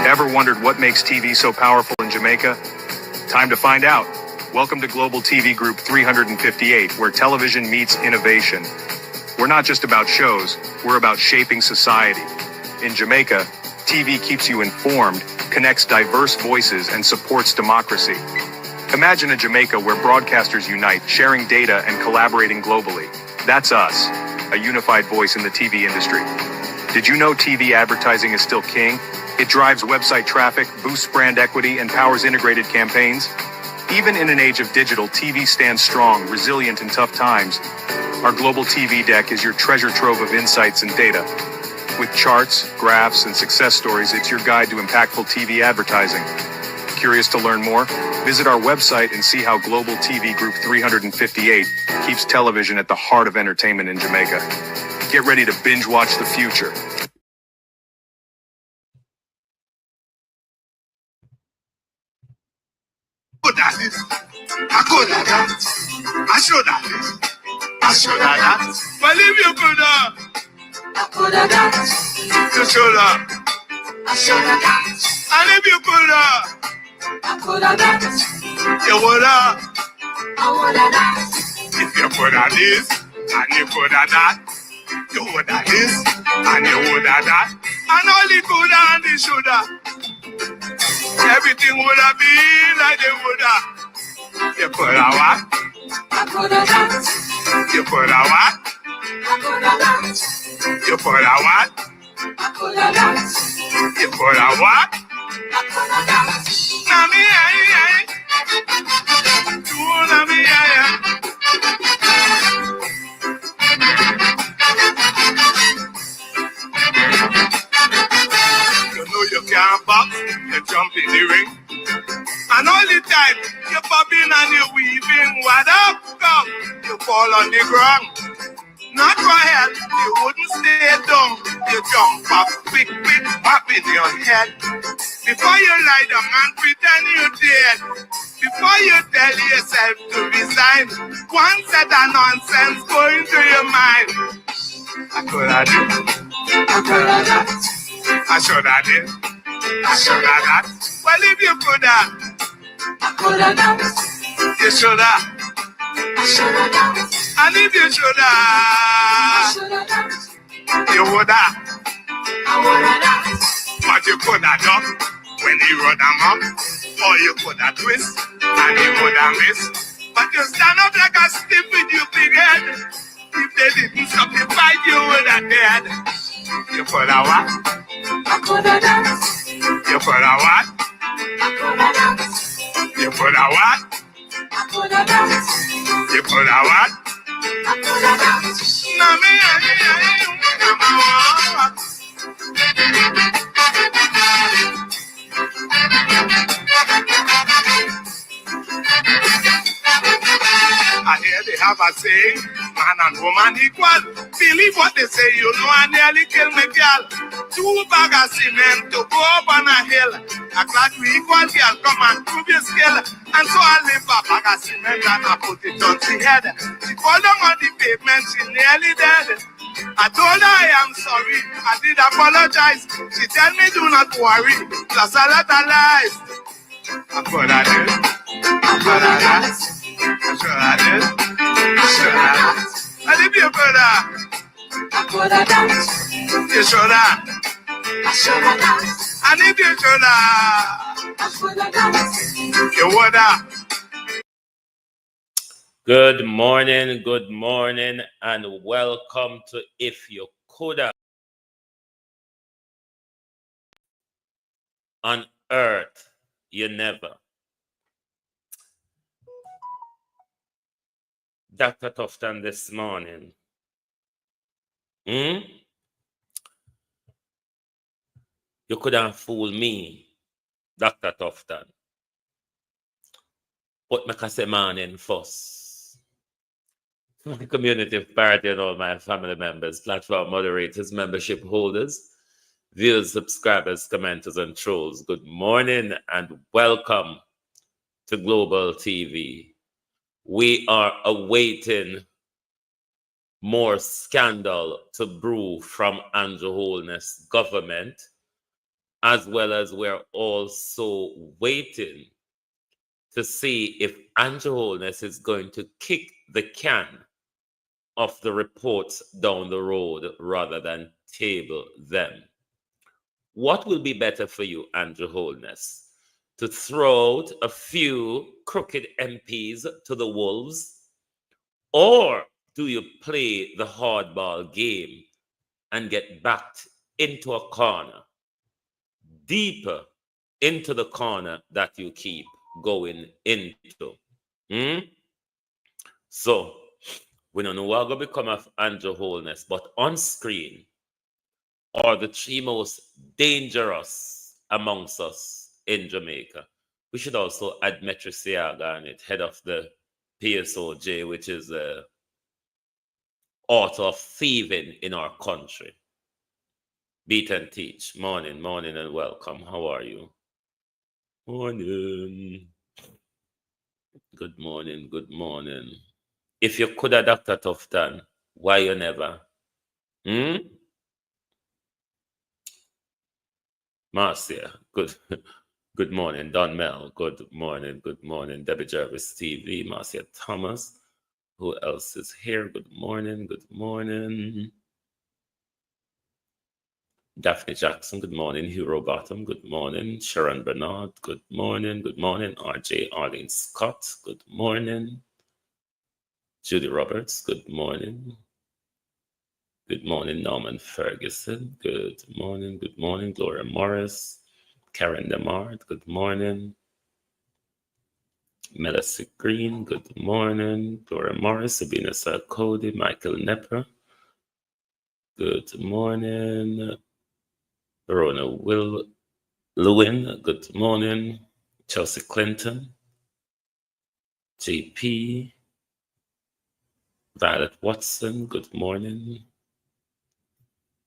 Ever wondered what makes TV so powerful in Jamaica? Time to find out. Welcome to Global TV Group 358, where television meets innovation. We're not just about shows, we're about shaping society. In Jamaica, TV keeps you informed, connects diverse voices, and supports democracy. Imagine a Jamaica where broadcasters unite, sharing data and collaborating globally. That's us, a unified voice in the TV industry. Did you know TV advertising is still king? It drives website traffic, boosts brand equity, and powers integrated campaigns. Even in an age of digital, TV stands strong, resilient in tough times. Our global TV deck is your treasure trove of insights and data. With charts, graphs, and success stories, it's your guide to impactful TV advertising. Curious to learn more? Visit our website and see how Global TV Group 358 keeps television at the heart of entertainment in Jamaica. Get ready to binge watch the future. I should have that. Well, if you could have that. You should have. I should have that. And if you could have that. You would have. I would have that. If you could have this and you could have that, you would have this and you would have that. And all you could have and you should have. Everything would have been like they would have. You could have what? I could have that. You could have what? I could have that. You could have what? I could have that. You could have what? I could have that. Now me, now me, you know you can't box, you jump in the ring. And all the time, you're bobbing and you're weaving. What up, come? You fall on the ground. Not for help, you wouldn't stay down. You jump up, quick, pop in your head. Before you lie down and pretend you're dead. Before you tell yourself to resign. One set of nonsense going through your mind. I could have did. I could have done. I should have did. I should have done. Well, if you could have. I could have done. You should have. I should have done. And if you should have, I should have done. You would have. I would have done. But you could have done when you run them up. Or you could have twist and you would have missed. But you stand up like a stiff with your big head. If they didn't stop the fight, you would have dead. You could have what? I could have done. You could have what? I could have done. You could have what? I could have done. You could have what? I could have done. Now me, I hear they have a saying, man and woman equal. Believe what they say, you know I nearly killed my girl. 2 bags of cement to go up on a hill. I glad we equal girl, come and prove your skill. And so I lift a bag of cement and I put it on her head. She fall down on the pavement, she nearly dead. I told her I am sorry, I did apologize. She tell me do not worry, just a lot of lies. I could have did, I could have done. I should have did. I should have. And if you could have, I could have done. You should have. I should have done. And if you should have, I should have done. You would have. Good morning, and welcome to If You Coulda. On earth, you never. Dr. Tufton this morning. You couldn't fool me, Dr. Tufton. But make us say morning first. My community party and all my family members, platform moderators, membership holders, viewers, subscribers, commenters, and trolls. Good morning and welcome to Global TV. We are awaiting more scandal to brew from Andrew Holness' government as well as we're also waiting to see if Andrew Holness is going to kick the can of the reports down the road rather than table them. What will be better for you, Andrew Holness? To throw out a few crooked MPs to the wolves? Or do you play the hardball game and get backed into a corner, deeper into the corner that you keep going into? So, we don't know what going to become of Andrew Holness, but on screen are the three most dangerous amongst us in Jamaica. We should also add Metri Siaga on it, head of the PSOJ, which is the author of thieving in our country. Beat and teach. Morning, morning, and welcome. How are you? Morning. Good morning, good morning. If you could have Dr. Tufton, why you never? Marcia, good. Good morning. Don Mel, good morning. Good morning. Debbie Jarvis TV, Marcia Thomas. Who else is here? Good morning. Good morning. Daphne Jackson, good morning. Hero Bottom, good morning. Sharon Bernard, good morning. Good morning. RJ Arlene Scott, good morning. Judy Roberts, good morning. Good morning, Norman Ferguson. Good morning. Good morning, Gloria Morris. Karen Demard, good morning. Melissa Green, good morning. Gloria Morris, Sabina Sarkody, Michael Nepper. Good morning. Verona Lewin, good morning. Chelsea Clinton. JP. Violet Watson, good morning.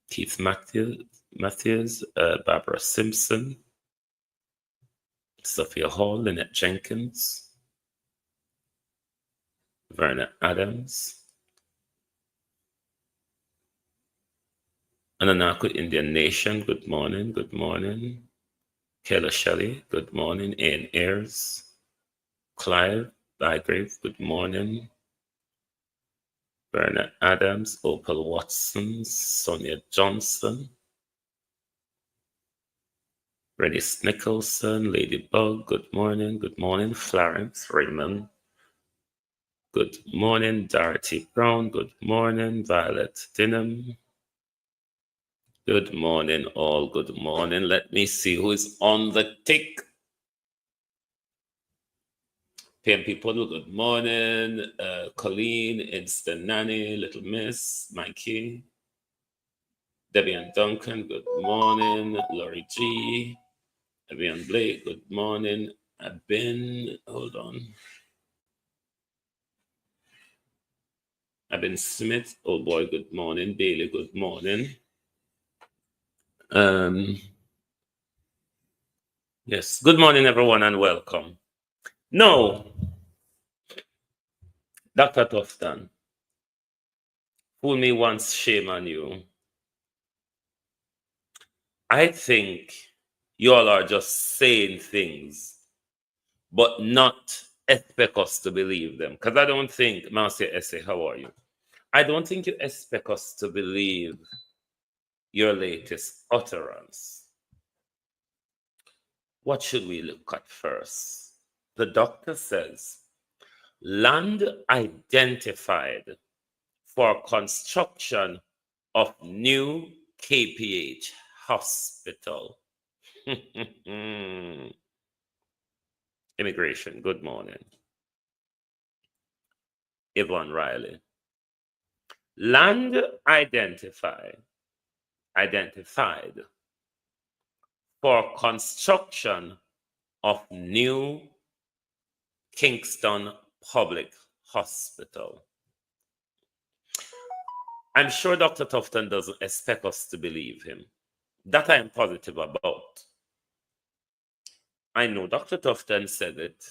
Keith Matthews, Barbara Simpson, Sophia Hall, Lynette Jenkins, Verna Adams, Ananako Indian Nation, good morning, good morning. Kayla Shelley, good morning. Ian Ayers, Clive Bygrave, good morning. Verna Adams, Opal Watson, Sonia Johnson, Rennie Nicholson, Ladybug, good morning. Good morning. Florence Raymond, good morning. Dorothy Brown, good morning. Violet Dinham, good morning, all. Good morning. Let me see who is on the tick. PMP Puddle, good morning. Colleen, Instant Nanny, Little Miss, Mikey. Debbie and Duncan, good morning. Laurie G. Evian Blake, good morning. Hold on. Abin Smith, old boy, good morning. Bailey, good morning. Yes, good morning, everyone, and welcome. No, Dr. Tufton, fool me once, shame on you. I think you all are just saying things, but not expect us to believe them. Because I don't think, Marcia Essay, how are you? I don't think you expect us to believe your latest utterance. What should we look at first? The doctor says, land identified for construction of new KPH hospital. Immigration, good morning. Yvonne Riley. Land identified for construction of new Kingston Public Hospital. I'm sure Dr. Tufton doesn't expect us to believe him. That I am positive about. I know Dr. Tufton said it.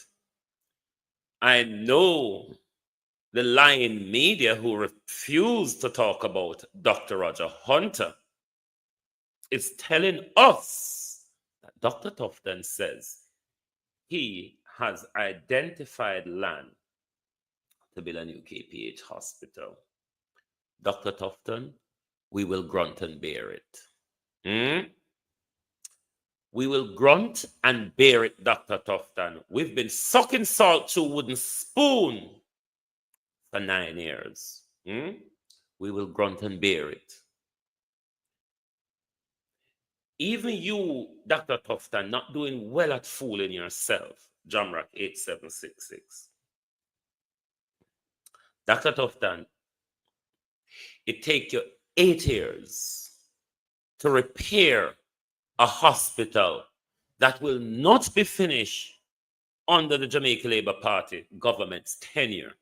I know the lying media who refuse to talk about Dr. Roger Hunter is telling us Dr. Tufton says he has identified land to build a new KPH hospital. Dr. Tufton, we will grunt and bear it. We will grunt and bear it, Dr. Tufton. We've been sucking salt through wooden spoon for 9 years. We will grunt and bear it. Even you, Dr. Tufton, not doing well at fooling yourself. Jamrock 8766. Dr. Tufton, it takes you 8 years to repair a hospital that will not be finished under the Jamaica Labour Party government's tenure.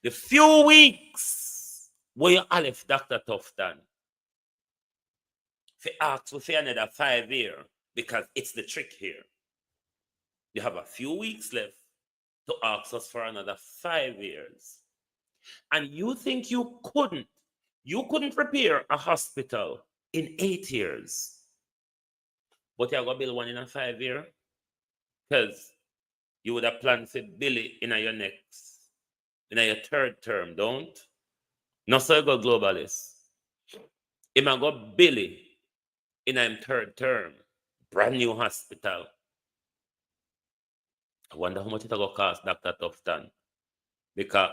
The few weeks where you left Dr. Tufton for ask for another 5 years, because it's the trick here. You have a few weeks left to ask us for another 5 years. And you think you couldn't repair a hospital in 8 years. But you're going to build one in a 5 year? Because you would have planned for Billy in your your third term, don't? No, so you go globalist. If I go Billy in a third term, brand new hospital. I wonder how much it will cost Dr. Tufton. Because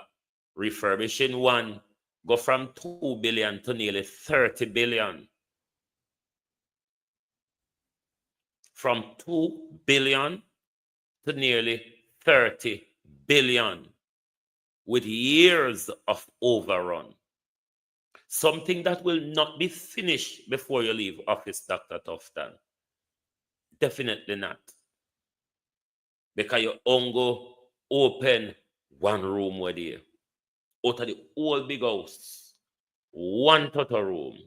refurbishing one go from 2 billion to nearly 30 billion. From 2 billion to nearly 30 billion with years of overrun. Something that will not be finished before you leave office, Dr. Tufton. Definitely not. Because you only open one room with you. Out of the whole big house, one total room.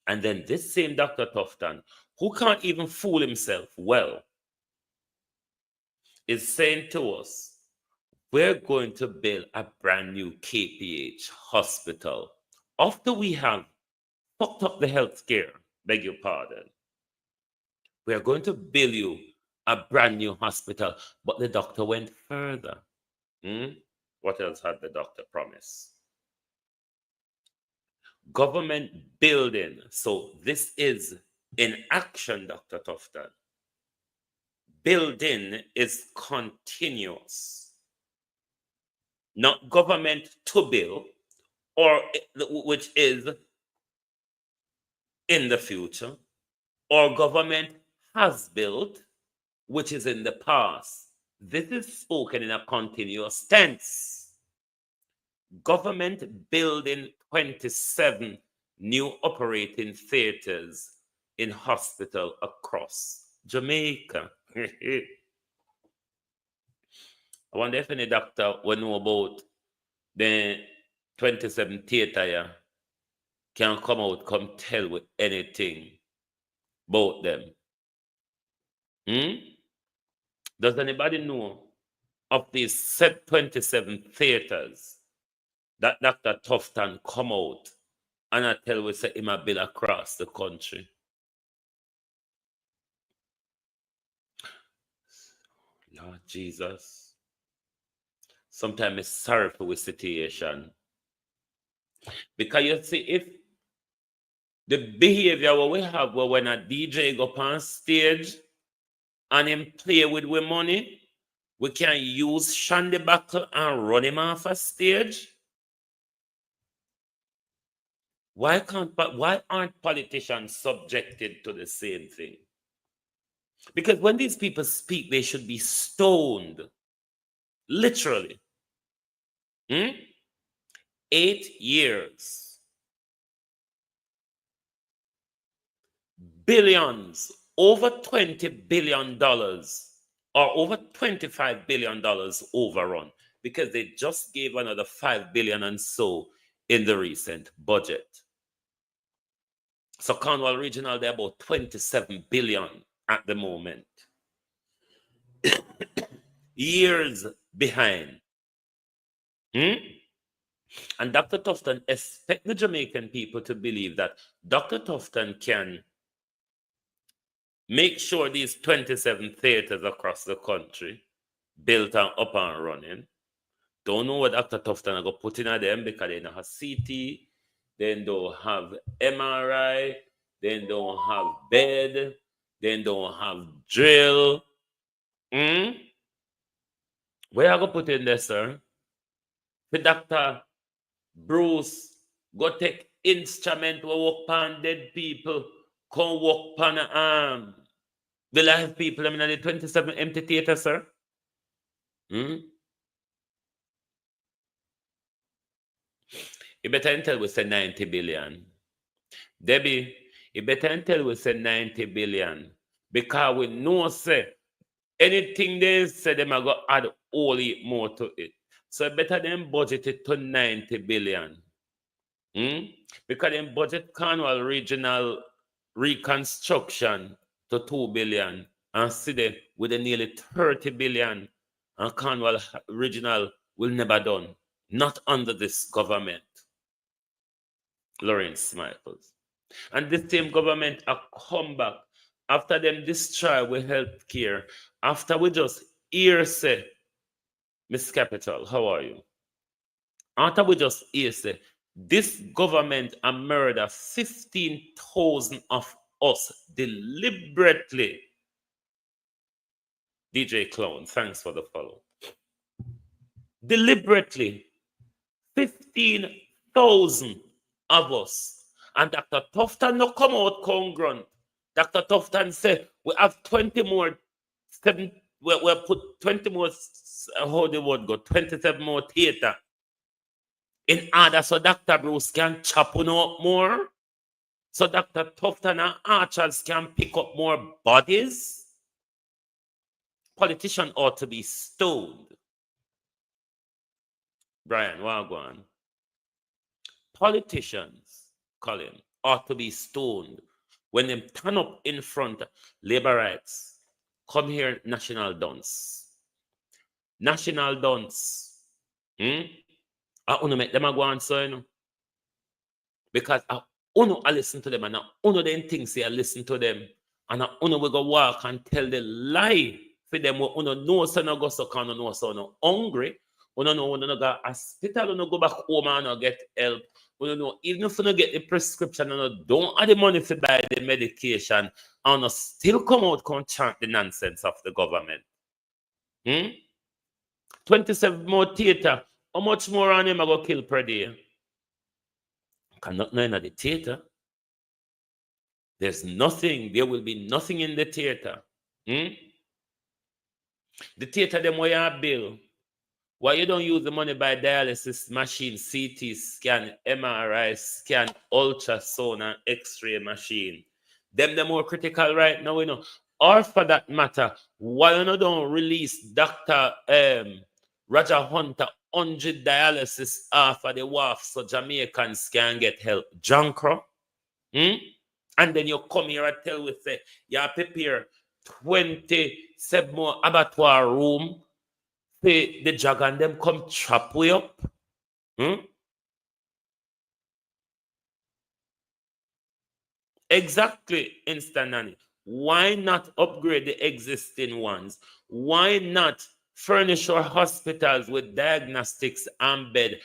And then this same Dr. Tufton, who can't even fool himself well, is saying to us, we're going to build a brand new KPH hospital. After we have fucked up the healthcare, beg your pardon, we are going to build you a brand new hospital. But the doctor went further. What else had the doctor promised? Government building. So this is in action, Dr. Tufton. Building is continuous. Not government to build, or which is in the future, or government has built, which is in the past. This is spoken in a continuous tense. Government building 27 new operating theaters in hospital across Jamaica. I wonder if any doctor will know about the 27 theater here can come tell with anything about them. Does anybody know of these set 27 theaters that Dr. Tufton come out and I tell we say him a bill across the country? Lord Jesus. Sometimes it's sorry for the situation. Because you see, if the behavior what we have where when a DJ go up on stage and him play with we money, we can use Shandy Buckle and run him off a stage. Why aren't politicians subjected to the same thing? Because when these people speak, they should be stoned. Literally. 8 years. Billions, over $20 billion or over $25 billion overrun, because they just gave another $5 billion and so in the recent budget. So Cornwall Regional, they're about $27 billion at the moment. Years behind. And Dr. Tufton expect the Jamaican people to believe that Dr. Tufton can make sure these 27 theaters across the country built and up and running. Don't know what Dr. Tufton go put in them because they don't have CT, they don't have MRI, they don't have bed, they don't have drill. Where I go put in there, sir? The Dr. Bruce go take instrument to work on dead people, come work on the live people. I mean, the 27 empty theater, sir. You better tell we say 90 billion. Debbie, you better tell we say 90 billion. Because we know say anything they say them are going to add only more to it. So better than budget it to 90 billion. Because then budget Cornwall regional reconstruction to 2 billion and see them with a nearly 30 billion and Cornwall regional will never done. Not under this government. Lawrence Michaels. And this same government a come back after them destroy with health care. After we just hear say, Miss Capital, how are you? After we just hear say, this government a murder 15,000 of us deliberately. DJ Clown, thanks for the follow. Deliberately, 15,000 of us. And Dr. Tufton no come out congruent. Dr. Tufton said, we have 20 more, we'll put 20 more, how the word go, 27 more theater. In order so Dr. Bruce can chop on up more. So Dr. Tufton and Archers can pick up more bodies. Politicians ought to be stoned. Brian, what go on? Politicians, Colin, ought to be stoned when they turn up in front of labor rights. Come here, national dons. National dons. I want to make them go on so, you know. Because I want to listen to them and I want them things say I listen to them. And I want to go walk and tell the lie for them. We want to know so no go so can know so no hungry. We don't know when you go hospital, you go back home and get help. We don't know even if you don't get the prescription and you don't have the money to buy the medication, and you still come out and chant the nonsense of the government. 27 more theater. How much more on him I go kill per day? Cannot know in the theater. There's nothing. There will be nothing in the theater. The theater them where you bill. Why you don't use the money by dialysis machine, CT scan, MRI scan, ultrasound, and X-ray machine? Them the more critical right now, you know. Or for that matter, why you don't release Dr. Roger Hunter 100 dialysis off of the wharf so Jamaicans can get help? Jankro? And then you come here and tell we say, you prepare 27 more abattoir room. The jug and them come chop way up. Exactly, instant nanny. Why not upgrade the existing ones? Why not furnish our hospitals with diagnostics and bed?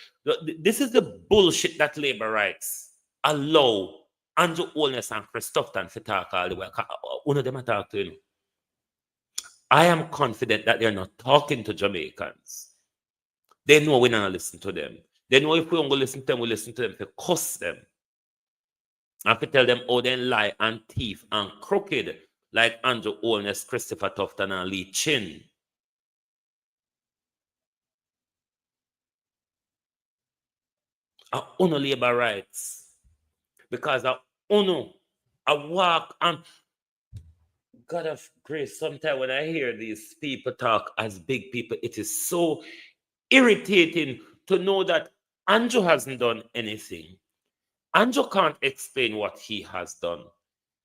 This is the bullshit that labor rights allow Andrew Holness and Christopher to talk all the way. One of them are talking to you. I am confident that they're not talking to Jamaicans. They know we're not listen to them. They know if we don't go listen to them, we listen to them to cuss them. I have to tell them how they lie and thief and crooked like Andrew Holness, Christopher Tufton, and Lee Chin. I honor labor rights because I honor, I walk and God of grace, sometimes when I hear these people talk as big people, it is so irritating to know that Andrew hasn't done anything. Andrew can't explain what he has done.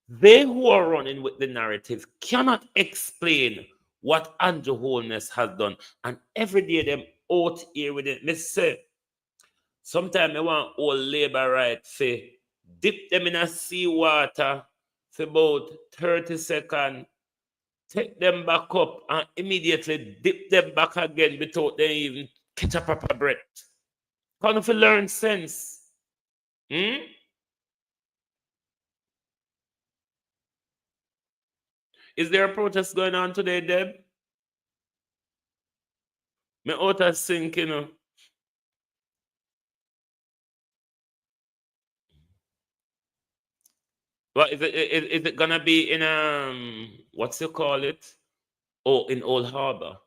They who are running with the narrative cannot explain what Andrew Holness has done. And every day them out here with it. Me say, sometimes I want all labor rights say, dip them in a seawater for about 30 seconds, take them back up and immediately dip them back again without them even catch a proper breath. Kind of learn sense. Hmm? Is there a protest going on today, Deb? Me out of sync, you know. What is it gonna be in what's you call it? Oh, in Old Harbor.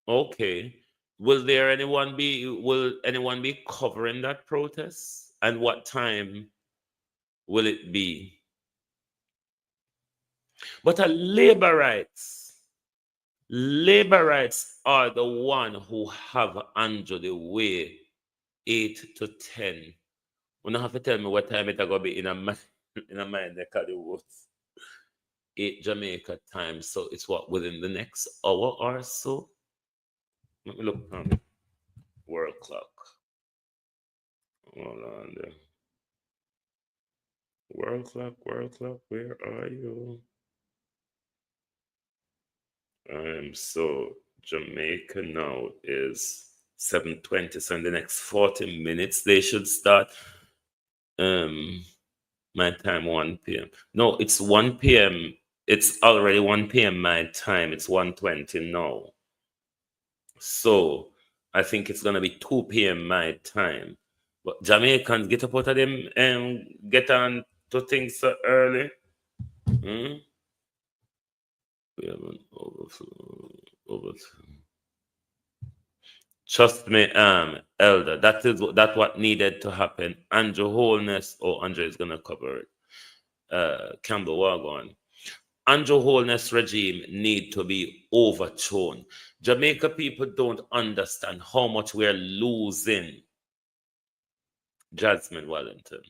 Okay. Will anyone be covering that protest? And what time will it be? But labor rights are the one who have Andrew the way 8 to 10. You don't have to tell me what time it gonna be in a my neck of the woods. 8 Jamaica time. So it's what within the next hour or so. Let me look on world clock. Hold on there. World clock, where are you? So Jamaica now is 7:20. So in the next 40 minutes they should start. My time 1 p.m. No, it's 1 p.m. It's already 1 p.m. my time. It's 1:20 now. So I think it's gonna be 2 p.m. my time. But Jamaicans get up out of them and get on to things so early. Hmm? We have an overflow. Trust me, Elder. That's what needed to happen. Andrew Holness, Andrew is gonna cover it. Campbell Wagon. Andrew Holness regime need to be overthrown. Jamaica people don't understand how much we're losing. Jasmine Wellington.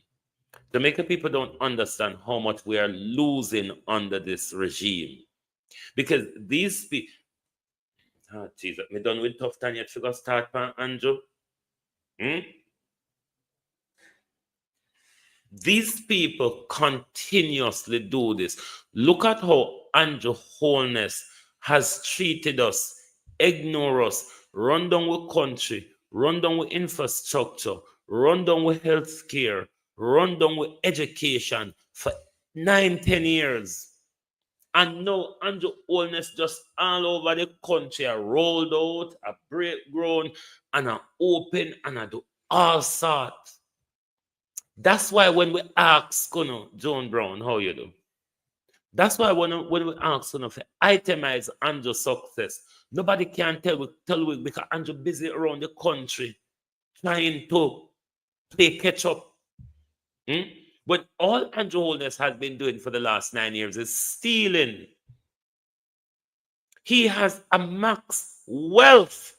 Jamaica people don't understand how much we are losing under this regime. Because these people, Jesus, me done with tough time yet figure start pan Andrew. These people continuously do this. Look at how Andrew Holness has treated us, ignore us, run down with country, run down with infrastructure, run down with health care, run down with education for 9-10 years. And now Andrew Holness just all over the country are rolled out, a break ground, and are open and are do all sorts. That's why when we ask Joan Brown, how you do? That's why when we ask to itemize Andrew's success, nobody can tell we because Andrew busy around the country trying to play catch up. But all Andrew Holness has been doing for the last 9 years is stealing. He has amassed wealth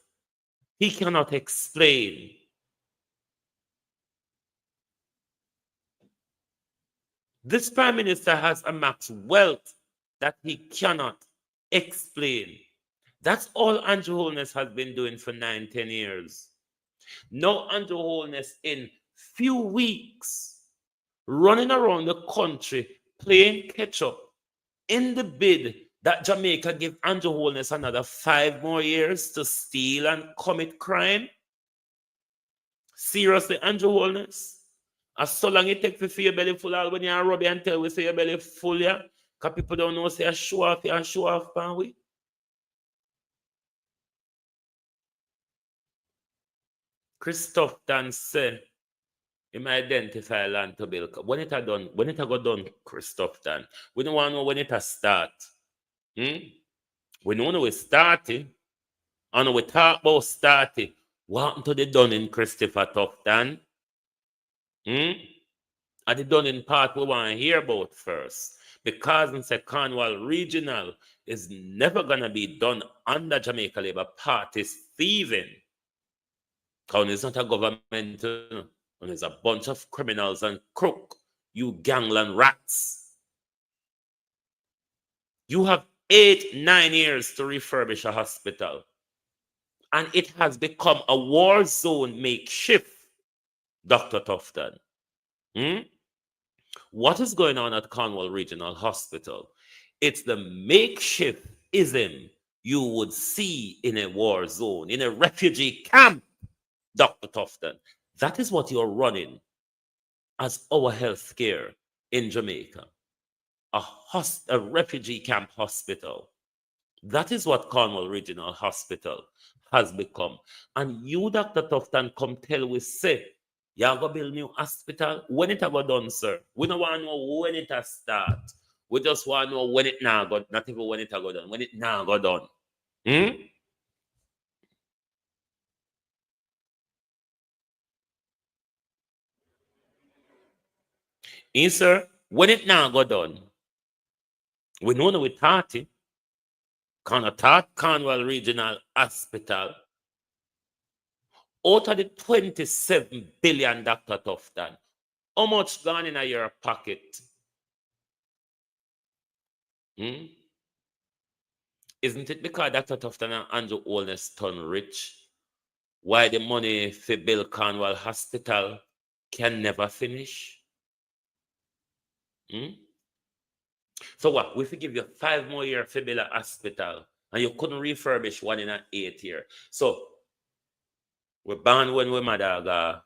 he cannot explain. This prime minister has amassed wealth that he cannot explain. That's all Andrew Holness has been doing for 9-10 years. Now Andrew Holness in few weeks running around the country playing catch up in the bid that Jamaica give Andrew Holness another 5 more years to steal and commit crime. Seriously, Andrew Holness? As so long it take for your belly full all when you're rubby and tell we say your belly full, yeah? Because people don't know say a show off, you show off, pan we. Christoph Dan say him identify land to build. When it go done, Christoph Dan. We don't want to know when it start. We know when we starting. And we talk about starting. What happened to the done in Christopher Tufton? And the done in part we want to hear about first. Because in say Cornwall Regional is never gonna be done under Jamaica Labour Party's thieving. Because it's not a government, and it's a bunch of criminals and crook, you gangland rats. You have 8-9 years to refurbish a hospital. And it has become a war zone makeshift, Dr. Tufton. What is going on at Cornwall Regional Hospital? It's the makeshiftism you would see in a war zone, in a refugee camp, Dr. Tufton. That is what you're running as our health care in Jamaica. A refugee camp hospital. That is what Cornwall Regional Hospital has become. And you, Dr. Tufton, come tell we say, you are going to build new hospital. When it ever done, sir? We don't want to know when it has start. We just want to know when it now got, not even when it has got done, when it now got done. Sir, when it now got done, we know that we thought it. Cornwall Regional Hospital. Out of the 27 billion, Dr. Tufton, how much gone in your pocket? Isn't it because Dr. Tufton and Andrew Holness turn rich? Why the money for Bill Cornwall Hospital can never finish? So what? We give you 5 more years for Bill Hospital, and you couldn't refurbish one in an 8 year. So we're born when we mother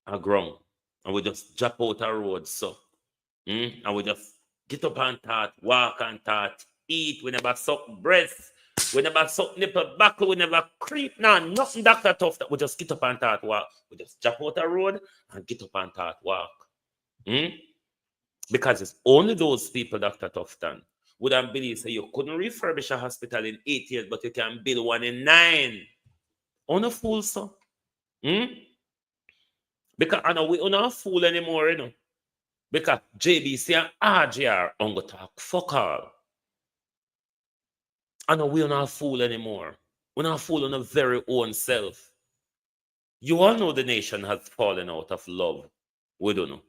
a ground, and we just drop out a road, so and we just get up and start, walk and start, eat. We never suck breast, we never suck nipple back, we never creep. Now, nothing Dr. Tough that we just get up and start walk. We just drop out a road and get up and start walk. Because it's only those people, Dr. Tufton, would have believed say you couldn't refurbish a hospital in 8 years, but you can build one in 9. On a fool, so. Because I know we are not fool anymore, you know. Because JBC and RGR on go talk fuck all. I know we are not fool anymore. We're not fool on our very own self. You all know the nation has fallen out of love. We don't know.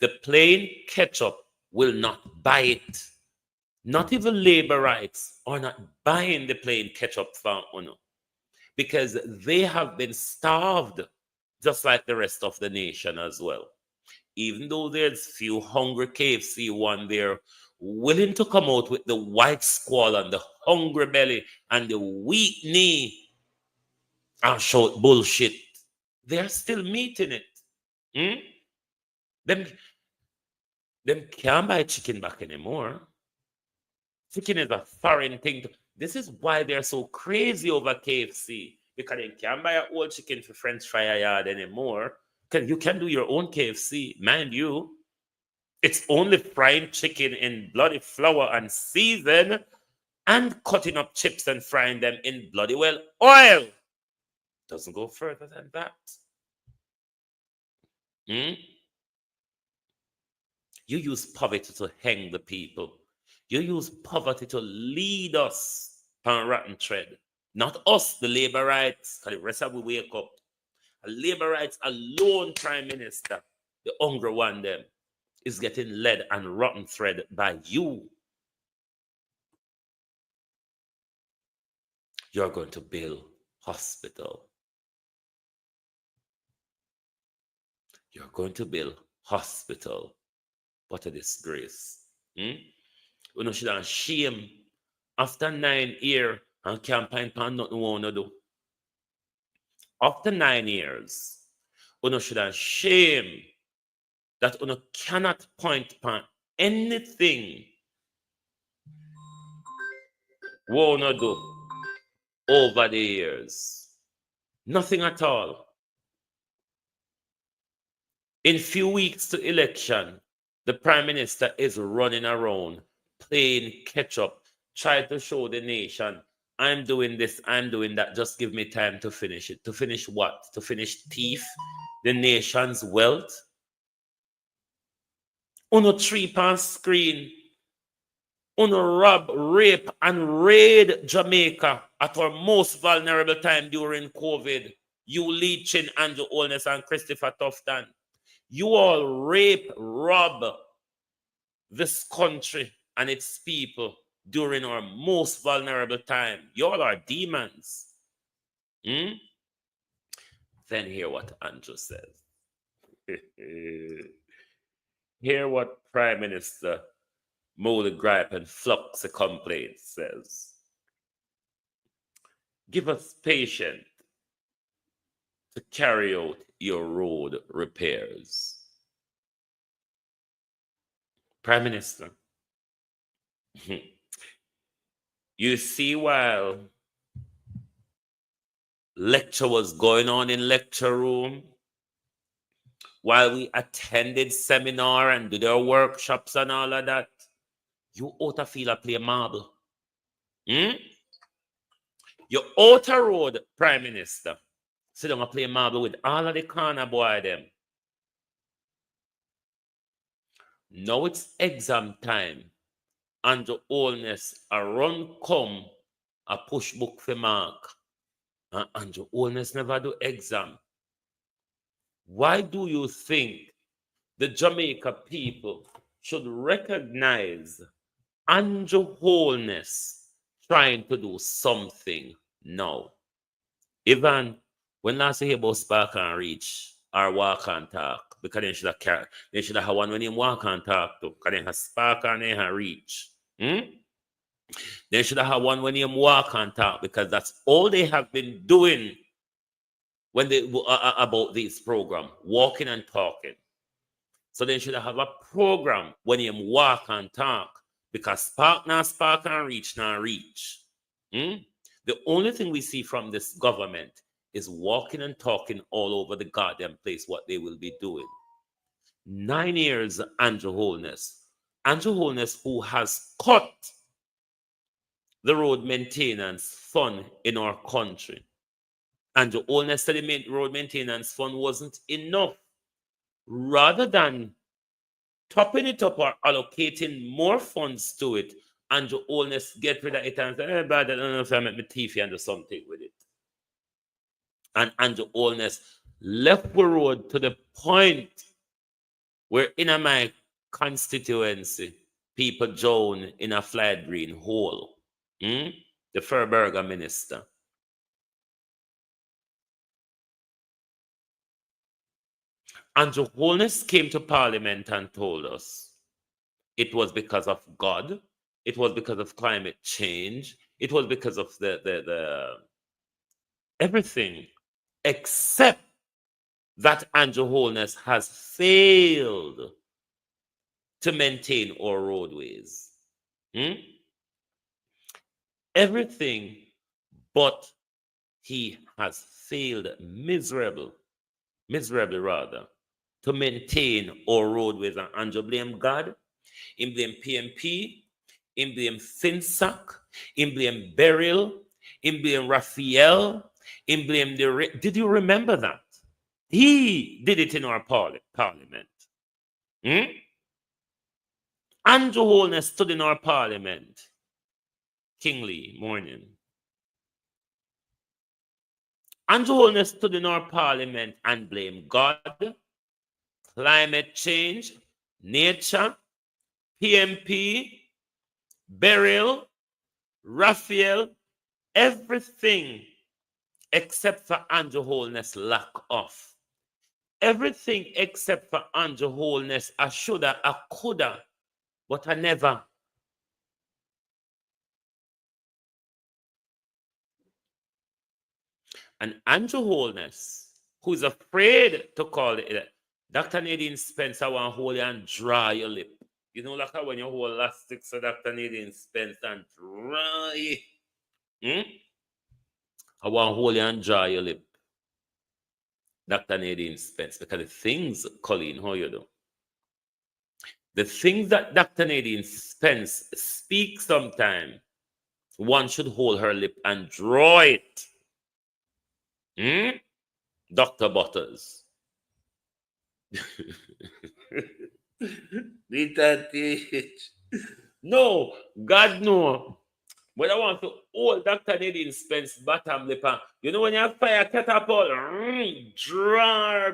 The plain ketchup will not buy it. Not even labor rights are not buying the plain ketchup from UNO because they have been starved just like the rest of the nation as well. Even though there's few hungry KFC one there willing to come out with the white squall and the hungry belly and the weak knee and shout bullshit, they're still meeting it. Them can't buy chicken back anymore. Chicken is a foreign thing. This is why they're so crazy over KFC. Because they can't buy a whole chicken for French fry yard anymore. Because you can do your own KFC, mind you. It's only frying chicken in bloody flour and season and cutting up chips and frying them in bloody well oil. Doesn't go further than that. You use poverty to hang the people. You use poverty to lead us on rotten thread. Not us, the labor rights, because the rest of we wake up. Labor rights alone, Prime Minister, the hungry one them, is getting led and rotten thread by you. You're going to build hospital. You're going to build hospital. What a disgrace. We no should have shame after 9 years and campaign plan nothing we want to do. After 9 years, we should have shame that we cannot point upon anything we want to do over the years. Nothing at all. In few weeks to election, the Prime Minister is running around playing catch up, trying to show the nation, I'm doing this, I'm doing that, just give me time to finish it. To finish what? To finish thief the nation's wealth? Uno 3-pound screen, uno rob, rape, and raid Jamaica at our most vulnerable time during COVID. You, Lee Chin, Andrew Holness, and Christopher Tufton. You all rape, rob this country and its people during our most vulnerable time. You all are demons. Then hear what Andrew says. Hear what Prime Minister Molly Gripe and Flux Complaint says. Give us patience to carry out your road repairs. Prime Minister, you see, while lecture was going on in lecture room, while we attended seminar and did our workshops and all of that, you ought feel a play marble. Hmm? You oughta road, Prime Minister, sit down and play marble with all of the corner boy them. Now it's exam time. And the Holness a run come a push book for mark. And the Holness never do exam. Why do you think the Jamaica people should recognize Andrew Holness trying to do something now? Even when last you hear about Spark and Reach or Walk and Talk, because they should have one when you walk and talk to, because they have Spark and they have Reach. They should have one when you walk and talk, because that's all they have been doing when they about this program, walking and talking. So they should have a program when you walk and talk, because Spark and Reach now reach. The only thing we see from this government is walking and talking all over the goddamn place what they will be doing. 9 years, Andrew Holness. Andrew Holness, who has cut the road maintenance fund in our country. Andrew Holness said the road maintenance fund wasn't enough. Rather than topping it up or allocating more funds to it, Andrew Holness get rid of it and say, but I don't know if I make my teeth and do something with it. And Andrew Holness left the road to the point where in my constituency, people drown in a flat green hole. The Furberger minister. Andrew Holness came to Parliament and told us it was because of God, it was because of climate change, it was because of the everything, except that Andrew Holness has failed to maintain our roadways. Everything, but he has failed miserably rather, to maintain our roadways. And Andrew blame God, him blame PMP, him blame Finsack, him blame Beryl, him blame Raphael, him blame did you remember that? He did it in our parliament. Andrew Holness stood in our parliament. Kingsley, morning. Andrew Holness stood in our parliament and blamed God, climate change, nature, PMP, Beryl, Raphael, everything except for Andrew Holness lack of. Everything except for Andrew Holness, I shoulda, I coulda, but I never. And Andrew Holness, who's afraid to call it, Dr. Nadine Spencer want hold you and dry your lip. You know, like when you hold elastic, so Dr. Nadine Spencer and dry. I want hold you and dry your lip. Dr. Nadine Spence, because the things, Colleen, how you do? The things that Dr. Nadine Spence speaks sometimes, one should hold her lip and draw it. Dr. Butters. No, God no. But I want to hold Dr. Nadine Spence bottom lip. You know when you have fire catapult, draw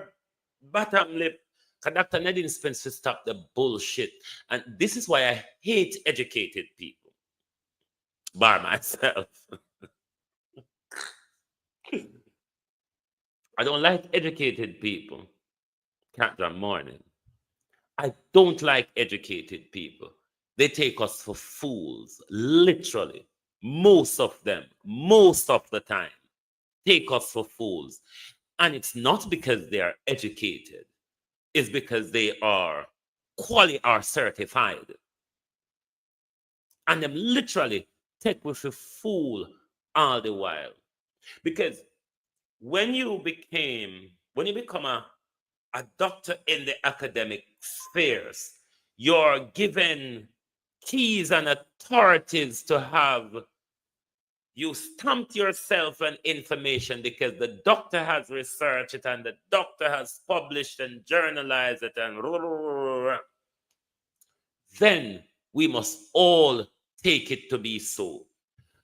bottom lip. Because Dr. Nadine Spence to stop the bullshit. And this is why I hate educated people. Bar myself. I don't like educated people. Cat Jam morning. I don't like educated people. They take us for fools, literally. Most of them, most of the time, take us for fools. And it's not because they are educated, it's because they are certified. And them literally take us for fool all the while. Because when you become a doctor in the academic spheres, you're given keys and authorities to have you stamped yourself and information because the doctor has researched it and the doctor has published and journalized it and then we must all take it to be so.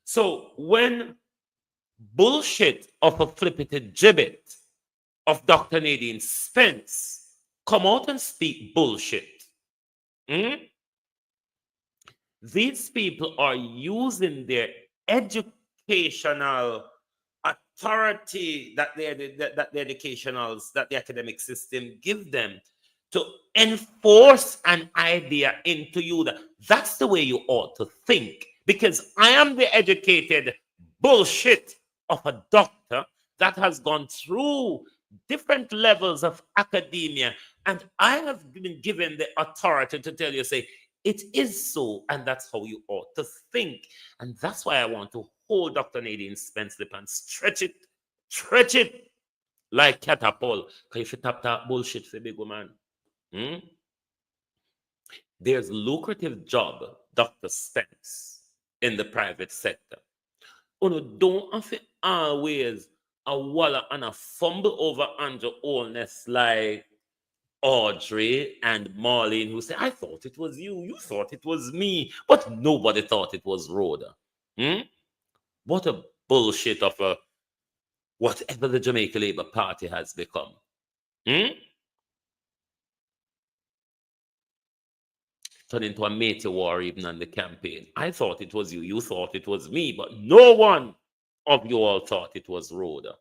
So when bullshit of a flippity gibbet of Dr. Nadine Spence come out and speak bullshit, these people are using their educational authority that the academic system give them to enforce an idea into you. That's the way you ought to think, because I am the educated bullshit of a doctor that has gone through different levels of academia, and I have been given the authority to tell you, say, it is so, and that's how you ought to think. And that's why I want to hold Dr. Nadine Spence lip and stretch it like catapult. Because if you tap that bullshit for big woman, there's lucrative job, Dr. Spence, in the private sector. Don't have to always a walla and a fumble over Andrew Holness like Audrey and Marlene, who say, I thought it was you, you thought it was me, but nobody thought it was Rhoda. What a bullshit of a whatever the Jamaica Labour Party has become. Turned into a matey war even on the campaign. I thought it was you, you thought it was me, but no one of you all thought it was Rhoda.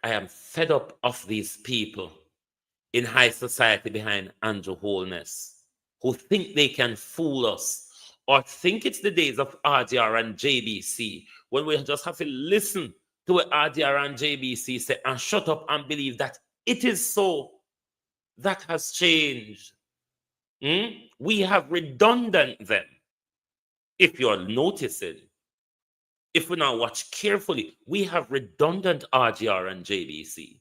I am fed up of these people in high society behind Andrew Holness who think they can fool us or think it's the days of RDR and JBC when we just have to listen to what RDR and JBC say and shut up and believe that it is so. That has changed. We have redundant them. If you're noticing, if we now watch carefully, we have redundant RGR and JBC.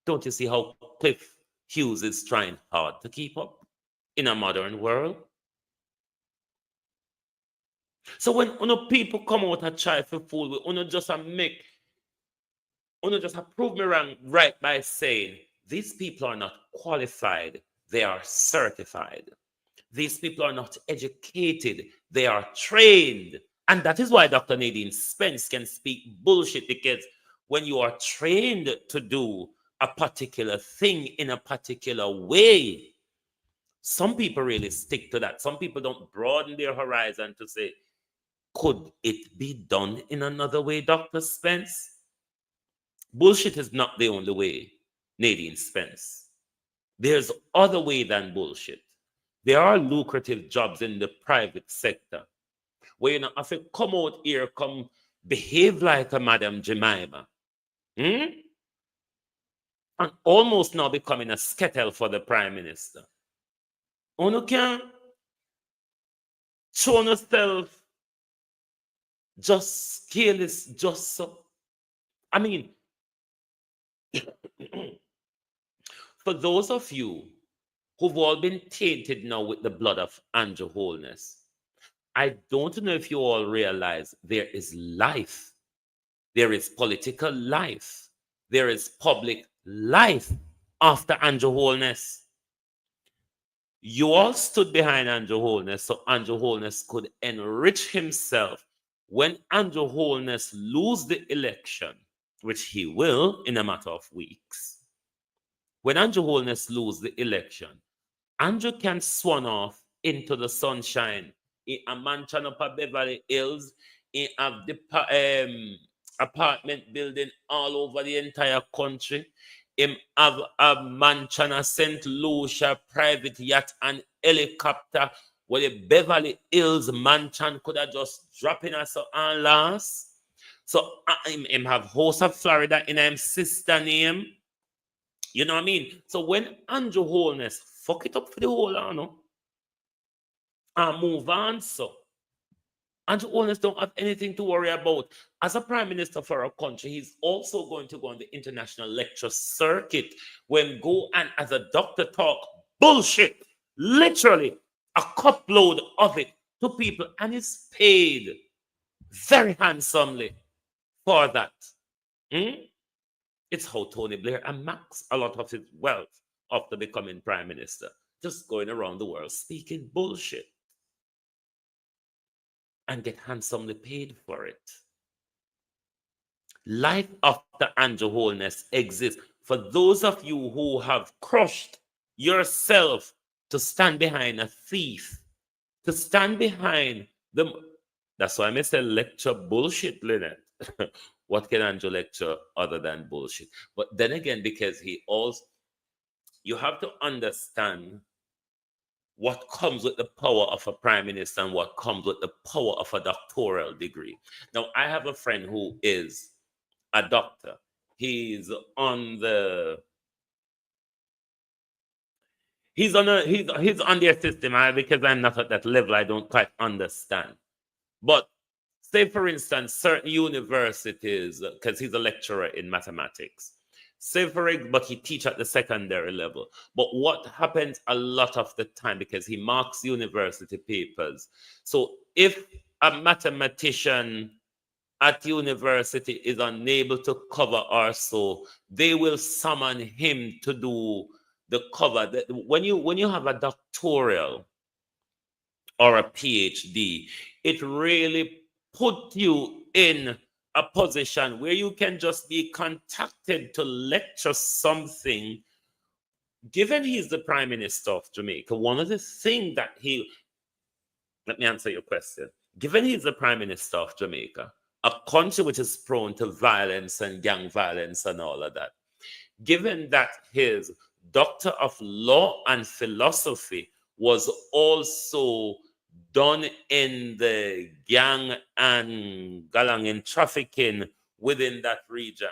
Don't you see how Cliff Hughes is trying hard to keep up in a modern world? So when people come out and try to fool we, just prove me wrong right by saying these people are not qualified, they are certified. These people are not educated, they are trained. And that is why Dr. Nadine Spence can speak bullshit, because when you are trained to do a particular thing in a particular way, some people really stick to that. Some people don't broaden their horizon to say, could it be done in another way, Dr. Spence? Bullshit is not the only way, Nadine Spence. There's other way than bullshit. There are lucrative jobs in the private sector where you have to come out here, come behave like a Madam Jemima, and almost now becoming a skettle for the Prime Minister. You can show yourself just scale is just so. I mean, for those of you who've all been tainted now with the blood of Andrew Holness, I don't know if you all realize there is life. There is political life. There is public life after Andrew Holness. You all stood behind Andrew Holness so Andrew Holness could enrich himself. When Andrew Holness lose the election, which he will in a matter of weeks, when Andrew Holness lose the election, Andrew can swan off into the sunshine in a mansion up at Beverly Hills, in a apartment building all over the entire country. Him have a mansion, a St. Lucia private yacht and helicopter where the Beverly Hills mansion could have just dropped in us and last. So him have host of Florida in him sister name. You know what I mean? So when Andrew Holness fuck it up for the whole ano and move on, so Andrew Holness don't have anything to worry about. As a prime minister for our country, he's also going to go on the international lecture circuit when go and as a doctor talk bullshit, literally a cupload of it to people, and is paid very handsomely for that. Hmm? It's how Tony Blair amassed a lot of his wealth after becoming prime minister, just going around the world speaking bullshit and get handsomely paid for it. Life after Andrew Holness exists for those of you who have crushed yourself to stand behind a thief, to stand behind the. That's why I say lecture bullshit, Lynette. What can Andrew lecture other than bullshit? But then again, because he also, you have to understand what comes with the power of a prime minister and what comes with the power of a doctoral degree. Now, I have a friend who is a doctor. He's on the he's on their system. Because I'm not at that level, I don't quite understand. But say, for instance, certain universities, because he's a lecturer in mathematics. But he teach at the secondary level. But what happens a lot of the time, because he marks university papers. So if a mathematician at university is unable to cover or so, they will summon him to do the cover. When you have a doctoral or a PhD, it really put you in a position where you can just be contacted to lecture something. Given he's the prime minister of Jamaica, one of the things that let me answer your question. Given he's the prime minister of Jamaica, a country which is prone to violence and gang violence and all of that, given that his doctor of law and philosophy was also done in the gang and galangin trafficking within that region,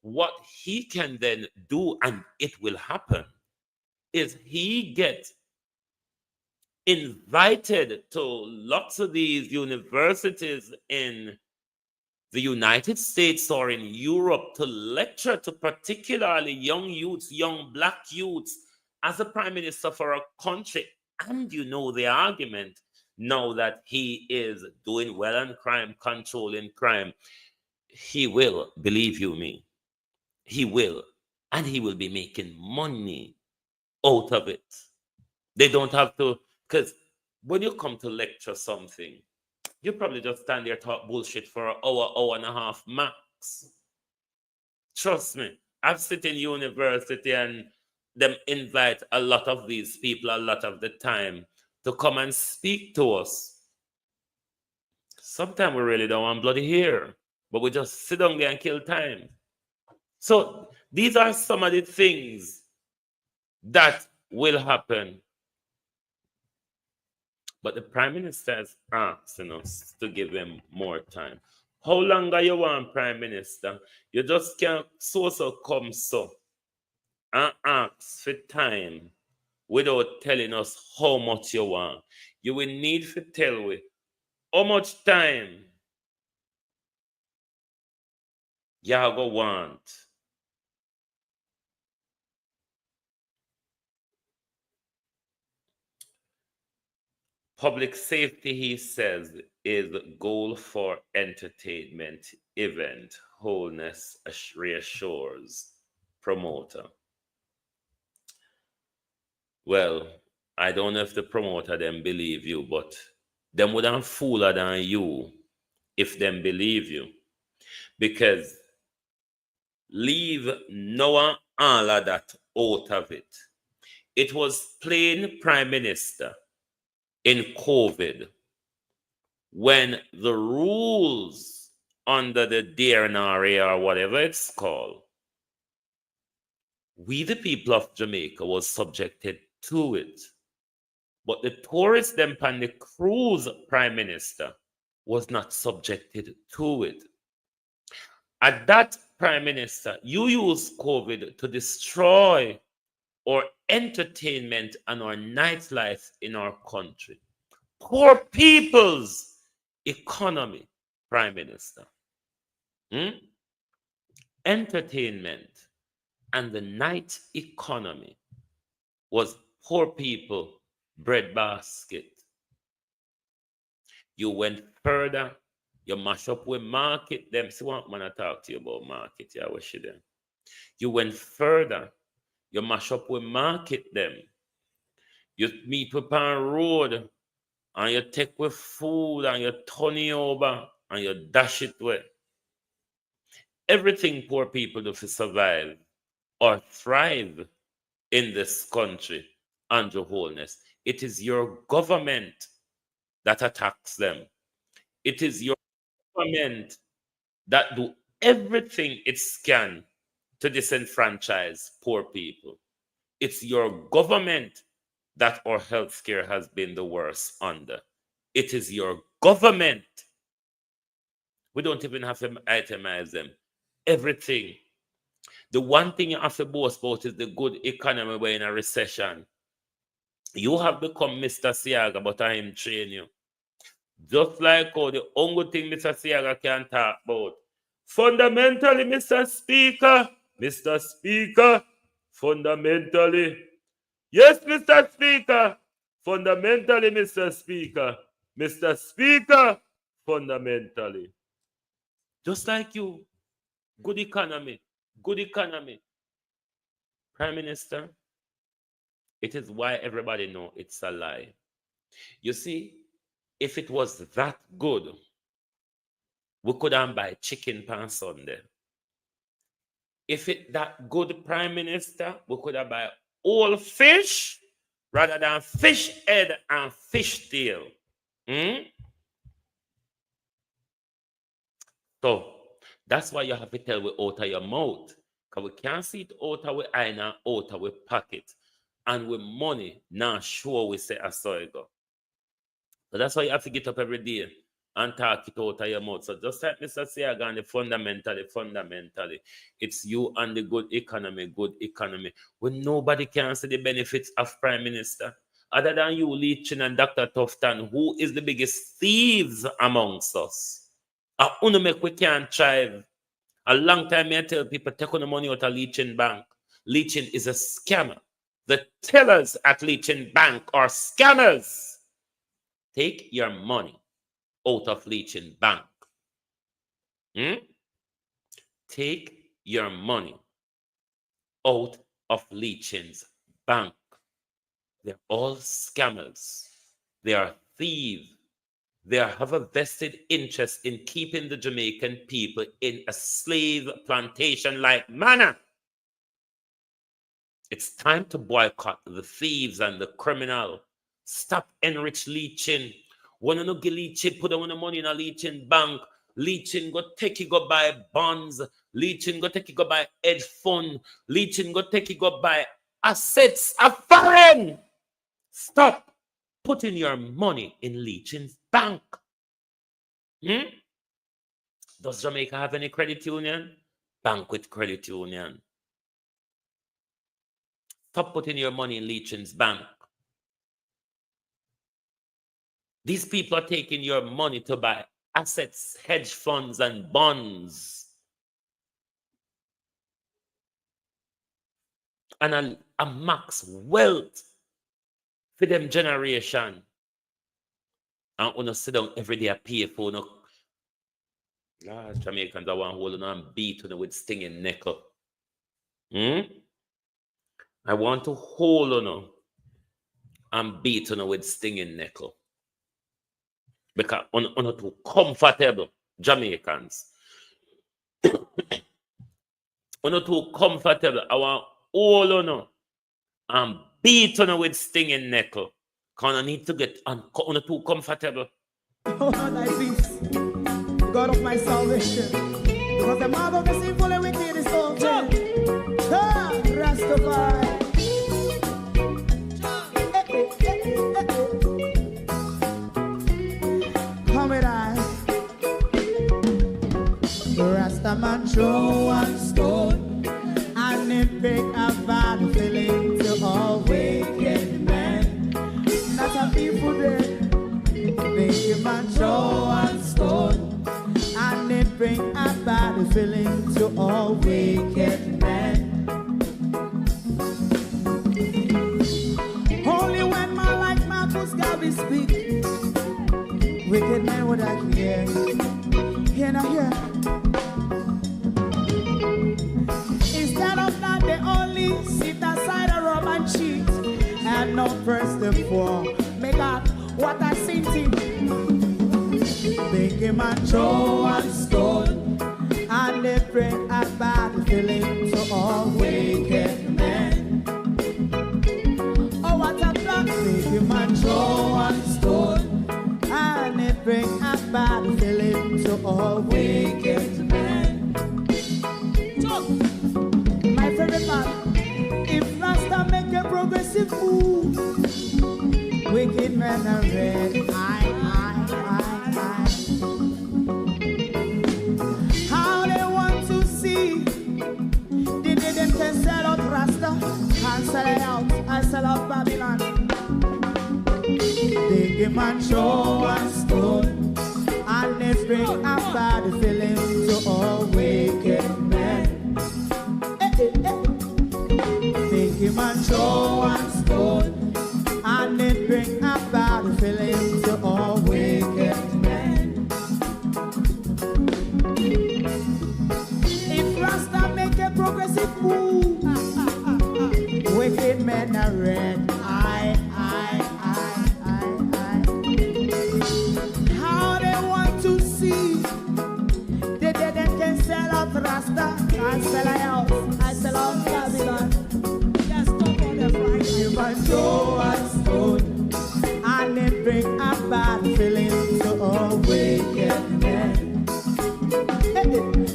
what he can then do, and it will happen, is he gets invited to lots of these universities in the United States or in Europe to lecture to particularly young youths, young black youths, as a prime minister for a country. And you know the argument now that he is doing well on crime, controlling crime. He will, believe you me, he will. And he will be making money out of it. They don't have to, because when you come to lecture something, you probably just stand there talk bullshit for an hour and a half max. Trust me, I've sit in university and them invite a lot of these people a lot of the time to come and speak to us. Sometimes we really don't want bloody hear, but we just sit down there and kill time. So these are some of the things that will happen. But the prime minister is asking us to give him more time. How long are you want, prime minister? You just can't so come so and ask for time without telling us how much you want. You will need to tell me how much time you go want. Public safety, he says, is goal for entertainment event. Holness reassures promoter. Well, I don't know if the promoter them believe you, but them wouldn't fooler than you if them believe you. Because leave Noah all of that out of it. It was plain prime minister in COVID when the rules under the DNRA or whatever it's called, we the people of Jamaica was subjected to it. But the tourists them and the cruise prime minister was not subjected to it. At that prime minister, you use COVID to destroy our entertainment and our nightlife in our country. Poor people's economy, prime minister. Entertainment and the night economy was poor people breadbasket. You went further, you mash up with market them. See what man I talk to you about market, yeah, what should them? You went further, you mash up with market them. You meet with on road and you take with food and you turn it over and you dash it away. Everything poor people do to survive or thrive in this country under Holness. It is your government that attacks them. It is your government that do everything it can to disenfranchise poor people. It's your government that our healthcare has been the worst under. It is your government. We don't even have to itemize them. Everything. The one thing you have to boast about is the good economy. We're in a recession. You have become Mr. Siaga, but I am training you. Just like how the only thing Mr. Siaga can talk about. Fundamentally, Mr. Speaker, fundamentally. Yes, Mr. Speaker, fundamentally, Mr. Speaker, fundamentally. Just like you. Good economy. Prime Minister, it is why everybody know it's a lie. You see, if it was that good, we couldn't buy chicken pan Sunday. If it that good, Prime Minister, we could have buy all fish rather than fish head and fish tail. So that's why you have to tell we out of your mouth. Because we can't see it out of our eye and out of our pocket. And with money, now sure we say I saw it go. So that's why you have to get up every day and talk it out of your mouth. So just like Mr. Siagan, fundamentally, it's you and the good economy. When nobody can see the benefits of Prime Minister. Other than you, Lee Chin and Dr. Tufton, who is the biggest thieves amongst us. We can't thrive. A long time I tell people, take on the money out of Lee Chin Bank. Lee Chin is a scammer. The tellers at Lee Chin Bank are scammers. Take your money out of Lee Chin Bank. Take your money out of Lee Chin's bank. They're all scammers. They are thieves. They have a vested interest in keeping the Jamaican people in a slave plantation-like manner. It's time to boycott the thieves and the criminal. Stop enrich Lee Chin. When you don't get Lee Chin, put on the money in a Lee Chin bank. Lee Chin go take it, go buy bonds. Lee Chin go take it, go buy hedge fund. Lee Chin go take it, go buy assets of foreign. Stop putting your money in Lee Chin's bank. Does Jamaica have any credit union? Bank with credit union. Stop putting your money in Lee Chin's bank. These people are taking your money to buy assets, hedge funds, and bonds. And a max wealth for them generation. And when you sit down every day, pay for no. Jamaicans are one holding on and beat on with stinging nickel. I want to hold on and beat on with stinging nickel. Because on too comfortable, Jamaicans. On too comfortable, I want hold on and beat on with stinging nickel. Because I need to get on too comfortable. Go God of my salvation. Because the mouth of the sinful and wicked is open. Rastafari. Come with I. Rastaman throw one stone, and it bring a bad feeling to all wicked men. Not a people there. Make man throw one stone, and it bring a bad feeling to all wicked men. Only when man like Marcus Garvey speak, wicked men would I hear. Hear now hear. Instead of that, they only sit aside and rob and cheat, and not first the poor. Make up what I seen to. Make him a throw one stone, and they bring a bad feeling to all wicked men. Oh, what a plan! Make him a throw one stone, and they bring a bad feeling to all wicked men. My favorite part: if Rasta make a progressive move, wicked men are red. How they want to see the day them can sell out Rasta and sell it out. I sell out Babylon. They give man show and stone, and they bring a bad feeling to all wicked men. They give man show and stone, and it bring a bad feeling to all wicked men. If Rasta make a progressive move, wicked men are red. How they want to see the dead that can sell out Rasta and sell out. I sell out Babylon. Just stop on the Friday. You must show us stone, and it bring a bad feeling to all wicked men.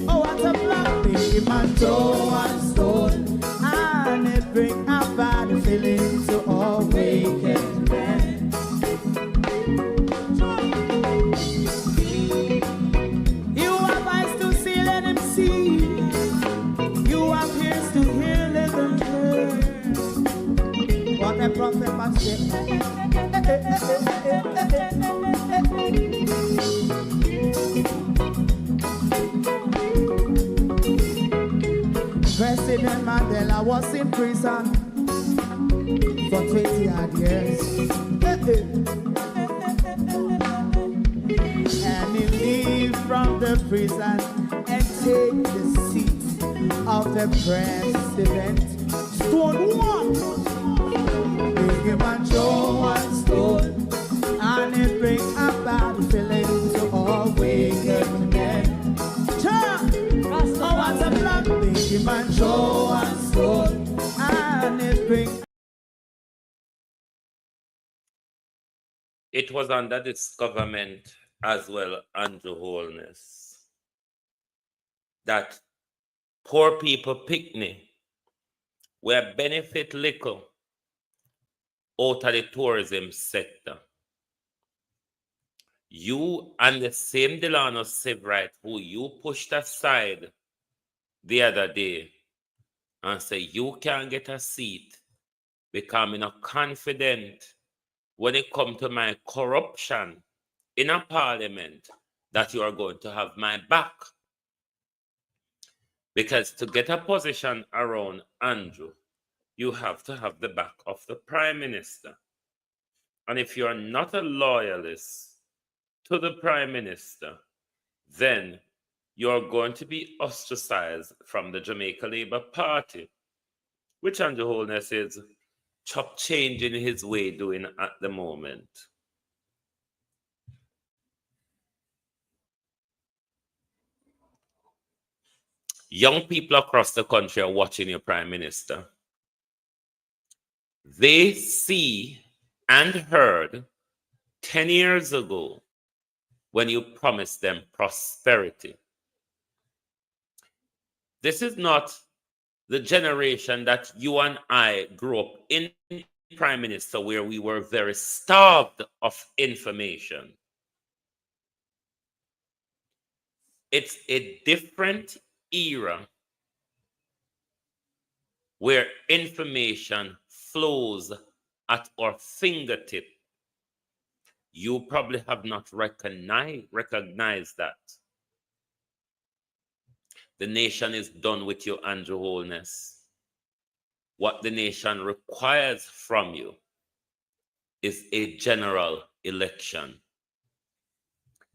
Oh, what a black thing! You must show us stone, and it bring a bad feeling to all wicked men. You have eyes to see, let him see. You have ears to hear, let them hear. What a prophet must say. President Mandela was in prison for 20 odd years. And he leave from the prison and take the seat of the president. Stone one. Big him and throw one stone, and it bring a bad feeling to all wicked men. Oh, what a plan! Big him and throw one stone, and it bring. It was under this government as well, Andrew Holness, that poor people picnic where benefit little out of the tourism sector. You and the same Delano Sebright who you pushed aside the other day and say you can't get a seat because I'm not confident when it comes to my corruption in a parliament that you are going to have my back. Because to get a position around Andrew, you have to have the back of the Prime Minister. And if you are not a loyalist to the Prime Minister, then you're going to be ostracized from the Jamaica Labour Party, which Andrew Holness is chop changing his way doing at the moment. Young people across the country are watching your Prime Minister. They see and heard 10 years ago when you promise them prosperity. This is not the generation that you and I grew up in, Prime Minister, where we were very starved of information. It's a different era where information flows at our fingertip. You probably have not recognized that. The nation is done with you, Andrew Holness. What the nation requires from you is a general election.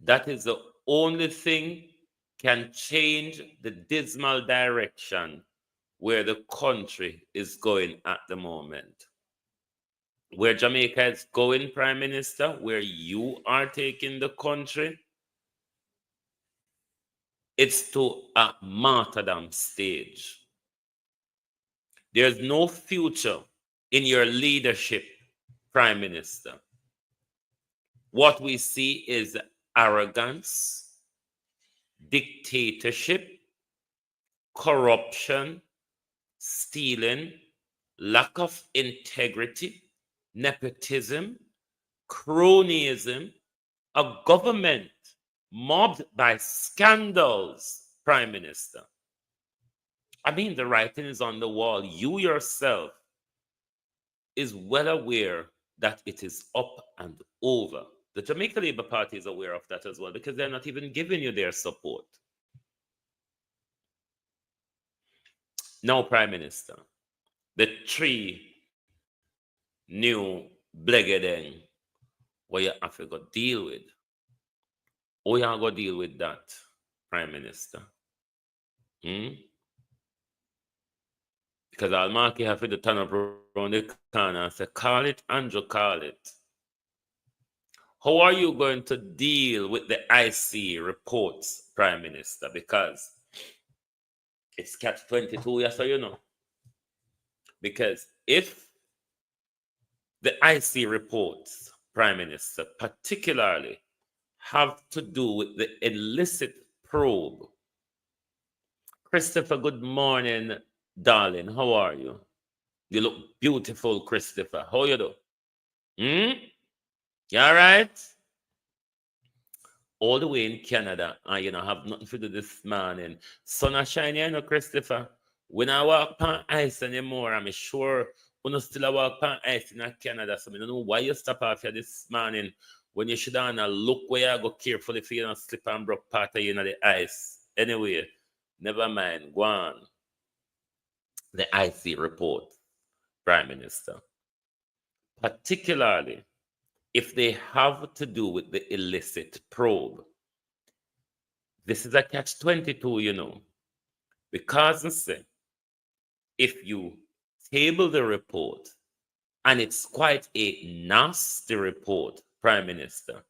That is the only thing can change the dismal direction where the country is going at the moment. Where Jamaica is going, Prime Minister, where you are taking the country, it's to a martyrdom stage. There's no future in your leadership, Prime Minister. What we see is arrogance, dictatorship, corruption, stealing, lack of integrity, nepotism, cronyism, a government mobbed by scandals, Prime Minister. I mean, the writing is on the wall. You yourself is well aware that it is up and over. The Jamaica Labour Party is aware of that as well, because they're not even giving you their support. Now, Prime Minister, the three new blegedeng what you have to go deal with. How you going to deal with that, Prime Minister? Because Almaki have to turn up around the corner and say, call it, Andrew, call it. How are you going to deal with the IC reports, Prime Minister? Because it's catch-22, yes or you know. Because if the IC reports, Prime Minister, particularly have to do with the illicit probe. Christopher, good morning, darling. How are you? You look beautiful, Christopher. How you do? You all right? All the way in Canada, and have nothing to do this morning. Sun are shining, Christopher. When I walk on ice anymore, I'm sure when you still walk on ice in Canada, so I don't know why you stop off here this morning when you should have look where you go carefully for you not slip and broke part of you in the ice. Anyway, never mind. Go on. The IC report, Prime Minister. Particularly if they have to do with the illicit probe. This is a catch-22, because if you table the report, and it's quite a nasty report, Prime Minister,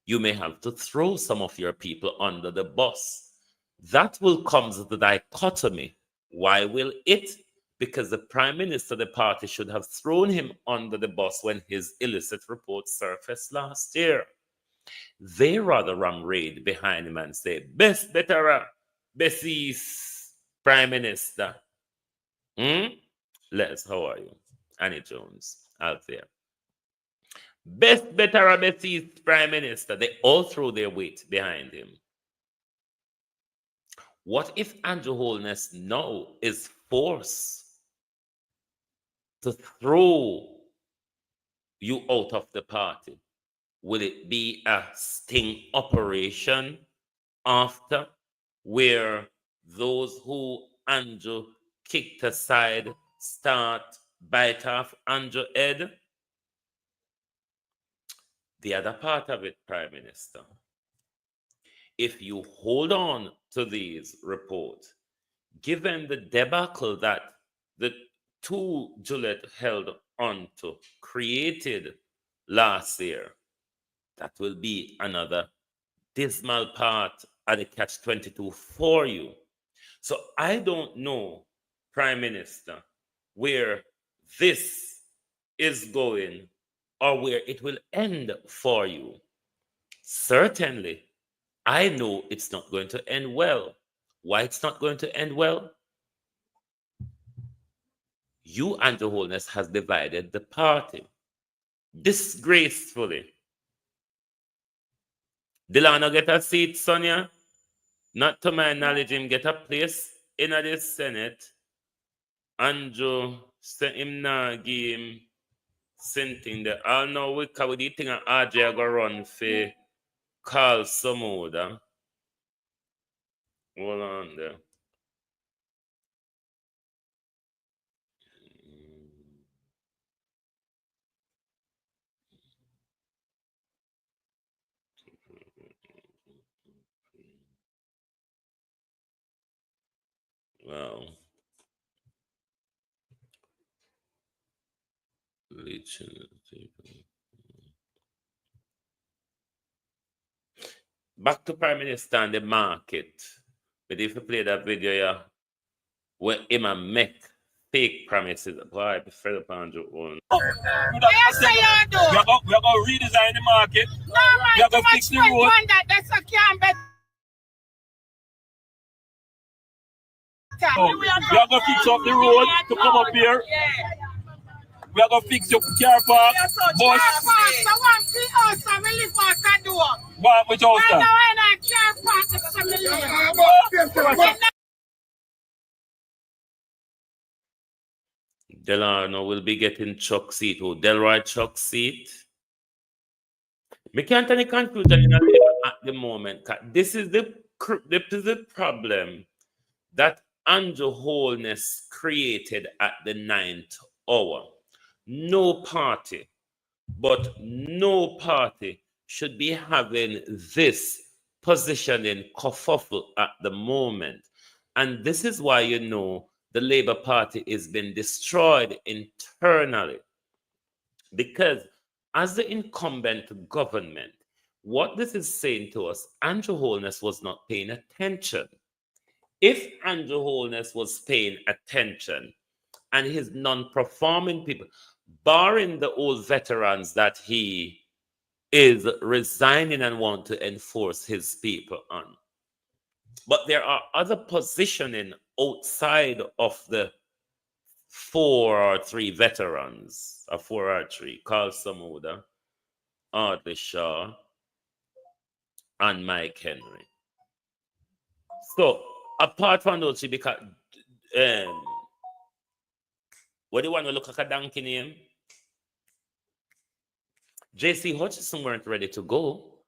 you may have to throw some of your people under the bus. That will come to the dichotomy. Why will it? Because the Prime Minister, the party, should have thrown him under the bus when his illicit report surfaced last year. They rather raid behind him and say, best, better, besties, Prime Minister. Les, how are you? Annie Jones, out there. Best, better, besties, Prime Minister. They all throw their weight behind him. What if Andrew Holness now is forced to throw you out of the party? Will it be a sting operation after, where those who Andrew kicked aside start bite off Andrew head? The other part of it, Prime Minister, if you hold on to these reports, given the debacle that the two Juliet held on to created last year, that will be another dismal part of the catch-22 for you. So I don't know, Prime Minister, where this is going or where it will end for you. Certainly, I know it's not going to end well. Why it's not going to end well? You and the Holness has divided the party disgracefully. Delano get a seat, Sonia. Not to my knowledge, him get a place in the Senate. Andrew sent him now give him something there. I know we cover the thing and RJ go run for Carl Samoda. Hold on there. Wow. Back to Prime Minister and the market. But if you play that video, yeah, where him and make fake promises, boy, I prefer the Panjo one. We are going to redesign the market. No, we are going to fix the road. That's a can't we are going to fix up the road to come up here. We are going to fix your car park, bus. Which house? Delano will be getting Chuck seat. Oh, Delroy Chuck seat. We can't any conclusion at the moment. This is the problem that Andrew Holness created at the 9th hour. No party should be having this positioning kerfuffle at the moment. And this is why you know the Labour Party is being destroyed internally. Because as the incumbent government, what this is saying to us, Andrew Holness was not paying attention. If Andrew Holness was paying attention and his non-performing people, barring the old veterans that he is resigning and want to enforce his people on. But there are other positioning outside of the 4 or 3 veterans, 4 or 3, Carl Samoda, Audley Shaw, and Mike Henry. So, apart from those, because what do you want to look at a donkey name? J.C. Hutchison weren't ready to go.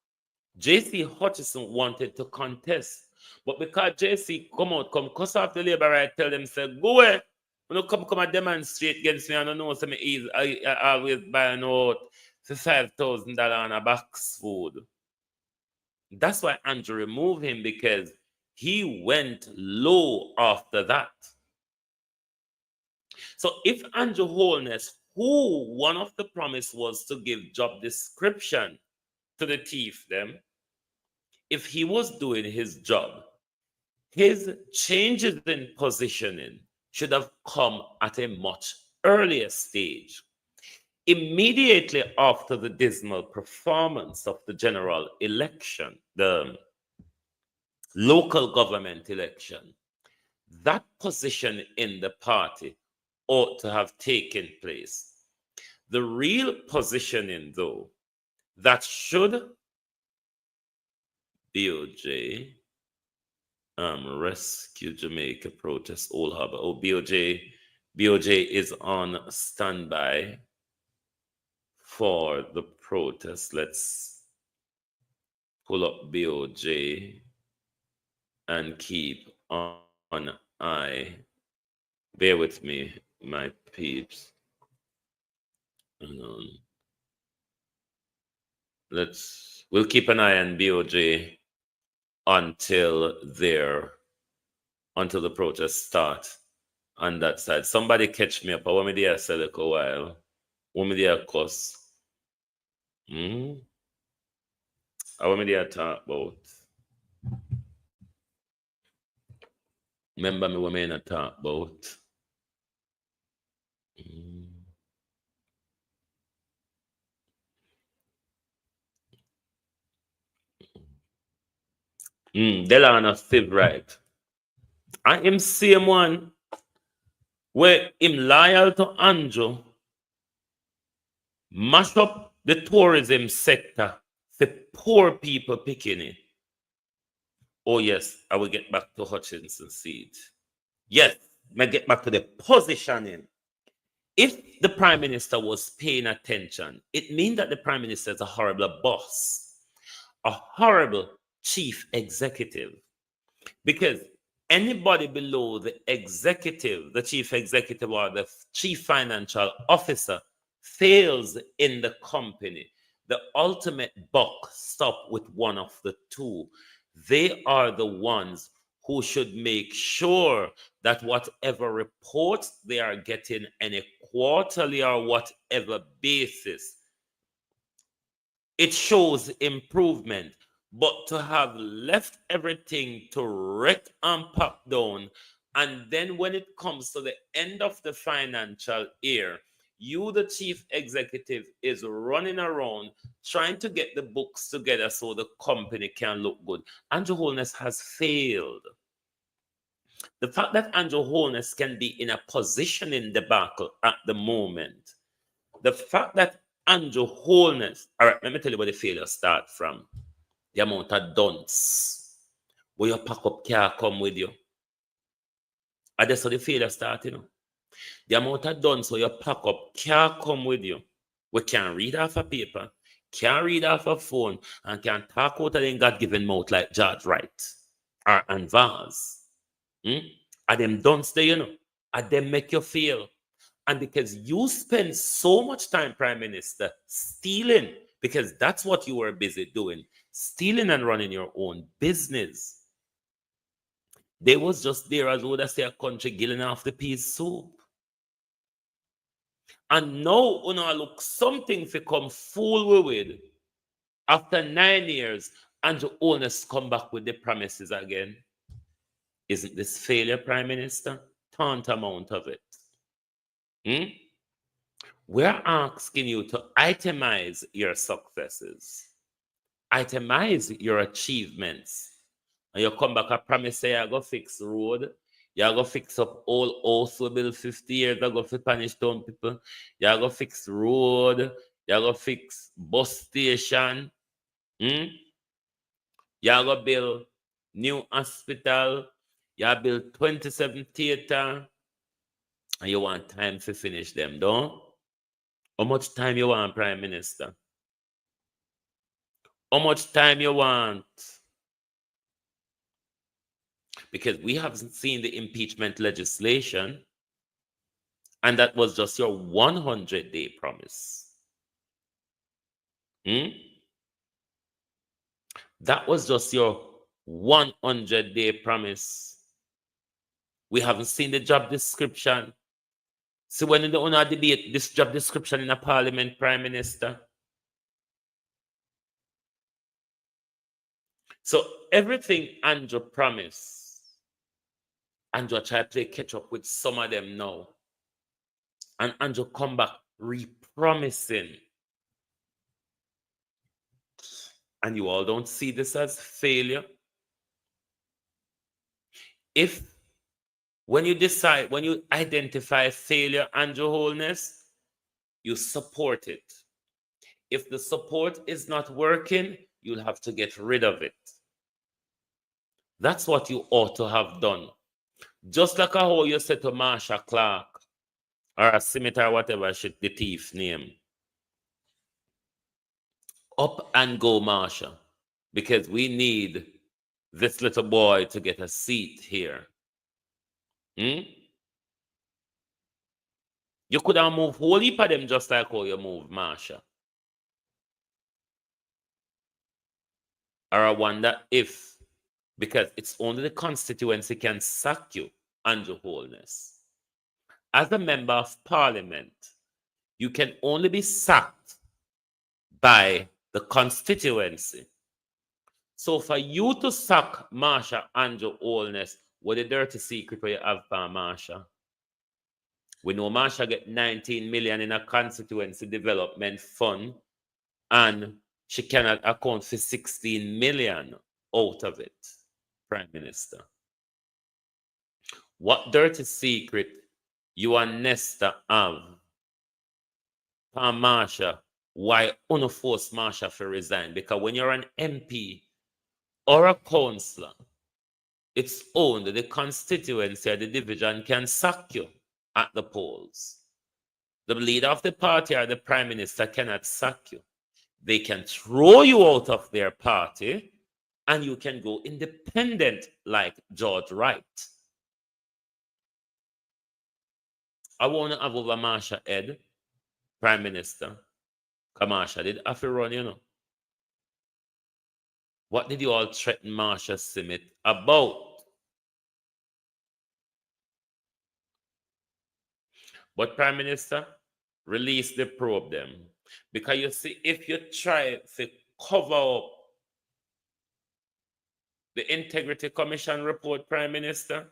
J.C. Hutchison wanted to contest. But because J.C. come cuss off the labor right, tell them, say, go away. When you come and demonstrate against me, I don't know, so I always buy a note for $5,000 on a box food. That's why Andrew removed him, because he went low after that. So if Andrew Holness, who one of the promise was to give job description to the thief them, if he was doing his job, his changes in positioning should have come at a much earlier stage. Immediately after the dismal performance of the general election, the local government election, that position in the party ought to have taken place. The real positioning, though, that should BOJ rescue Jamaica protest Old Harbor. Oh, BOJ is on standby for the protest. Let's pull up BOJ and keep on eye. Bear with me, my peeps. We'll keep an eye on BOJ until the protests start on that side. Somebody catch me up. I want me there say like a while. Want me there cuss. I want me there talk about. Remember me what me not talk about. Delano Steve right. And him same one where him loyal to Andrew mash up the tourism sector for poor people picking it. Oh yes, I will get back to Hutchinson seat. Yes, I get back to the positioning. If the Prime Minister was paying attention, it means that the Prime Minister is a horrible boss, a horrible chief executive. Because anybody below the executive, the chief executive or the chief financial officer fails in the company, the ultimate buck stop with one of the two. They are the ones who should make sure that whatever reports they are getting on a quarterly or whatever basis, it shows improvement. But to have left everything to wreck and pop down, and then when it comes to the end of the financial year, you, the chief executive, is running around trying to get the books together so the company can look good. Andrew Holness has failed. The fact that Andrew Holness can be in a positioning debacle at the moment, the fact that Andrew Holness, all right, let me tell you where the failure start from. The amount of dunce where you pack up car come with you. And that's how the failure start, you know. The amount of dunce where you pack up car come with you. We can read off a paper, can read off a phone, and can talk out of the God-given mouth like George Wright or and Vaz. And them dunce there, you know. And them make you feel. And because you spend so much time, Prime Minister, stealing, because that's what you were busy doing, stealing and running your own business. They was just there as would I say a country gilling off the peas soup. And now when I look something to come fool with, after 9 years, and the owners come back with the promises again. Isn't this failure, Prime Minister? Tantamount of it. We're asking you to itemize your successes, itemize your achievements. And you come back and promise say you're going to fix road, you're going to fix up all house we built 50 years ago for Spanish town people, you're going to fix road, you're going to fix bus station, you're going to build new hospital, you build 27 theater, and you want time to finish them, don't? How much time you want, Prime Minister? How much time you want? Because we haven't seen the impeachment legislation, and that was just your 100-day promise. That was just your 100-day promise. We haven't seen the job description. So when you don't debate this job description in a parliament, Prime Minister. So everything Andrew promised, Andrew try to play catch up with some of them now. And Andrew come back re-promising. And you all don't see this as failure. If when you identify failure, Andrew Holness, you support it. If the support is not working, you'll have to get rid of it. That's what you ought to have done. Just like how you said to Marsha Clark, or a scimitar, whatever shit the thief name. Up and go, Marsha, because we need this little boy to get a seat here. You could have moved whole heap of them just like how you moved Marsha. Or I wonder if, because it's only the constituency can sack you, Andrew Holness. As a member of parliament, you can only be sacked by the constituency. So for you to sack Marsha Andrew Holness, what a dirty secret where you have for Marsha. We know Marsha get 19 million in a constituency development fund, and she cannot account for 16 million out of it. Prime Minister. What dirty secret you and Nesta have? Palm Marsha, why uno force Marsha to resign? Because when you're an MP or a councillor, it's owned, the constituency or the division can sack you at the polls. The leader of the party or the prime minister cannot sack you. They can throw you out of their party and you can go independent like George Wright. I want to have over Marsha Ed, prime minister. Marsha did have to run, you know. What did you all threaten Marsha Simit about? But Prime Minister, release the probe them. Because you see, if you try to cover up the Integrity Commission report, Prime Minister,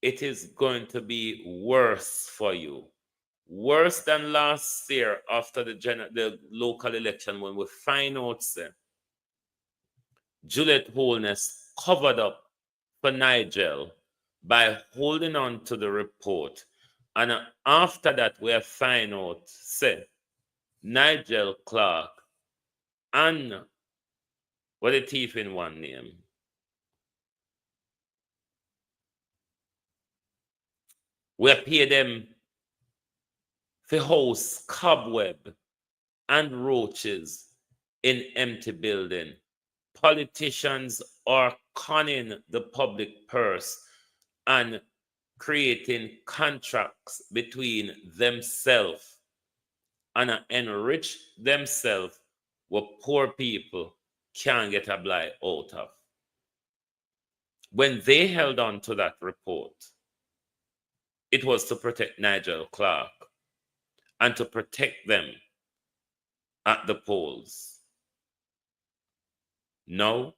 it is going to be worse for you. Worse than last year after the local election when we find out, say, Juliet Holness covered up for Nigel by holding on to the report. And after that, we have find out, say, Nigel Clark and what the thief in one name. We pay them for house cobweb and roaches in empty building. Politicians are conning the public purse and creating contracts between themselves and enrich themselves what poor people can't get a blight out of. When they held on to that report, it was to protect Nigel Clark and to protect them at the polls. Now,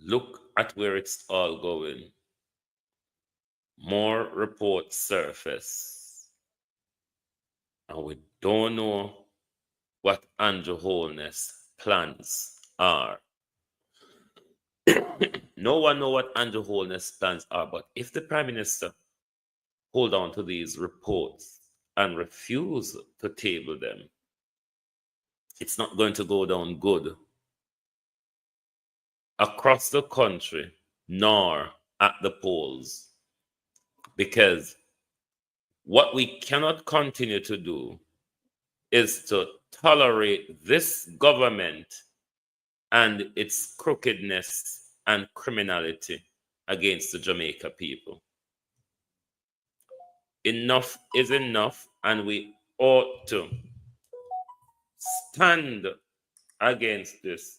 look at where it's all going. More reports surface. And we don't know what Andrew Holness plans are. No one knows what Andrew Holness plans are, but if the Prime Minister hold on to these reports and refuse to table them, it's not going to go down good across the country nor at the polls. Because what we cannot continue to do is to tolerate this government and its crookedness and criminality against the Jamaica people. Enough is enough, and we ought to stand against this.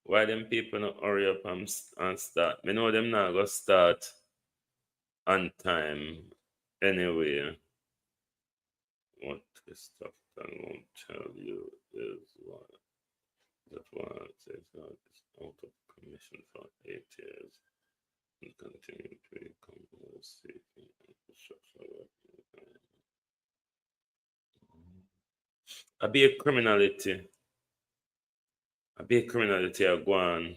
Why them people not hurry up and start? I know them not going to start on time anyway. What is stuff I won't tell you is what that one says it's out of commission for 8 years and continue to become seeking infrastructure work. I be a criminality are going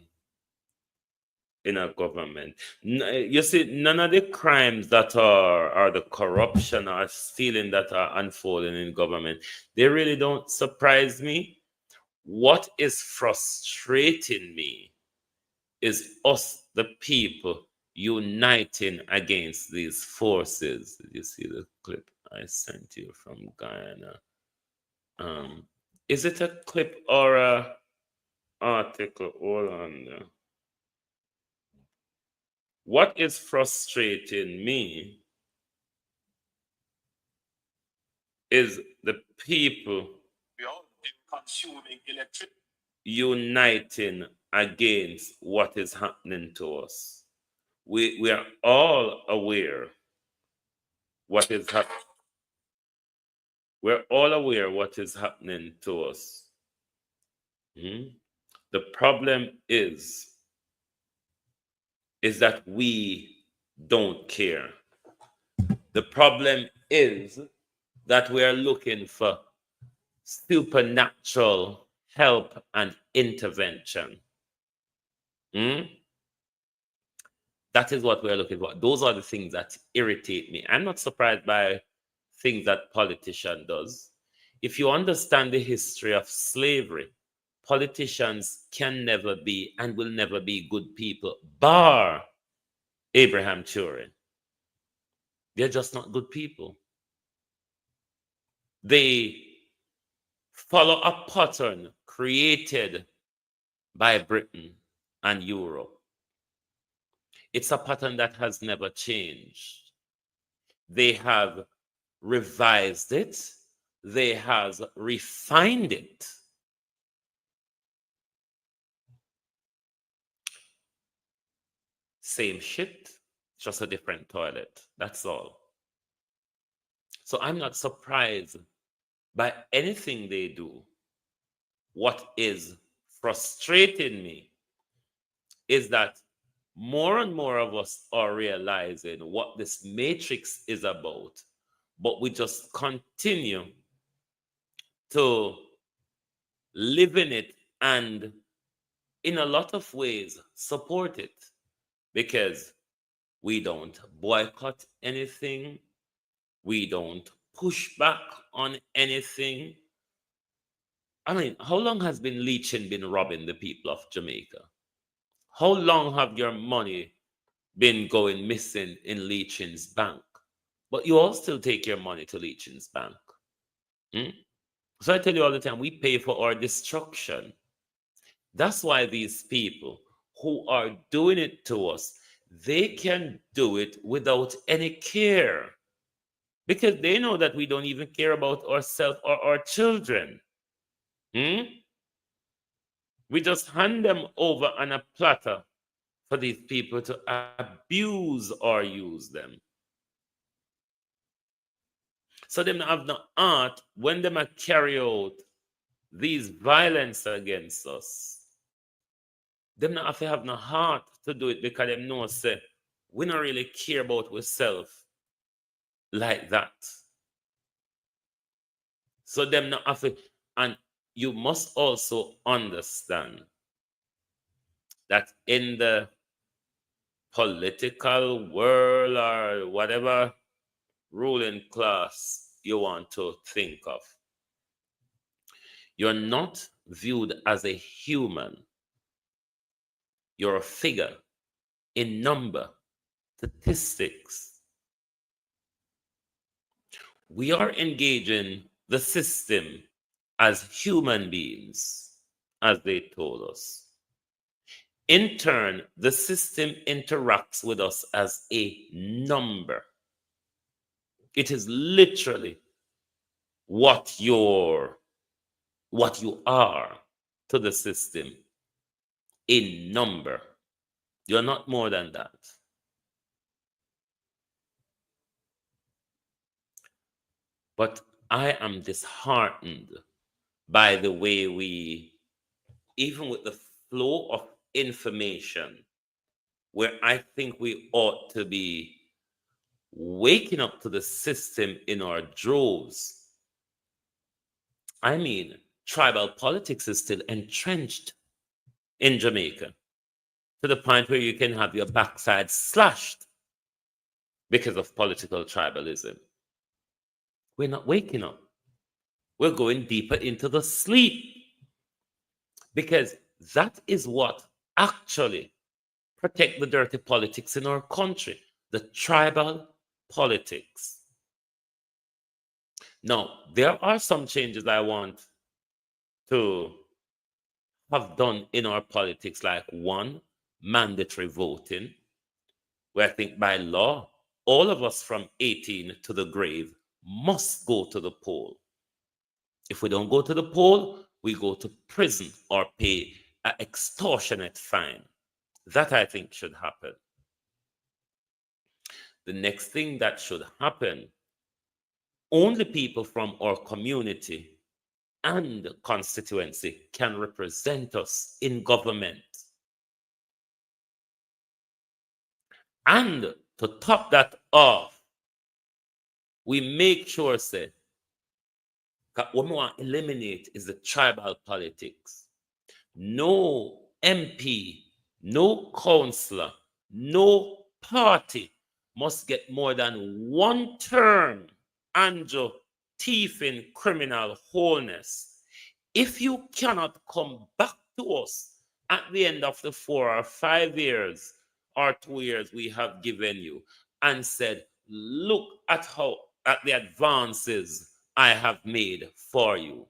in a government. You see, none of the crimes that are the corruption or stealing that are unfolding in government, they really don't surprise me. What is frustrating me is us, the people, uniting against these forces. Did you see the clip I sent you from Guyana? Is it a clip or a article? Hold on there. What is frustrating me is the people consuming electricity uniting against what is happening to us. We are all aware what is happening. We're all aware what is happening to us. The problem is that we don't care. The problem is that we are looking for supernatural help and intervention. That is what we're looking for. Those are the things that irritate me. I'm not surprised by things that politician does. If you understand the history of slavery, politicians can never be and will never be good people, bar Abraham Turing. They're just not good people. They follow a pattern created by Britain and Europe. It's a pattern that has never changed. They have revised it. They have refined it. Same shit, just a different toilet. That's all. So I'm not surprised by anything they do. What is frustrating me is that more and more of us are realizing what this matrix is about, but we just continue to live in it and, in a lot of ways, support it, because we don't boycott anything, we don't push back on anything. I mean, how long has leeching been robbing the people of Jamaica? How long have your money been going missing in Leaching's bank? But you all still take your money to Leaching's bank. So I tell you all the time, we pay for our destruction. That's why these people who are doing it to us, they can do it without any care, because they know that we don't even care about ourselves or our children. We just hand them over on a platter for these people to abuse or use them. So them have no heart when them carry out these violence against us. Them not have no heart to do it, because them know say we don't really care about ourselves like that. So them not have to, and you must also understand that in the political world or whatever ruling class you want to think of, you're not viewed as a human. You're a figure in number, statistics. We are engaging the system as human beings, as they told us. In turn, the system interacts with us as a number. It is literally what you are to the system, a number. You're not more than that. But I am disheartened by the way we, even with the flow of information, where I think we ought to be waking up to the system in our droves. I mean, tribal politics is still entrenched in Jamaica, to the point where you can have your backside slashed because of political tribalism. We're not waking up. We're going deeper into the sleep, because that is what actually protect the dirty politics in our country, the tribal politics. Now, there are some changes I want to have done in our politics, like one, mandatory voting, where I think by law, all of us from 18 to the grave must go to the poll. If we don't go to the poll, we go to prison or pay an extortionate fine. That I think should happen. The next thing that should happen, only people from our community and constituency can represent us in government. And to top that off, we make sure, say, What we want to eliminate is the tribal politics. No MP, no councillor, no party must get more than one term under thieving criminal Holness. If you cannot come back to us at the end of the 4 or 5 years or 2 years we have given you and said, look at the advances I have made for you.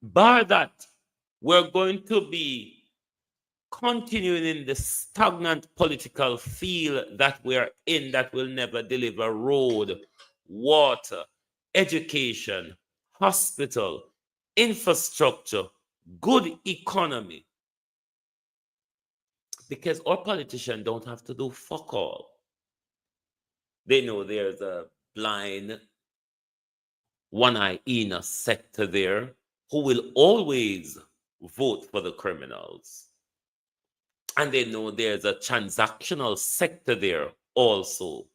Bar that, we're going to be continuing in the stagnant political field that we're in, that will never deliver road, water, education, hospital, infrastructure, good economy. Because our politicians don't have to do fuck all. They know there's a blind, one-eye Ina sector there who will always vote for the criminals. And they know there's a transactional sector there also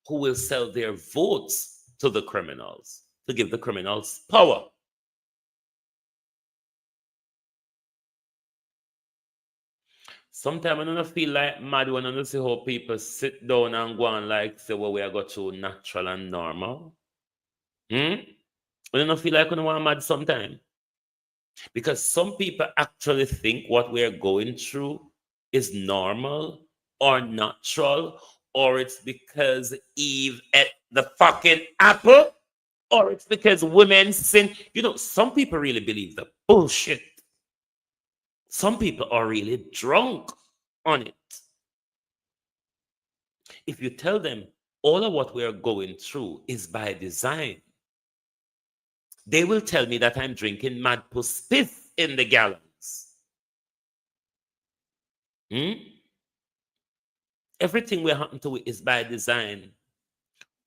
who will sell their votes to the criminals to give the criminals power. Sometimes I don't feel like mad when I see how people sit down and go on like say, well, we are going through natural and normal. I don't feel like I want mad sometimes. Because some people actually think what we're going through is normal or natural, or it's because Eve ate the fucking apple, or it's because women sin. You know, some people really believe the bullshit. Some people are really drunk on it. If you tell them all of what we're going through is by design, they will tell me that I'm drinking mad puss piss in the gallons. Everything we happen to is by design.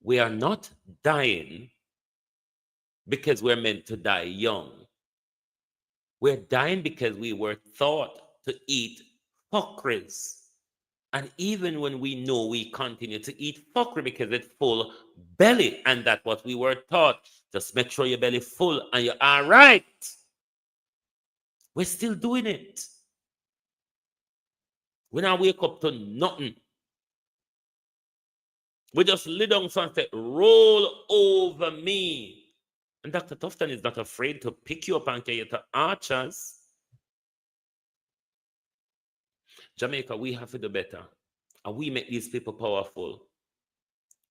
We are not dying because we're meant to die young. We're dying because we were taught to eat fuckeries. And even when we know we continue to eat fuckery because it's full belly, and that's what we were taught, just make sure your belly full and you're all right. We're still doing it. We now wake up to nothing. We just lay down and say, roll over me. And Dr. Tufton is not afraid to pick you up and carry you to Archers. Jamaica, we have to do better. And we make these people powerful.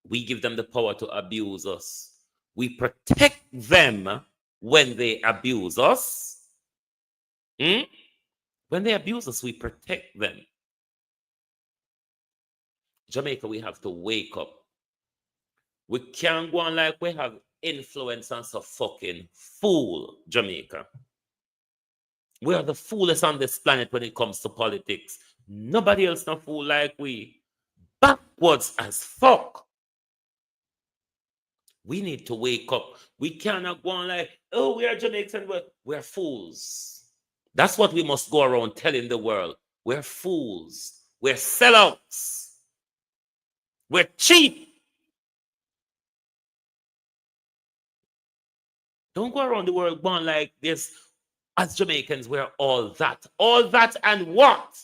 We give them the power to abuse us. We protect them when they abuse us. When they abuse us, we protect them. Jamaica, we have to wake up. We can't go on like we have influence and so fucking fool Jamaica. We are the foolest on this planet when it comes to politics. Nobody else not fool like we. Backwards as fuck. We need to wake up. We cannot go on like, oh, we are Jamaicans, we're fools. That's what we must go around telling the world. We're fools. We're sellouts. We're cheap. Don't go around the world going like this. As Jamaicans, we're all that. All that and what?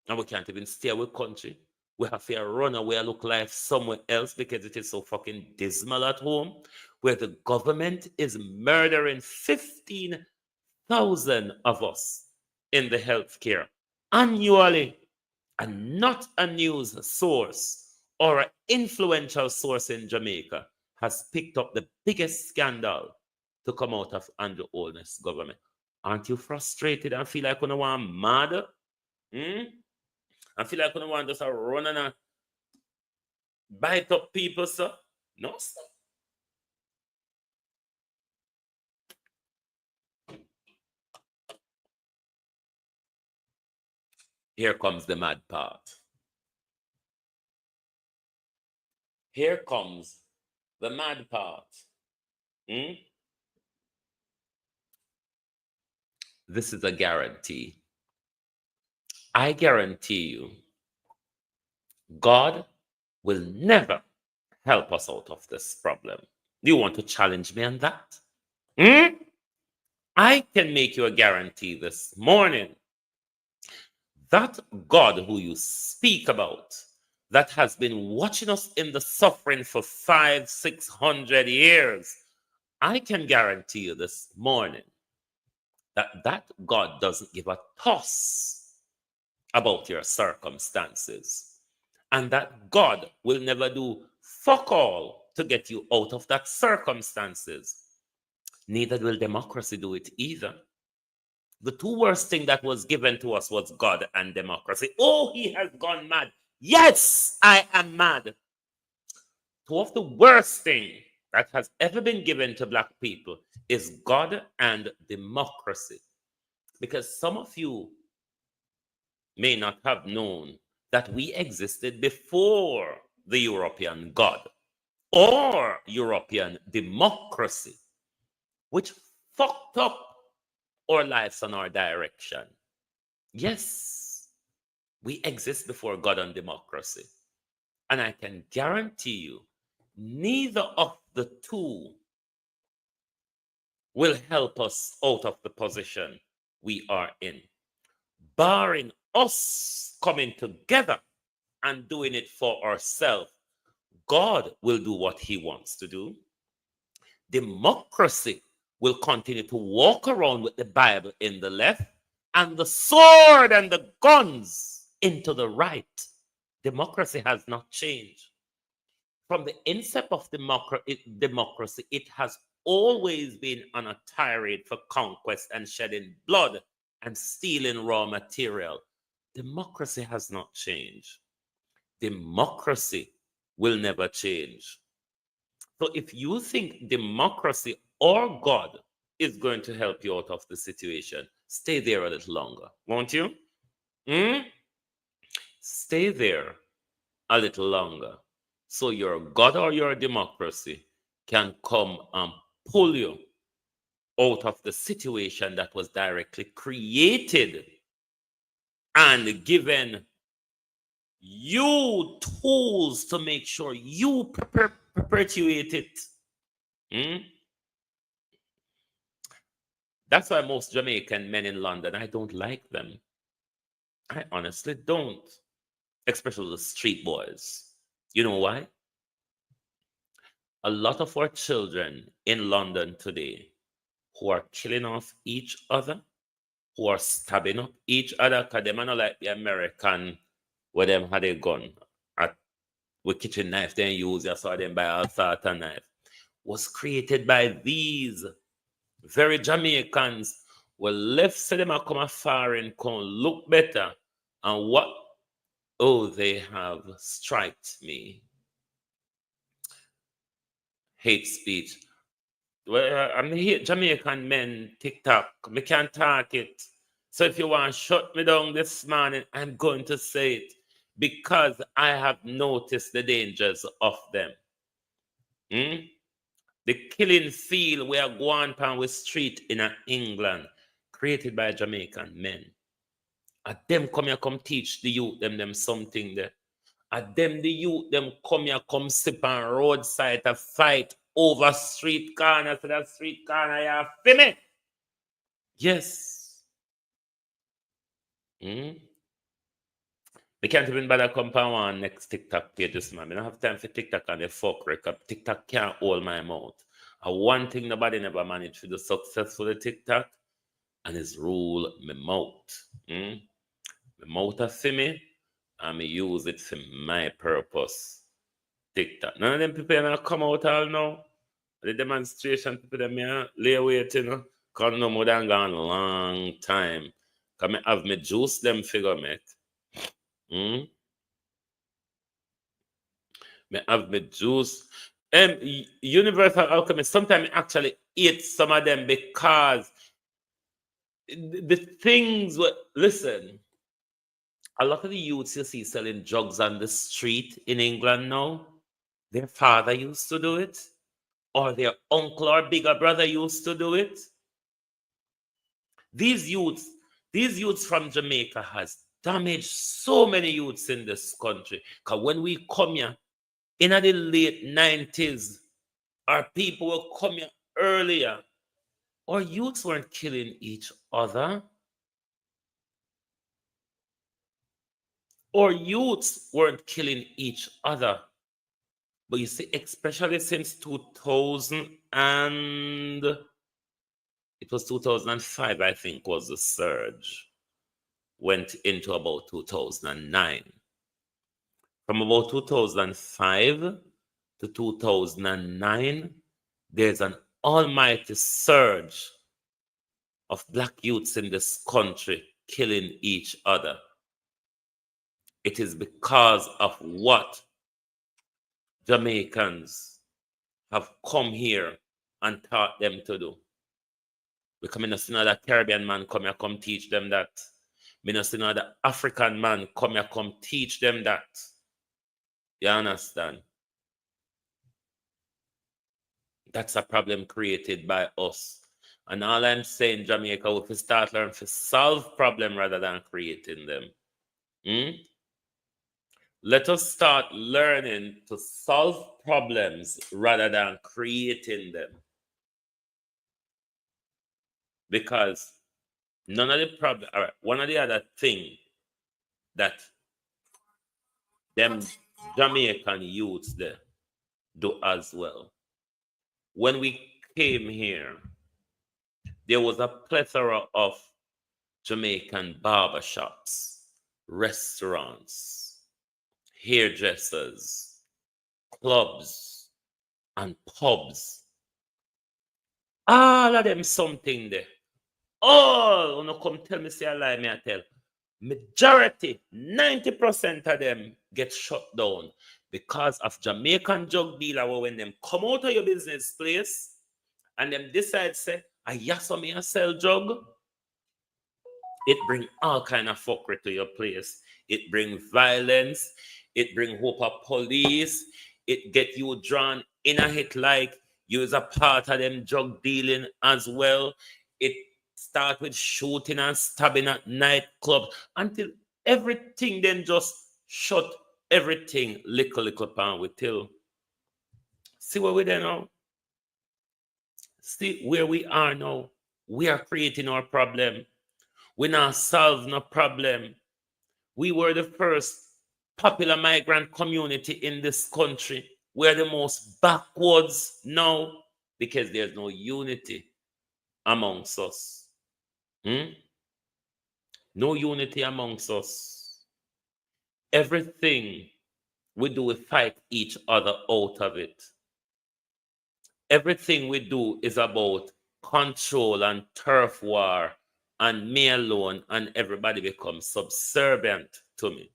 And we can't even stay with country. We have to run away and look life somewhere else because it is so fucking dismal at home, where the government is murdering 15,000 of us in the healthcare annually, and not a news source or an influential source in Jamaica has picked up the biggest scandal to come out of Andrew Holness government. Aren't you frustrated and feel like you want mad? I feel like you want just to run and bite up people, sir? No, sir. Here comes the mad part. Here comes the mad part. This is a guarantee. I guarantee you, God will never help us out of this problem? Do you want to challenge me on that? Hmm? I can make you a guarantee this morning that God who you speak about, that has been watching us in the suffering for 500-600 years, I can guarantee you this morning that God doesn't give a toss about your circumstances, and that God will never do fuck all to get you out of that circumstances. Neither will democracy do it either. The two worst things that was given to us was God and democracy. Oh, he has gone mad. Yes, I am mad. Two of the worst things that has ever been given to Black people is God and democracy. Because some of you may not have known that we existed before the European God or European democracy, which fucked up our lives and our direction. Yes, we exist before God and democracy. And I can guarantee you, neither of the two will help us out of the position we are in, barring us coming together and doing it for ourselves. God will do what he wants to do. Democracy will continue to walk around with the Bible in the left and the sword and the guns into the right. Democracy has not changed. From the incept of democracy, it has always been on a tirade for conquest and shedding blood and stealing raw material. Democracy has not changed. Democracy will never change. So if you think democracy or God is going to help you out of the situation, stay there a little longer, won't you? Stay there a little longer so your God or your democracy can come and pull you out of the situation that was directly created and given you tools to make sure you perpetuate it. That's why most Jamaican men in London, I don't like them. I honestly don't. Especially the street boys. You know why? A lot of our children in London today who are killing off each other, who are stabbing up each other, because them are not like the American where them had a gun with kitchen knife they use, you saw them by all sort of knife, was created by these very Jamaicans were left so them a come afar and come look better. And what? Oh, they have striked me. Hate speech. Well, I'm here, Jamaican men, TikTok. Me can't talk it. So if you want to shut me down this morning, I'm going to say it because I have noticed the dangers of them. The killing field we are going on with street in England, created by Jamaican men. And them come here, come teach the youth them something there. And them the youth them come here, come sip on roadside to fight over street corner. So that street corner you have me. Yes. We can't even bother come on one next TikTok page this man. I don't have time for TikTok and the fuck record. TikTok can't hold my mouth. And one thing nobody never managed to do successfully TikTok and is rule my mouth. My mouth is for me and me use it for my purpose. TikTok. None of them people are come out all now. The demonstration people them here lay wait, you know. Cause no more than gone a long time. Cause I have me juice them figure mate. Me have me juice. Universal Alchemist, sometimes I actually eat some of them because the things, listen, a lot of the youths you see selling drugs on the street in England now, their father used to do it, or their uncle or bigger brother used to do it. These youths from Jamaica has damaged so many youths in this country. Because when we come here, In the late 90s, our people were coming earlier. Our youths weren't killing each other. Our youths weren't killing each other. But you see, especially since 2000 and it was 2005, I think, was the surge. Went into about 2009. From about 2005 to 2009, there's an almighty surge of black youths in this country killing each other. It is because of what Jamaicans have come here and taught them to do. We come in to see another Caribbean man come here, come teach them that. We not see another African man come here, come teach them that. You understand? That's a problem created by us. And all I'm saying, Jamaica, we start learning to solve problems rather than creating them. Let us start learning to solve problems rather than creating them. Because none of the problem, all right, one of the other thing that them Jamaican youths there do as well. When we came here, there was a plethora of Jamaican barbershops, restaurants, hairdressers, clubs, and pubs. All of them something there. All, no come tell me say a lie, me I tell. Majority, 90% of them get shut down because of Jamaican drug dealer when them come out of your business place and them decide say, I yes me a sell drug. It bring all kind of fuckery to your place. It bring violence. It bring hope of police. It get you drawn in a hit like you is a part of them drug dealing as well. It start with shooting and stabbing at nightclub until everything then just shut everything little pan with till. See where we there now? See where we are now. We are creating our problem. We now solve no problem. We were the first popular migrant community in this country. We're the most backwards now because there's no unity amongst us. No unity amongst us. Everything we do, we fight each other out of it. Everything we do is about control and turf war, and me alone, and everybody becomes subservient to me.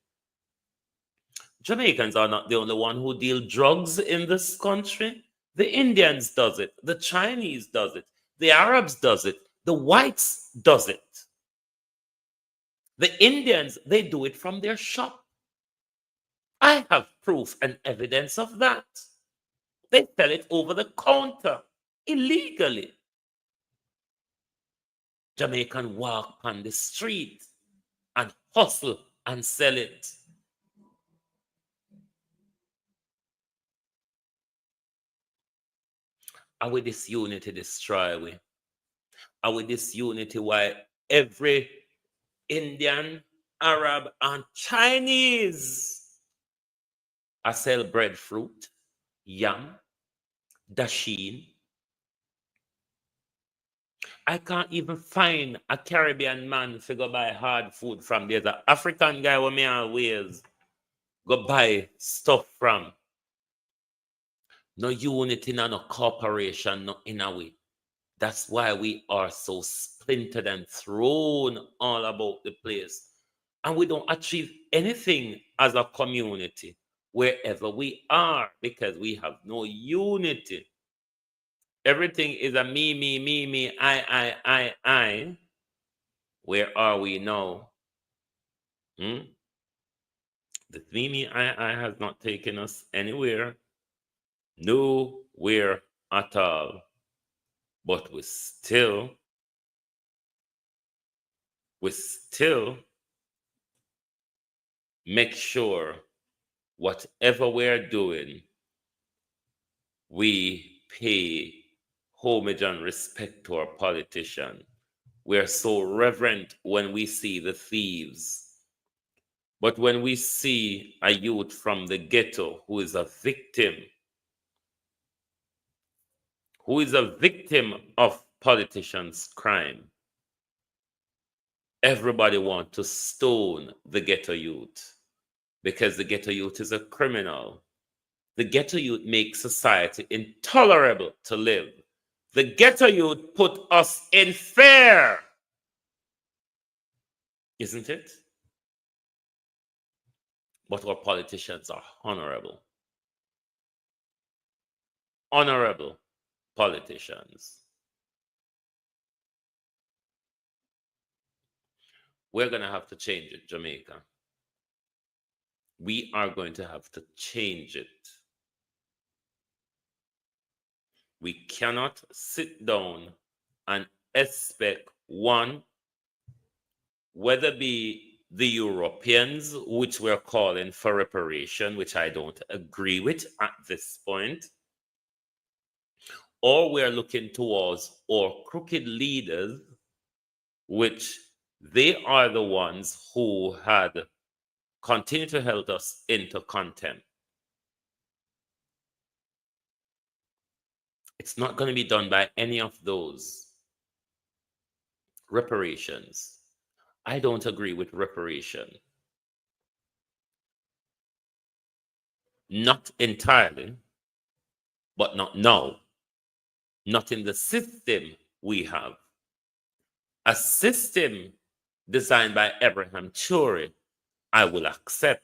Jamaicans are not the only one who deal drugs in this country. The Indians does it. The Chinese does it. The Arabs does it. The whites does it. The Indians, they do it from their shop. I have proof and evidence of that. They sell it over the counter illegally. Jamaican walk on the street and hustle and sell it. Are we this unity destroy we? Are we this unity why every Indian, Arab, and Chinese I sell breadfruit, yam, dasheen? I can't even find a Caribbean man to go buy hard food from. There's an African guy where me always go buy stuff from. No unity, no cooperation, no in a way. That's why we are so splintered and thrown all about the place. And we don't achieve anything as a community wherever we are because we have no unity. Everything is a me, I. Where are we now? The me, I has not taken us anywhere. Nowhere at all. But we still make sure whatever we're doing we pay homage and respect to our politician. We are so reverent when we see the thieves. But when we see a youth from the ghetto who is a victim of politicians' crime, everybody wants to stone the ghetto youth because the ghetto youth is a criminal. The ghetto youth makes society intolerable to live. The ghetto youth put us in fear. Isn't it? But our politicians are honorable. Honorable politicians. We're going to have to change it, Jamaica. We are going to have to change it. We cannot sit down and expect one, whether it be the Europeans, which we're calling for reparation, which I don't agree with at this point, or we're looking towards our crooked leaders, which they are the ones who had continued to hold us into contempt. It's not going to be done by any of those. Reparations. I don't agree with reparation. Not entirely, but not now. Not in the system we have. A system designed by Abraham Churi, I will accept,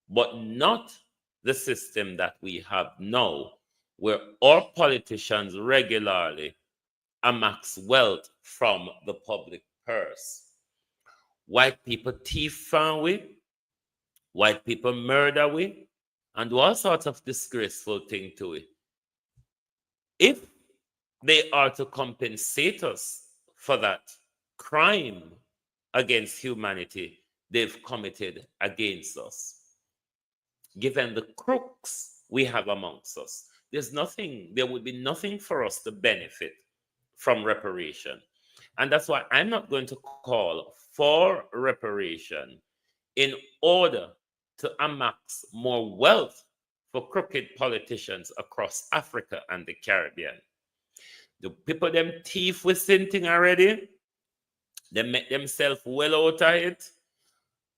but not the system that we have now, where our politicians regularly amass wealth from the public purse. White people thief from we, white people murder we, and do all sorts of disgraceful things to it. If they are to compensate us for that crime against humanity they've committed against us, given the crooks we have amongst us, there would be nothing for us to benefit from reparation. And that's why I'm not going to call for reparation in order to amass more wealth for crooked politicians across Africa and the Caribbean. The people them thief with something already, they make themselves well out of it.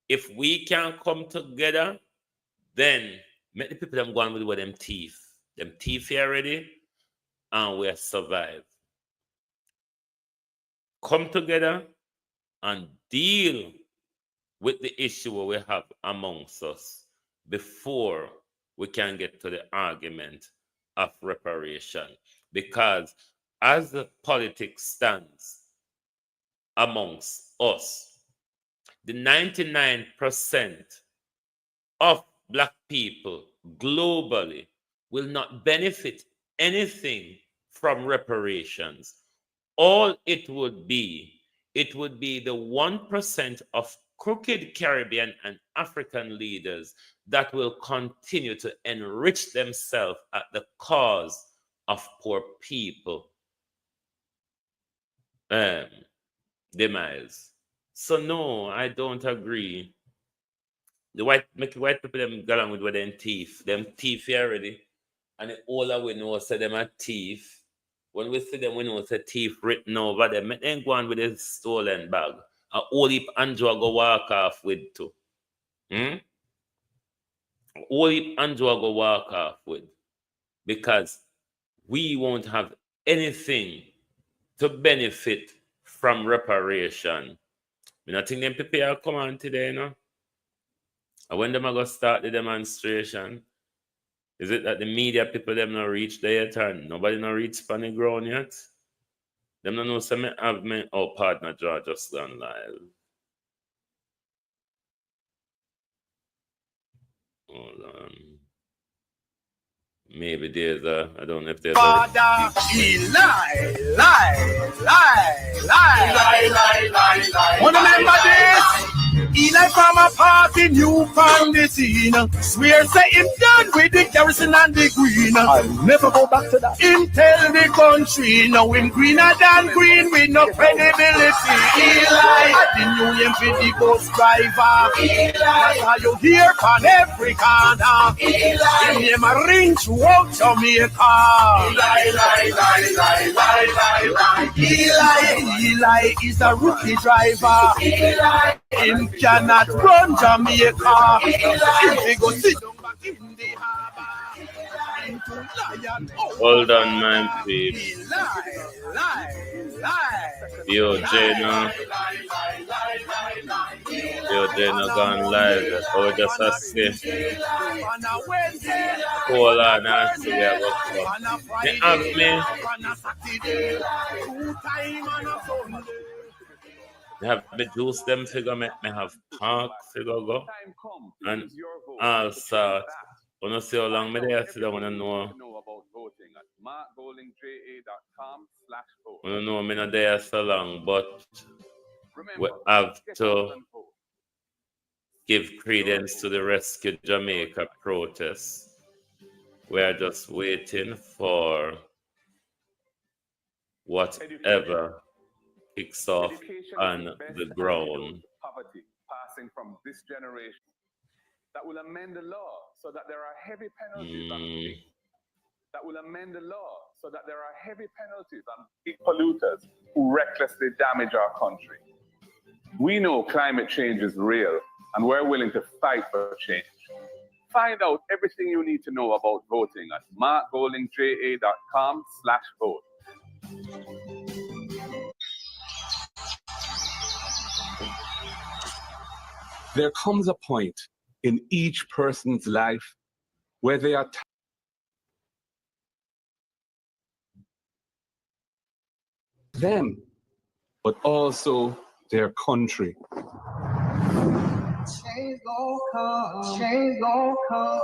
If we can come together, then make the people them go on with what them thief. Them thief here already, and we'll survive. Come together and deal with the issue we have amongst us before we can get to the argument of reparation. Because as the politics stands amongst us, the 99% of Black people globally will not benefit anything from reparations. All it would be the 1% of crooked Caribbean and African leaders that will continue to enrich themselves at the cause of poor people demise. So no, I don't agree. The white people them go along with them thief here already, and the older we know say them a thief. When we see them, we know it's a thief written over them. Make them go on with a stolen bag. A whole heap Andrew go walk off with too. A whole heap Andrew go walk off with. Because we won't have anything to benefit from reparation. I don't think them people are coming on today, you know? And when them are going to start the demonstration, is it that the media people them not reach there yet and nobody not reach on the ground yet? Them don't know some have me partner draw just gone live. Hold on. Maybe there's I don't know if there's Father, he lie. Wanna remember this? He like from a party the new on the scene. Swear say him done with the garrison and the green. I'll never go back to that. Him tell the country now him greener than green with no credibility. Eli, the new him for the bus driver. Eli, how you hear from every corner. Eli, him name a ring throughout Jamaica. Eli is a rookie driver. Eli, him cannot run Jamaica. If he go sit down back in the harbor, into lion. Hold on, man, please. Yo, Jano. Yo, Jano gone live. That's how we just a say. Hold on, I see where I go. They have me. They have me juice them figure, make me have park figure go. And also, I want to see how long me there, so I want to know. I don't know, I'm not there so long, but we have to give credence to the Rescue Jamaica protest. We are just waiting for whatever kicks off on the ground. Poverty passing from this generation that will amend the law so that there are heavy penalties on that will amend the law so that there are heavy penalties on big polluters who recklessly damage our country. We know climate change is real and we're willing to fight for change. Find out everything you need to know about voting at markbowlingja.com/vote. There comes a point in each person's life where they are them, but also their country. Change gon' come, change gon' come,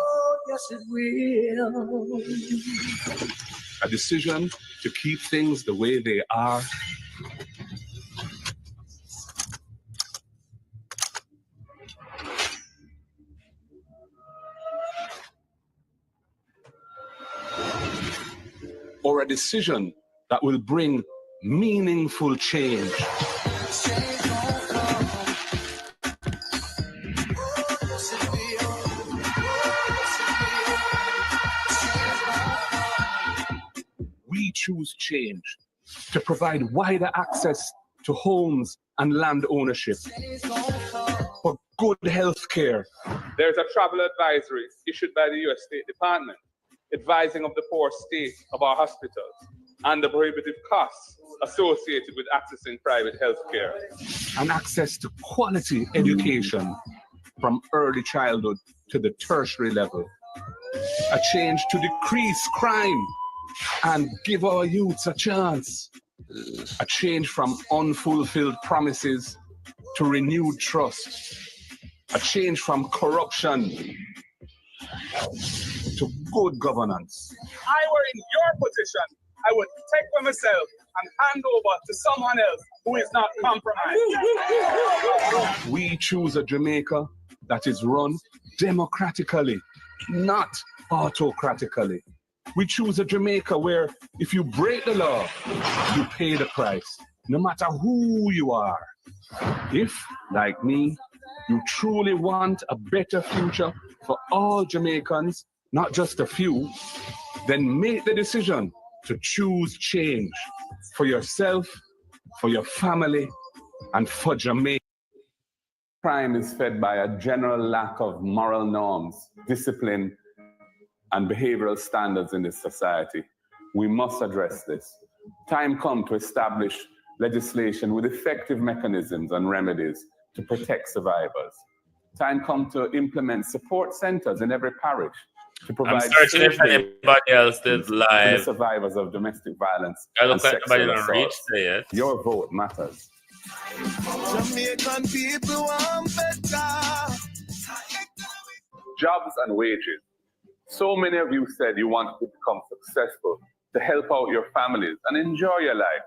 yes it will. A decision to keep things the way they are. Or a decision that will bring meaningful change. We choose change to provide wider access to homes and land ownership, for good health care. There's a travel advisory issued by the U.S. State Department advising of the poor state of our hospitals and the prohibitive costs associated with accessing private health care. And access to quality education from early childhood to the tertiary level. A change to decrease crime and give our youths a chance. A change from unfulfilled promises to renewed trust. A change from corruption to good governance. I were in your position, I would take for myself and hand over to someone else who is not compromised. We choose a Jamaica that is run democratically, not autocratically. We choose a Jamaica where if you break the law, you pay the price, no matter who you are. If, like me, you truly want a better future for all Jamaicans, not just a few, then make the decision to choose change for yourself, for your family, and for Jamaica. Crime is fed by a general lack of moral norms, discipline, and behavioral standards in this society. We must address this. Time come to establish legislation with effective mechanisms and remedies to protect survivors. Time come to implement support centers in every parish to provide I'm searching if anybody else is to live. the survivors of domestic violence I and look like sexual anybody don't reach assault. there yet. Your vote matters. Jamaican people want better. Jobs and wages. So many of you said you wanted to become successful, to help out your families and enjoy your life.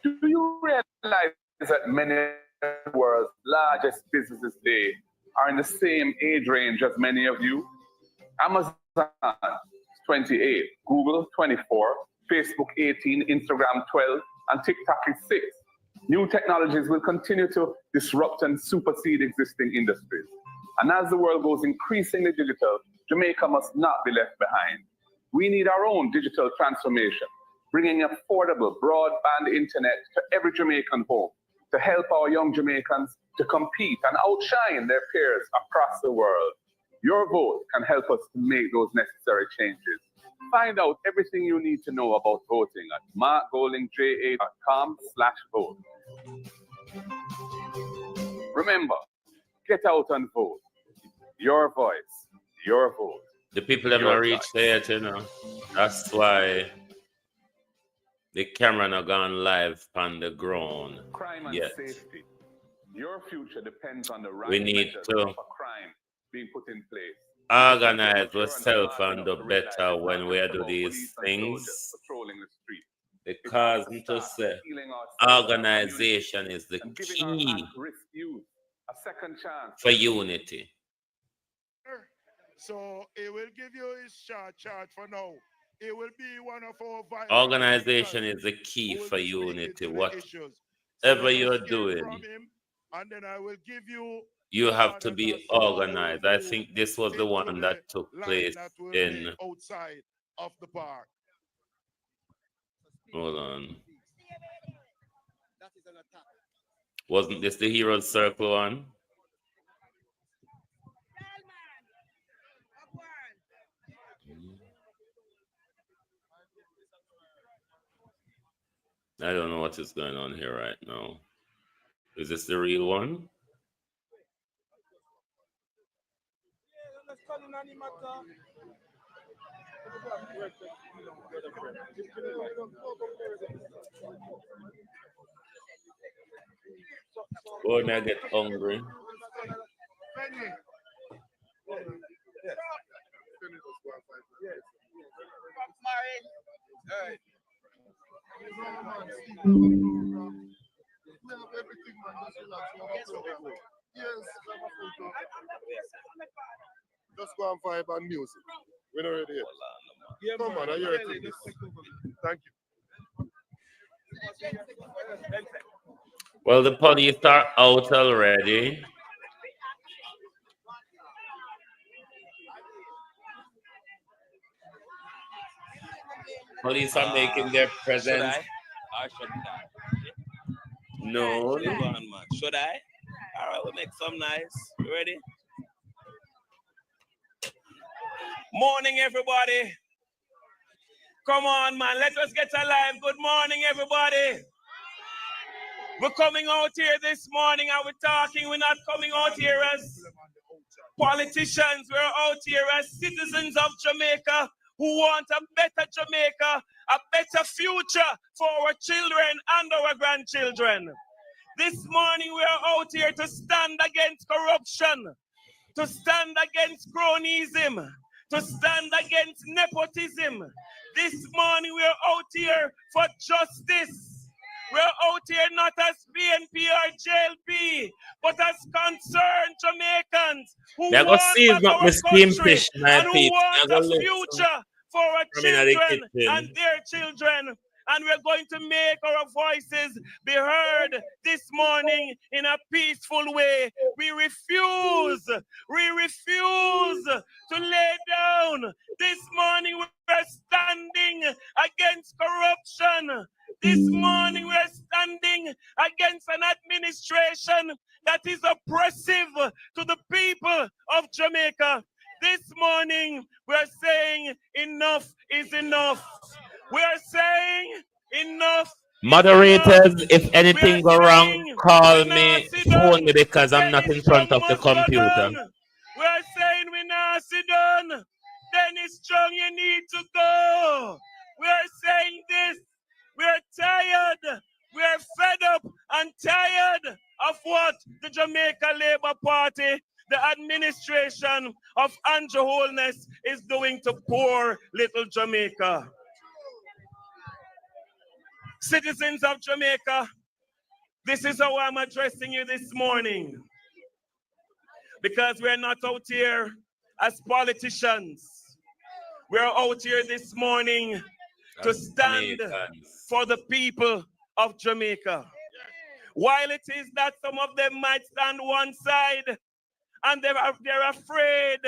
Do you realize that many of the world's largest businesses today are in the same age range as many of you. Amazon, 28, Google, 24, Facebook, 18, Instagram, 12, and TikTok is 6. New technologies will continue to disrupt and supersede existing industries. And as the world goes increasingly digital, Jamaica must not be left behind. We need our own digital transformation, bringing affordable broadband internet to every Jamaican home to help our young Jamaicans to compete and outshine their peers across the world. Your vote can help us to make those necessary changes. Find out everything you need to know about voting at markgoldingja.com/vote. Remember, get out and vote. Your voice, your vote. The people have not reached there, you know. That's why the camera not gone live on the ground. Crime and yet. safety. Your future depends on the right We need measures to of a crime being put in place. organize ourselves and do better when we do these things. Because to say, organization is the key for unity. So it will give you his charge for now. It will be one of our vital organization is the key for unity. Whatever you're doing, and then I will give you have to be organized. I think this was the one that took place in outside of the park. Hold on. Wasn't this the Heroes Circle one? I don't know what is going on here right now. Is this the real one? Boy, may I get hungry. Just go and vibe and music. We're not ready yet. Come on, are you ready? Thank you. Well, the police are out already. Police are making their presence. Should I? Or shouldn't I? No. Should I? All right, we'll make some nice. You ready? Morning, everybody. Come on, man. Let us get alive. Good morning, everybody. We're coming out here this morning and we're talking. We're not coming out here as politicians. We're out here as citizens of Jamaica who want a better Jamaica, a better future for our children and our grandchildren. This morning we are out here to stand against corruption, to stand against cronyism, to stand against nepotism. This morning we are out here for justice. We're out here not as BNP or JLP, but as concerned Jamaicans who want back our country and who want a future for our children and their children. And we're going to make our voices be heard this morning in a peaceful way. We refuse to lay down. This morning we're standing against corruption. This morning we're standing against an administration that is oppressive to the people of Jamaica. This morning we're saying enough is enough. We're saying enough. Moderators, if anything go wrong, call me, phone me because I'm not in front of the computer. We're saying we're not sit down. Dennis Strong, you need to go. We're saying this. We're tired. We're fed up and tired of what the Jamaica Labour Party, the administration of Andrew Holness is doing to poor little Jamaica. Citizens of Jamaica, this is how I'm addressing you this morning. Because we're not out here as politicians. We're out here this morning to stand for the people of Jamaica. While it is that some of them might stand one side and they're afraid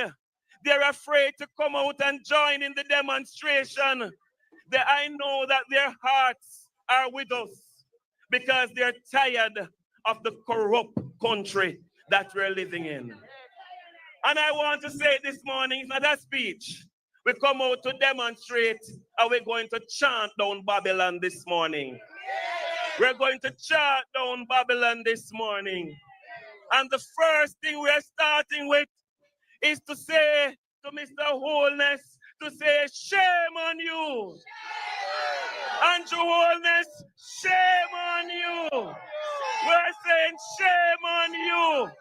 to come out and join in the demonstration, I know that their hearts are with us because they're tired of the corrupt country that we're living in. And I want to say this morning, it's not a speech. We come out to demonstrate and we're going to chant down Babylon this morning. We're going to chant down Babylon this morning. And the first thing we're starting with is to say to Mr. Holness, to say, shame on you. Andrew Holness, shame on you. We're saying, shame on you.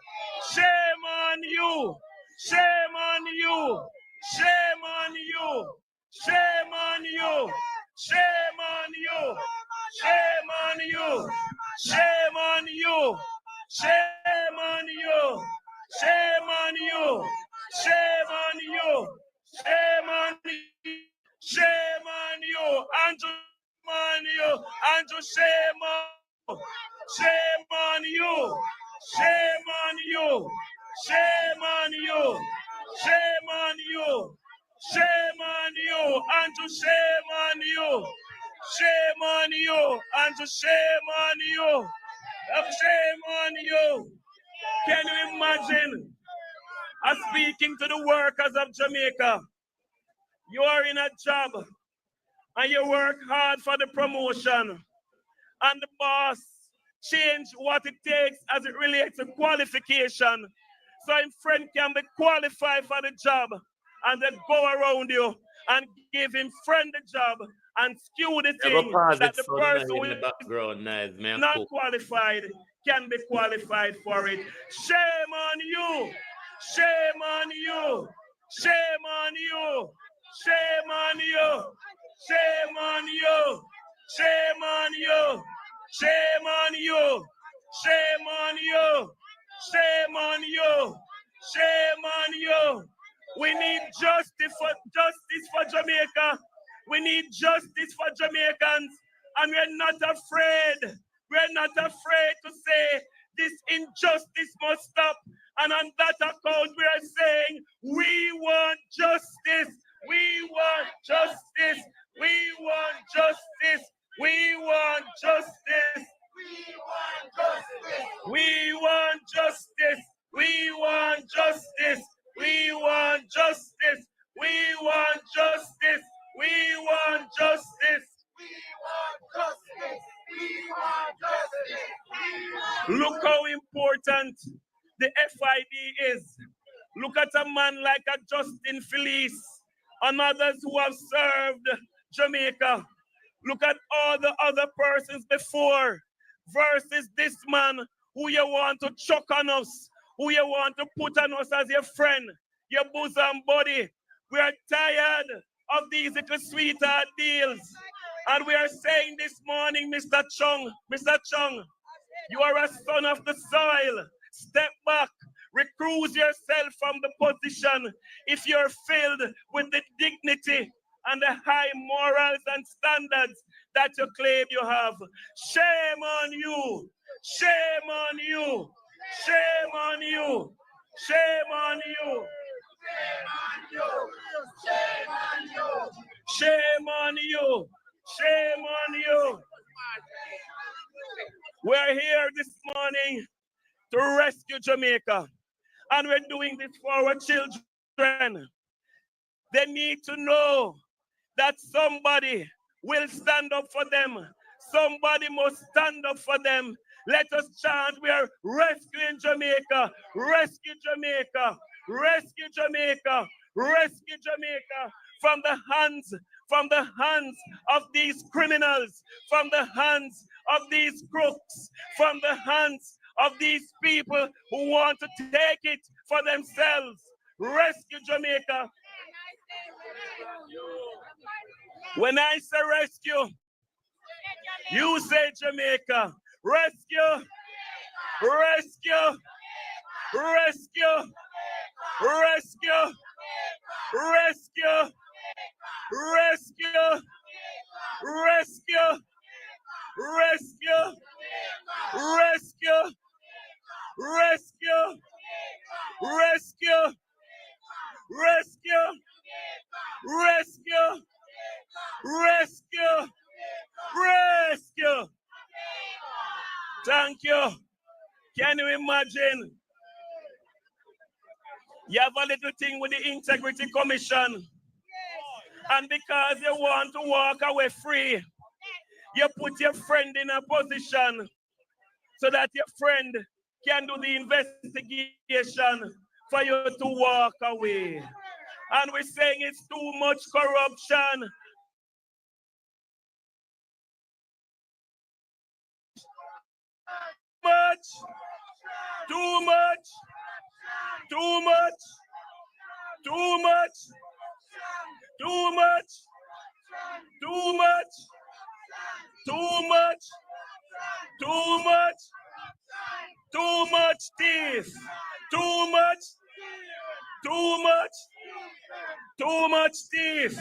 Shame on you. Shame on you. Shame on you. Shame on you. Shame on you. Shame on you. Shame on you. Shame on you. Shame on you. Shame on you. Shame on you. Shame on you. Andrew, on you. Andrew, shame on you. Shame on you. Shame on you. Shame on you. Shame on you. Shame on you. Andrew, shame on you. Shame on you. Andrew, shame on you. Shame on you. Can you imagine us speaking to the workers of Jamaica? You are in a job and you work hard for the promotion and the boss change what it takes as it relates to qualification. So a friend can be qualified for the job and then go around you and give him friend the job and skew the thing that the person who is not qualified can be qualified for it. Shame on you. Shame on you. Shame on you. Shame on you. Shame on you. Shame on you. Shame on you. Shame on you. Shame on you. Shame on you. We need justice for Jamaica. We need justice for Jamaicans. And we're not afraid. We're not afraid to say this injustice must stop. And on that account, we are saying we want justice. We want justice. We want justice. We want justice. We want justice. We want justice. We want justice. We want justice. We want justice. We want justice. We want justice. Look how important the FID is. Look at a man like a Justin Felice and others who have served Jamaica. Look at all the other persons before versus this man who you want to chuck on us, who you want to put on us as your friend, your bosom buddy. We are tired of these little sweetheart deals. And we are saying this morning, Mr. Chung, you are a son of the soil. Step back, recuse yourself from the position if you're filled with the dignity and the high morals and standards that you claim you have. Shame on you. Shame on you. Shame on you. Shame on you. Shame on you. Shame on you. Shame on you. We're here this morning to rescue Jamaica. And we're doing this for our children. They need to know that somebody will stand up for them. Somebody must stand up for them. Let us chant, we are rescuing Jamaica. Rescue Jamaica. Rescue Jamaica. Rescue Jamaica from the hands of these criminals, from the hands of these crooks, from the hands of these people who want to take it for themselves. Rescue Jamaica. When I say rescue, you say Jamaica. Rescue, rescue, rescue, rescue, rescue, rescue, rescue, rescue, rescue, rescue, rescue, rescue, rescue, rescue, rescue. Thank you. Can you imagine? You have a little thing with the Integrity Commission. And because you want to walk away free, you put your friend in a position so that your friend can do the investigation for you to walk away. And we're saying it's too much corruption. Too much, too much, too much, too much, too much, too much, too much, too much thief, too much, too much, too much thief,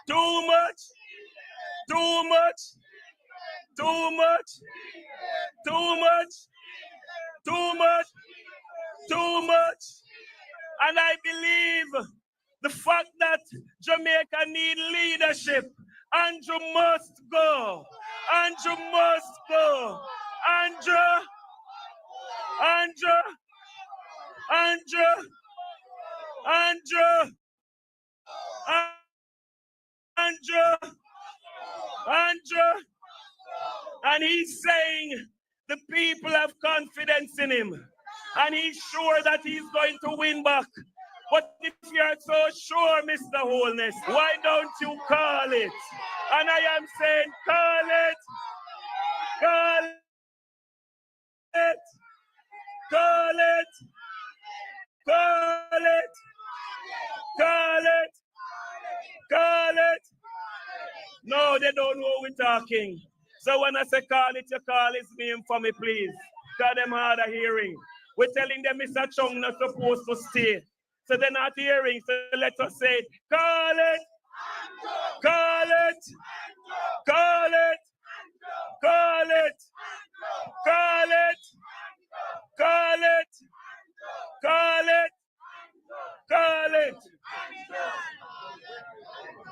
too much, too much, too much, too much, too much, too much. And I believe the fact that Jamaica need leadership. Andrew must go. Andrew must go. Andrew, Andrew, Andrew, Andrew, Andrew, Andrew. And he's saying the people have confidence in him. And he's sure that he's going to win back. But if you're so sure, Mr. Holness, why don't you call it? And I am saying, call it, call it, call it, call it, call it, call it. No, they don't know we're talking. So when I say call it, you call his name for me, please. Tell them hard of hearing. We're telling them Mr. Chung not supposed to stay. So they're not hearing. So let us say it. Call it. Call it. Call it. Call it. Call it. Call it. Call it. Call it.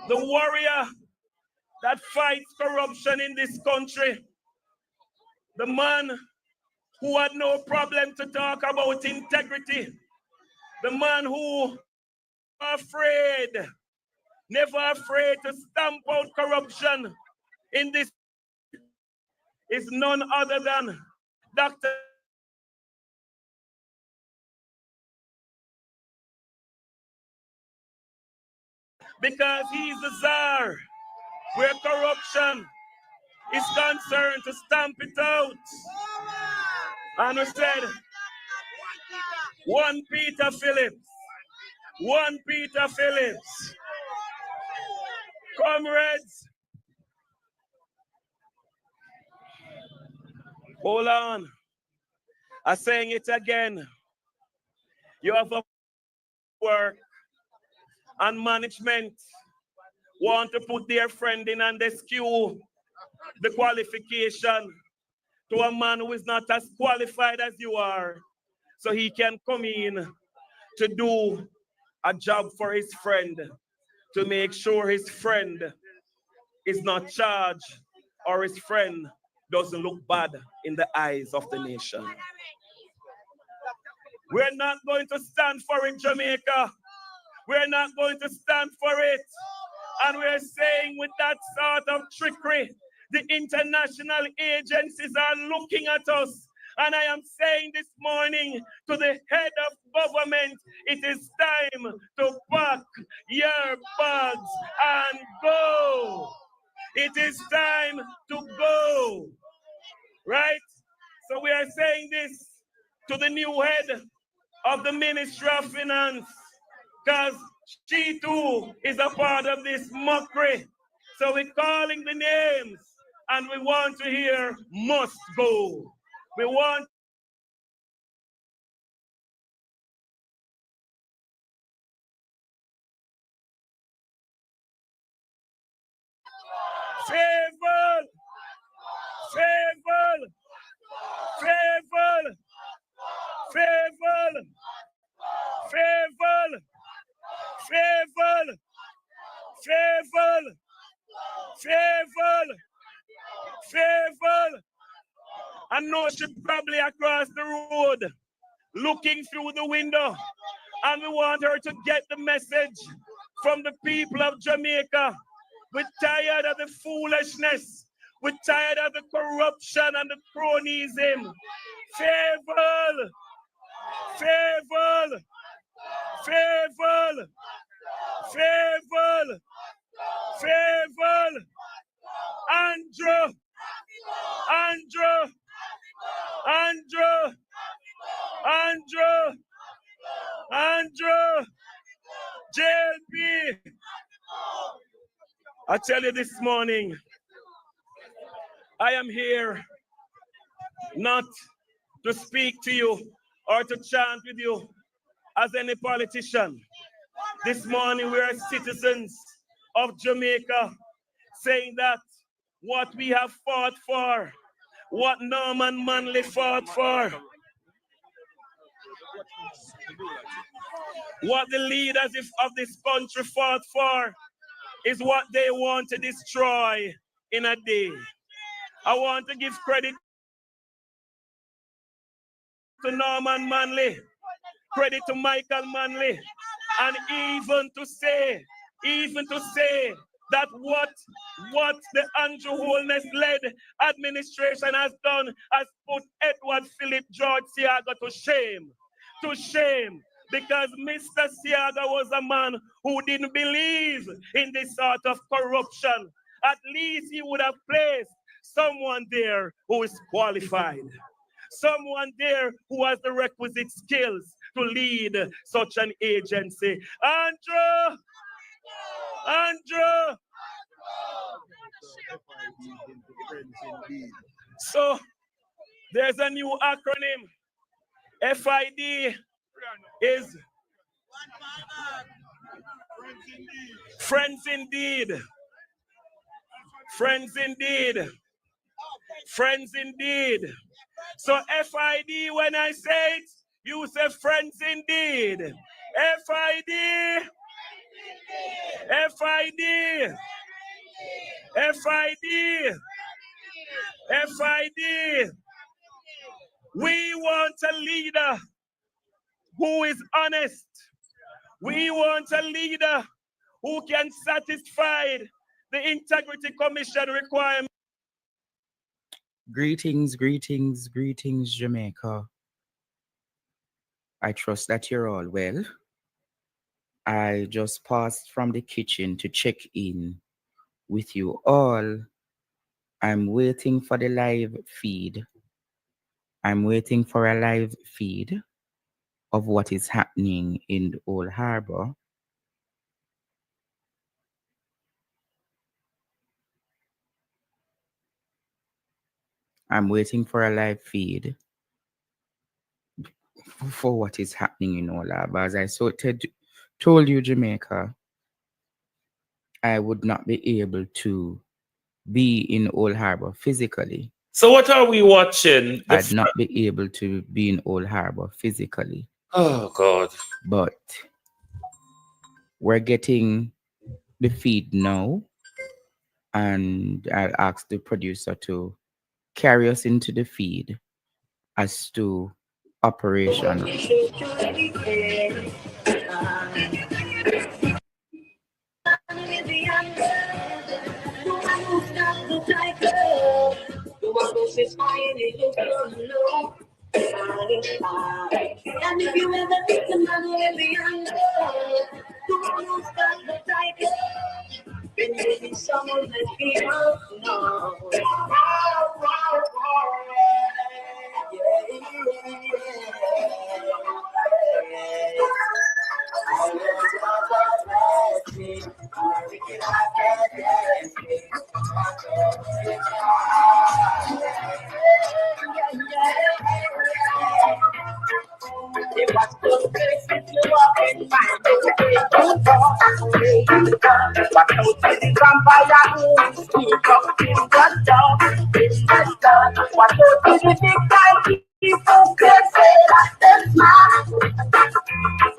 The warrior that fights corruption in this country. The man who had no problem to talk about integrity. The man who afraid, never afraid to stamp out corruption in this is none other than Dr. Because he's the czar where corruption is concerned to stamp it out. And we said, 1 Peter Phillips, 1 Peter Phillips. Comrades, hold on. I'm saying it again. You have a work and management want to put their friend in and skew the qualification to a man who is not as qualified as you are, so he can come in to do a job for his friend, to make sure his friend is not charged or his friend doesn't look bad in the eyes of the nation. We're not going to stand for it, Jamaica. We're not going to stand for it. And we're saying with that sort of trickery, the international agencies are looking at us. And I am saying this morning to the head of government, it is time to pack your bags and go. It is time to go. Right? So we are saying this to the new head of the Ministry of Finance, because she too is a part of this mockery. So we're calling the names and we want to hear must go. We want Favor. Favor. Favor. Favor. Favor. Favor. Favor. Favor. Favor. I know she probably across the road looking through the window, and we want her to get the message from the people of Jamaica. We're tired of the foolishness. We're tired of the corruption and the cronyism. Favor. Favor. Favor. Favor. Favor. Andrew. Andrew. Andrew. Andrew. Andrew. JLP. I tell you this morning, I am here not to speak to you or to chant with you as any politician. This morning we are citizens of Jamaica, saying that what we have fought for, what Norman Manley fought for, what the leaders of this country fought for, is what they want to destroy in a day. I want to give credit to Norman Manley, credit to Michael Manley, and even to say that what the Andrew Holness led administration has done has put Edward Philip George Siaga to shame. To shame. Because Mr. Siaga was a man who didn't believe in this sort of corruption. At least he would have placed someone there who is qualified. Someone there who has the requisite skills to lead such an agency. Andrew! Andrew! So, there's a new acronym. FID is Friends Indeed. Friends Indeed. Friends Indeed. So FID, when I say it, you say Friends Indeed. FID. FID. FID. FID. We want a leader who is honest. We want a leader who can satisfy the Integrity Commission requirement. Greetings, greetings, greetings, Jamaica. I trust that you're all well. I just passed from the kitchen to check in with you all. I'm waiting for the live feed. I'm waiting for a live feed of what is happening in the Old Harbor. I'm waiting for a live feed for what is happening in Old Harbor. As I told you, Jamaica, I would not be able to be in Old Harbor physically. So what are we watching? I'd not be able to be in Old Harbor physically. Oh, God. But we're getting the feed now, and I'll ask the producer to carry us into the feed as to operation. And if you ever think the man will be under, the one who's got the title, then maybe someone that people know. It was good if you walk in my way. But out to the vampire who speak up in the dark, in the dark. What out to the big time people can say that they're smart.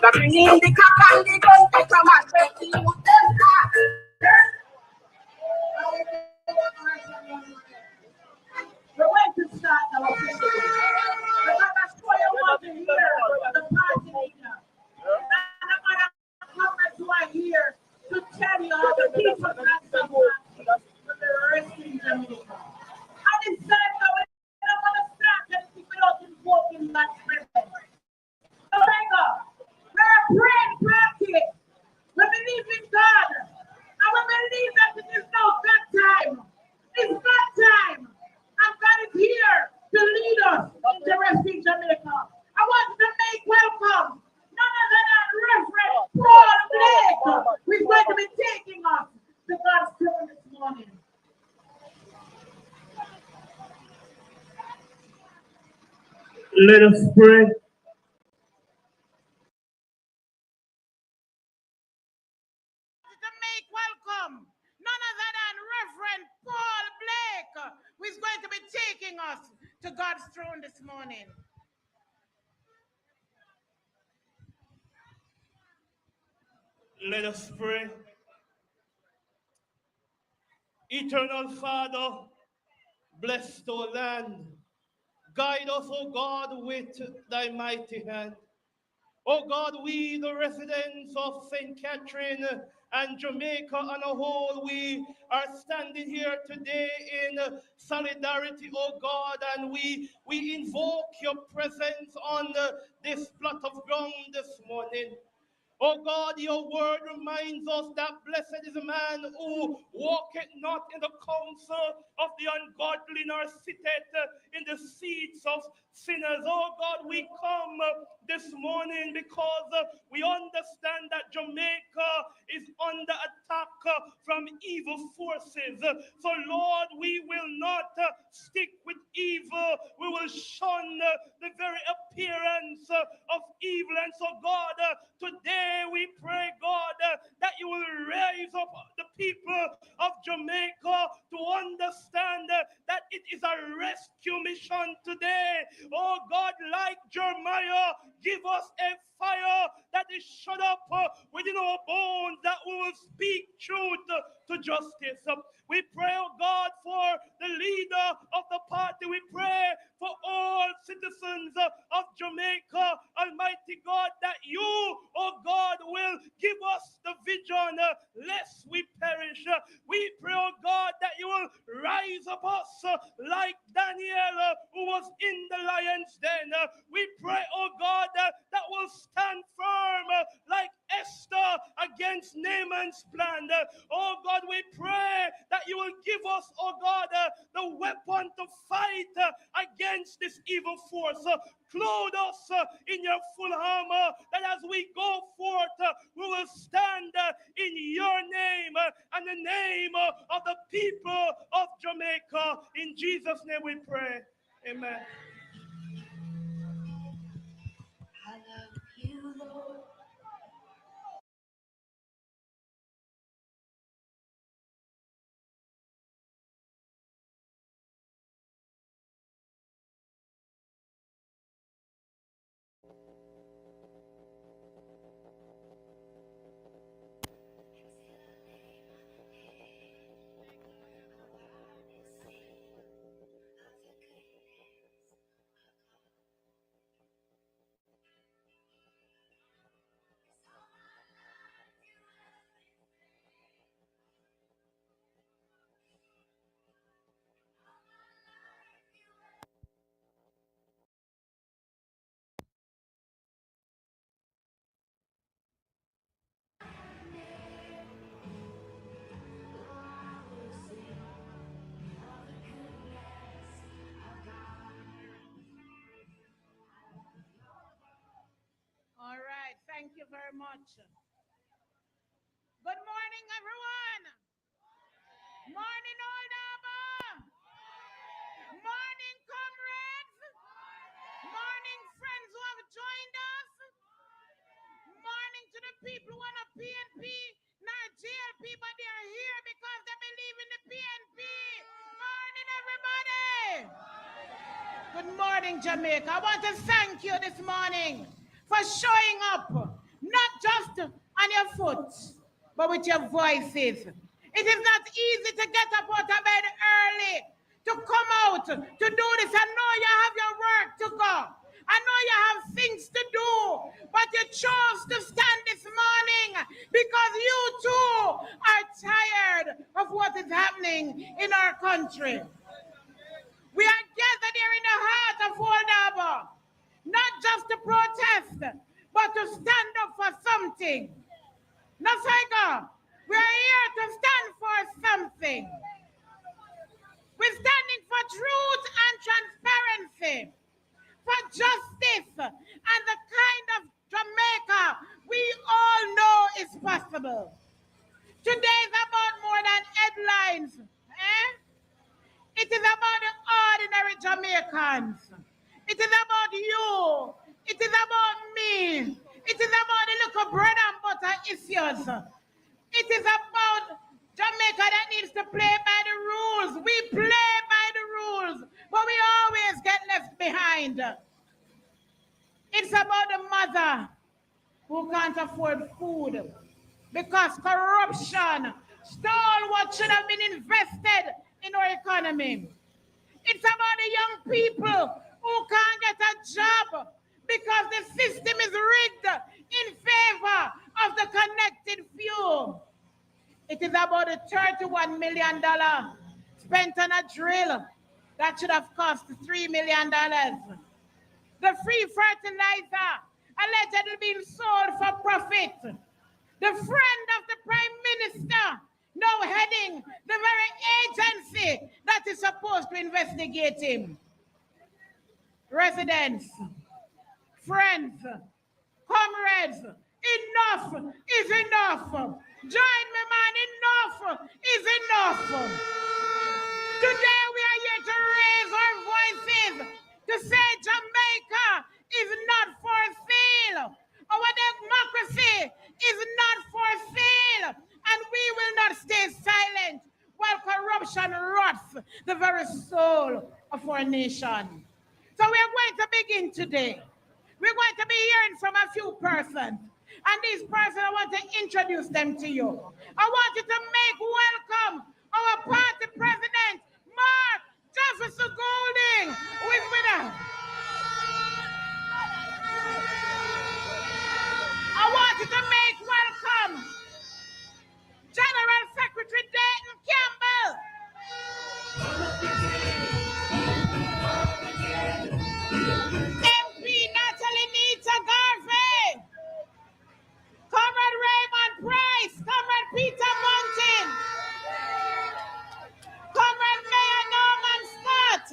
They bring in the cock and the gun, they come and say to you, they're smart. We're going to start our festival. We're going to show you what we hear from the party leader. And I'm going to come who are here to tell you how the people can support the rescue Jamaica. And it's time that we're not going to start anything without invoking that presence. Jamaica, we're a praying party. We believe in God. And we believe that it is now God time. It's God time. And God is here to lead us into rescue Jamaica. I want to make welcome none other than Reverend Paul Blake, who is going to be taking us to God's throne this morning. Let us pray. To make welcome none other than Reverend Paul Blake, who is going to be taking us to God's throne this morning. Let us pray. Eternal Father, bless the land. Guide us, O God, with thy mighty hand. O God, we, the residents of St. Catherine and Jamaica on a whole, we are standing here today in solidarity, O God, and we invoke your presence on this plot of ground this morning. Oh God, your word reminds us that blessed is a man who walketh not in the counsel of the ungodly, nor sitteth in the seats of sinners. Oh God, we come this morning because we understand that Jamaica is under attack from evil forces. So Lord, we will not stick with evil. We will shun the very appearance of evil. And so God, today we pray, God, that you will raise up the people of Jamaica to understand that it is a rescue mission today. Oh God, like Jeremiah, give us a fire that is shut up within our bones, that we will speak truth to justice. We pray, oh God, for the leader of the party. We pray for all citizens of Jamaica, Almighty God, that you, oh God, will give us the vision lest we perish. We pray, oh God, that you will rise up us like Daniel, who was in the lion's den. We pray, oh God, that will stand firm like Esther against Naaman's plan. Oh God, we pray that you will give us, oh God, the weapon to fight against this evil force. Clothe us in your full armor, that as we go forth, we will stand in your name and the name of the people of Jamaica. In Jesus' name we pray. Amen. I love you, Lord. All right, thank you very much. Good morning, everyone. Morning, Old Harbor. Morning, comrades. Morning, friends who have joined us. Morning to the people who want a PNP Good morning, Jamaica. I want to thank you this morning for showing up, not just on your foot, but with your voices. It is not easy to get up out of bed early, to come out, to do this. I know you have your work to go. I know you have things to do, but you chose to stand this morning because you too are tired of what is happening in our country. We are gathered here in the heart of Old Harbour, not just to protest, but to stand up for something. Nasaika, we are here to stand for something. We're standing for truth and transparency, for justice, and the kind of Jamaica we all know is possible. Today is about more than headlines. It is about the ordinary Jamaicans. It is about you. It is about me. It is about the little bread and butter issues. It is about Jamaica that needs to play by the rules. We play by the rules, but we always get left behind. It's about the mother who can't afford food because corruption stole what should have been invested in our economy. It's about the young people who can't get a job because the system is rigged in favor of the connected few. It is about the $31 million spent on a drill that should have cost $3 million. The free fertilizer allegedly being sold for profit. The friend of the Prime Minister now heading the very agency that is supposed to investigate him. Residents, friends, comrades, enough is enough. Join me, man, enough is enough. Today we are here to raise our voices to say Jamaica is not for sale. Our democracy is not for sale. And we will not stay silent while corruption rots the very soul of our nation. So we are going to begin today. We're going to be hearing from a few persons. And these persons, I want to introduce them to you. I want you to make welcome our party president, Mark Jefferson Golding, who is with us. I want you to make welcome General Secretary Dayton Campbell. MP Natalie Nita Garvey. Comrade Raymond Price. Comrade Peter Mountain. Comrade Mayor Norman Scott.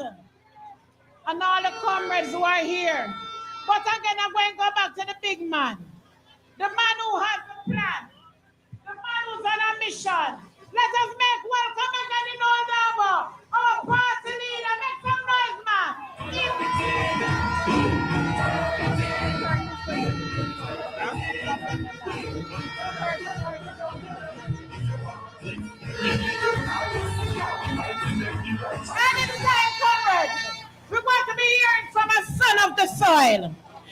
And all the comrades who are here. But again, I'm going to go back to the big man. The man who has the plan. The man who's on a mission. Let us make welcome again in Old Harbour. Our party leader, make some noise, man. And it's time, comrades. We're going to be hearing from a son of the soil.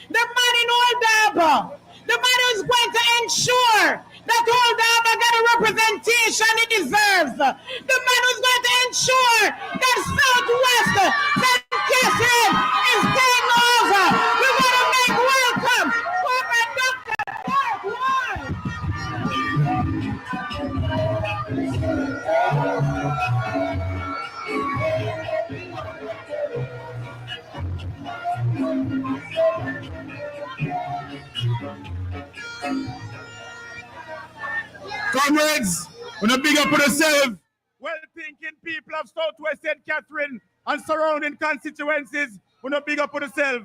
The man in Old Harbour. The man who's going to ensure that Old Harbour get a representation it deserves. The man who's going to ensure that Southwest St. Catherine is taking over. We're going to make welcome Comrade Dr. Mark Ward. Comrades, when a big up on yourself. Well-thinking people of Southwest St. Catherine and surrounding constituencies, when a big up on yourself.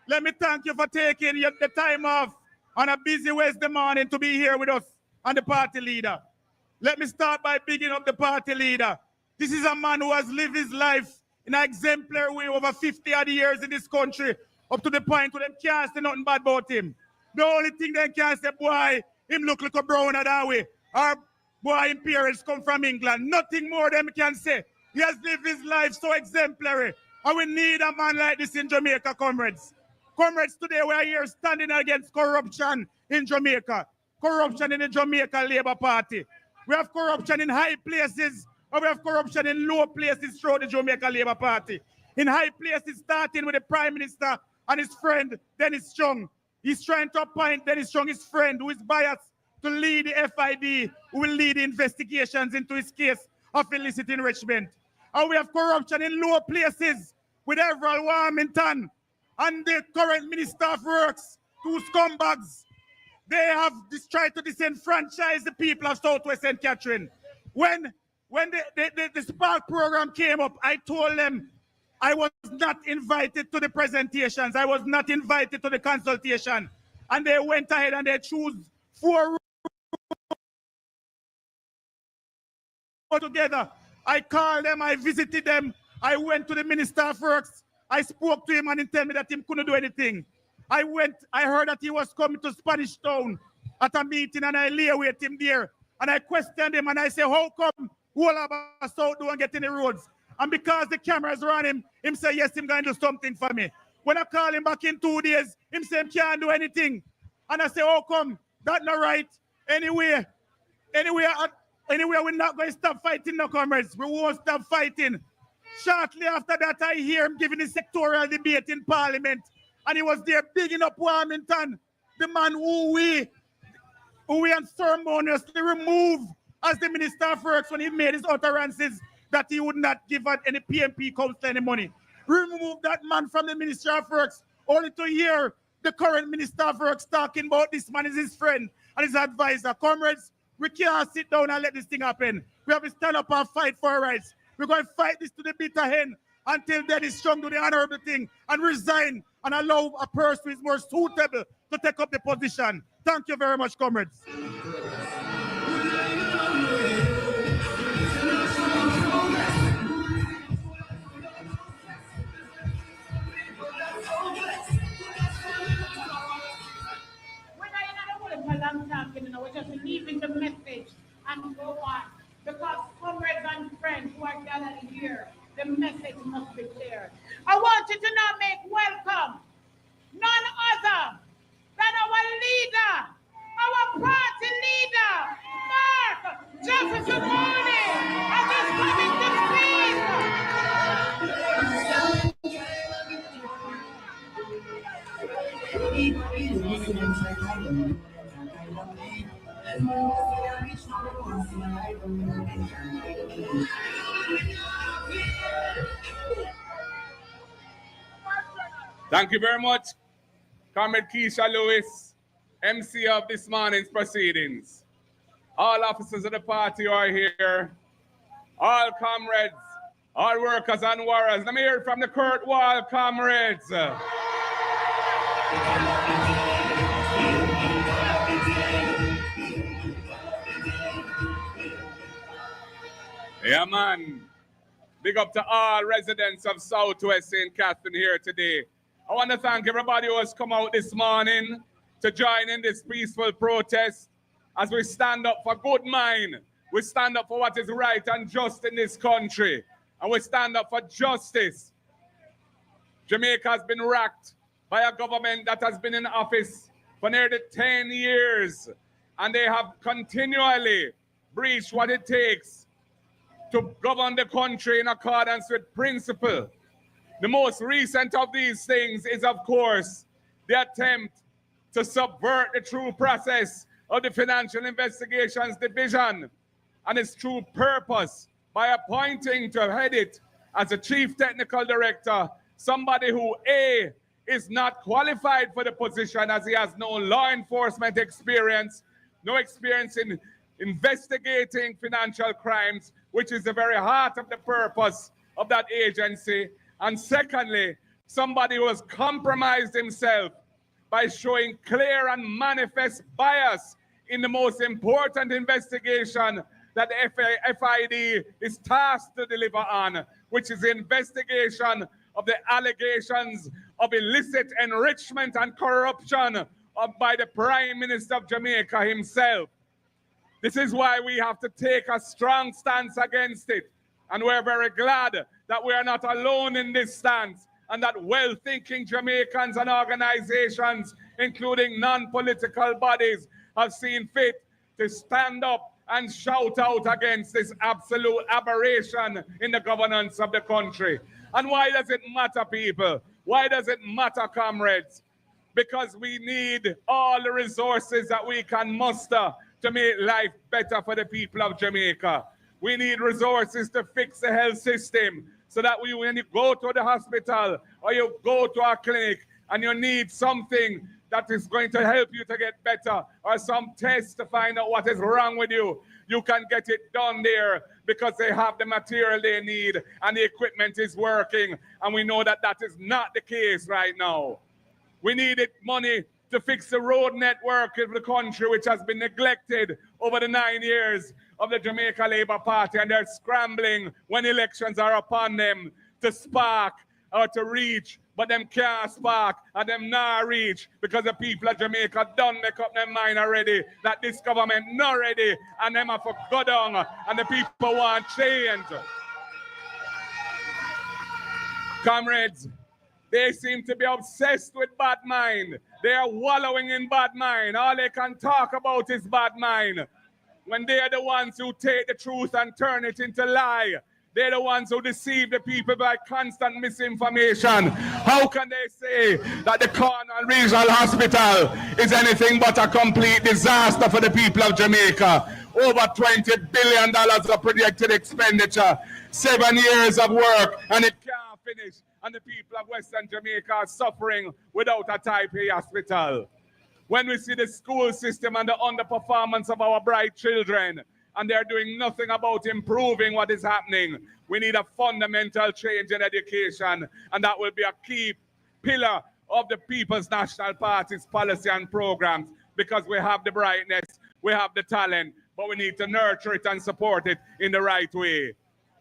Let me thank you for taking the time off on a busy Wednesday morning to be here with us and the party leader. Let me start by bigging up the party leader. This is a man who has lived his life in an exemplary way over 50 odd years in this country, up to the point where them can't say nothing bad about him. The only thing they can say, boy, him look like a browner that way. Or boy, him parents come from England. Nothing more them can say. He has lived his life so exemplary. And we need a man like this in Jamaica, comrades. Comrades, today we are here standing against corruption in Jamaica. Corruption in the Jamaica Labour Party. We have corruption in high places, and we have corruption in low places throughout the Jamaica Labour Party. In high places, starting with the Prime Minister and his friend, Dennis Chung. He's trying to appoint Dennis Chung, his friend, who is biased, to lead the FID, who will lead the investigations into his case of illicit enrichment. And we have corruption in low places with Everal Warmington and the current Minister of Works, two scumbags. They have tried to disenfranchise the people of Southwest St. Catherine. When the Spark program came up, I told them I was not invited to the presentations. I was not invited to the consultation. And they went ahead and they chose 4 together. I called them, I visited them, I went to the Minister of Works, I spoke to him and he told me that he couldn't do anything. I heard that he was coming to Spanish Town at a meeting and I lay with him there. And I questioned him and I said, how come all of us out don't get in the roads? And because the cameras are on him, him say, yes, him going to do something for me. When I call him back in 2 days, him say him can't do anything. And I say, how come? That's not right. Anyway, we're not going to stop fighting, no, comrades. We won't stop fighting. Shortly after that, I hear him giving a sectorial debate in Parliament. And he was there bigging up Warmington, the man who we unceremoniously removed as the Minister of Works when he made his utterances that he would not give out any PMP council any money. Remove that man from the Ministry of Works, only to hear the current Minister of Works talking about this man is his friend and his advisor. Comrades, we can't sit down and let this thing happen. We have to stand up and fight for our rights. We're going to fight this to the bitter end until Dennis Chung do the honorable thing and resign and allow a person who is more suitable to take up the position. Thank you very much, comrades. For a long time, we're just leaving the message and go on. Because comrades and friends who are gathered here, the message must be clear. I want you to now make welcome none other than our leader, our party leader, Mark Jefferson Holness, and he's coming to speak. Thank you very much, Comrade Keisha Lewis, MC of this morning's proceedings. All officers of the party are here, all comrades, all workers and warriors. Let me hear it from the Kurt Wall comrades. Yeah, man. Big up to all residents of Southwest St. Catherine here today. I want to thank everybody who has come out this morning to join in this peaceful protest as we stand up for good mind. We stand up for what is right and just in this country. And we stand up for justice. Jamaica has been racked by a government that has been in office for nearly 10 years. And they have continually breached what it takes to govern the country in accordance with principle. The most recent of these things is, of course, the attempt to subvert the true process of the Financial Investigations Division and its true purpose by appointing to head it as a chief technical director, somebody who, A, is not qualified for the position as he has no law enforcement experience, no experience in investigating financial crimes, which is the very heart of the purpose of that agency. And secondly, somebody who has compromised himself by showing clear and manifest bias in the most important investigation that the FID is tasked to deliver on, which is the investigation of the allegations of illicit enrichment and corruption by the Prime Minister of Jamaica himself. This is why we have to take a strong stance against it. And we're very glad that we are not alone in this stance, and that well-thinking Jamaicans and organizations, including non-political bodies, have seen fit to stand up and shout out against this absolute aberration in the governance of the country. And why does it matter, people? Why does it matter, comrades? Because we need all the resources that we can muster to make life better for the people of Jamaica. We need resources to fix the health system so that when you go to the hospital or you go to a clinic and you need something that is going to help you to get better, or some tests to find out what is wrong with you, you can get it done there because they have the material they need and the equipment is working. And we know that that is not the case right now. We needed money to fix the road network of the country, which has been neglected over the 9 years of the Jamaica Labour Party, and they're scrambling when elections are upon them to spark or to reach, but them can't spark and them not reach because the people of Jamaica don't make up their mind already that this government not ready and them have to go down and the people want change. Comrades, they seem to be obsessed with bad mind. They are wallowing in bad mind. All they can talk about is bad mind. When they are the ones who take the truth and turn it into lie. They're the ones who deceive the people by constant misinformation. How can they say that the Cornwall Regional Hospital is anything but a complete disaster for the people of Jamaica? Over $20 billion of projected expenditure, 7 years of work, and it can't finish. And the people of Western Jamaica are suffering without a Type A hospital. When we see the school system and the underperformance of our bright children, and they're doing nothing about improving what is happening, we need a fundamental change in education, and that will be a key pillar of the People's National Party's policy and programs, because we have the brightness, we have the talent, but we need to nurture it and support it in the right way.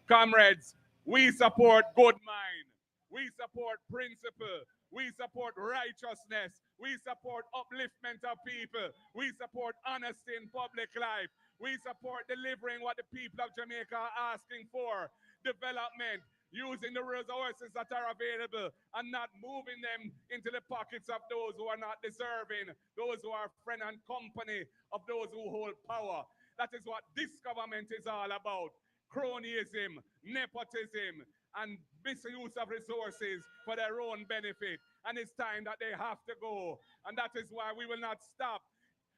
Comrades, we support good mind. We support principle. We support righteousness. We support upliftment of people. We support honesty in public life. We support delivering what the people of Jamaica are asking for. Development, using the resources that are available and not moving them into the pockets of those who are not deserving, those who are friend and company of those who hold power. That is what this government is all about. Cronyism, nepotism, and misuse of resources for their own benefit. And it's time that they have to go. And that is why we will not stop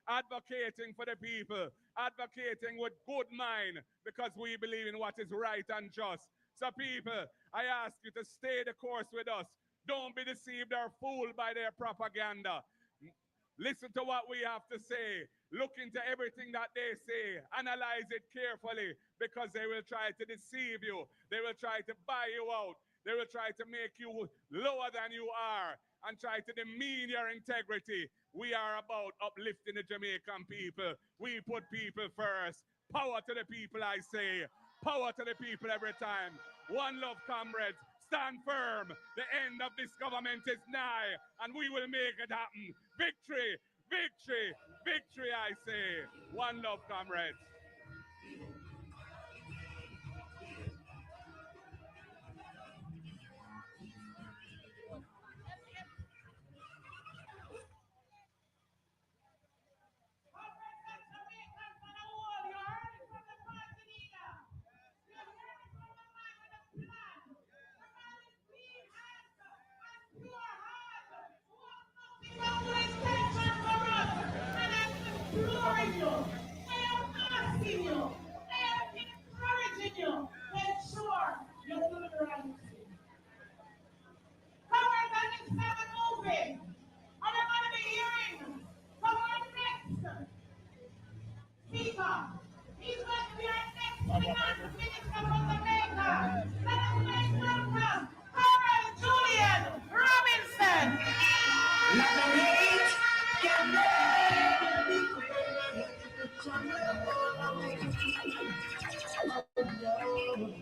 advocating for the people, advocating with good mind, because we believe in what is right and just. So people, I ask you to stay the course with us. Don't be deceived or fooled by their propaganda. Listen to what we have to say. Look into everything that they say. Analyze it carefully, because they will try to deceive you. They will try to buy you out. They will try to make you lower than you are and try to demean your integrity. We are about uplifting the Jamaican people. We put people first. Power to the people, I say. Power to the people every time. One love, comrades. Stand firm. The end of this government is nigh, and we will make it happen. Victory, victory, victory, I say. One love, comrades.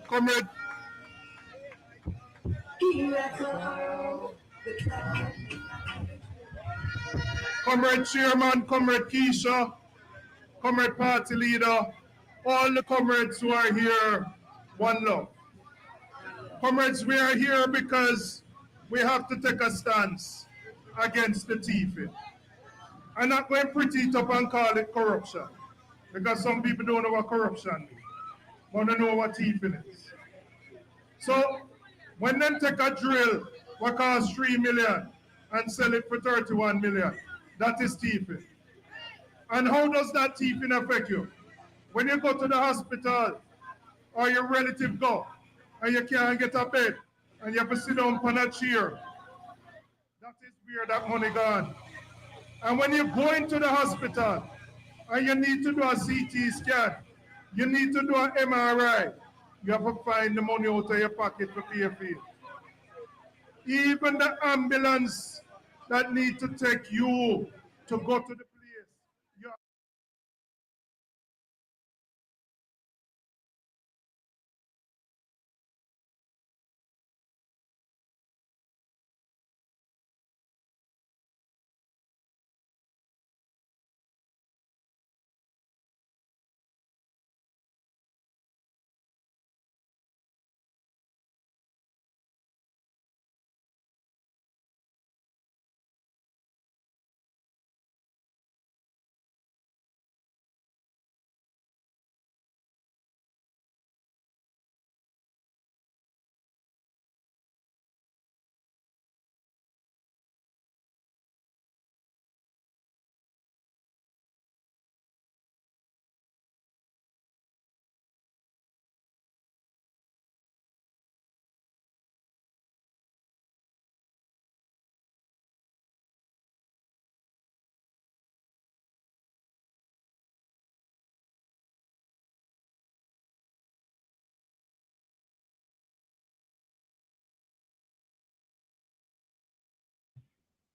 Comrade. Comrade Chairman, Comrade Keisha, Comrade Party Leader, all the comrades who are here, one love. Comrades, we are here because we have to take a stance against the thieving. I'm not going to pretty it up and call it corruption, because some people don't know what corruption is, but they know what thieving is. So when they take a drill what costs 3 million and sell it for 31 million, that is thieving. And how does that thieving affect you? When you go to the hospital or your relative go and you can't get a bed and you have to sit down on a chair, that is where that money gone. And when you go into the hospital and you need to do a CT scan, you need to do an MRI, you have to find the money out of your pocket to pay for it. Even the ambulance that need to take you to go to the place, you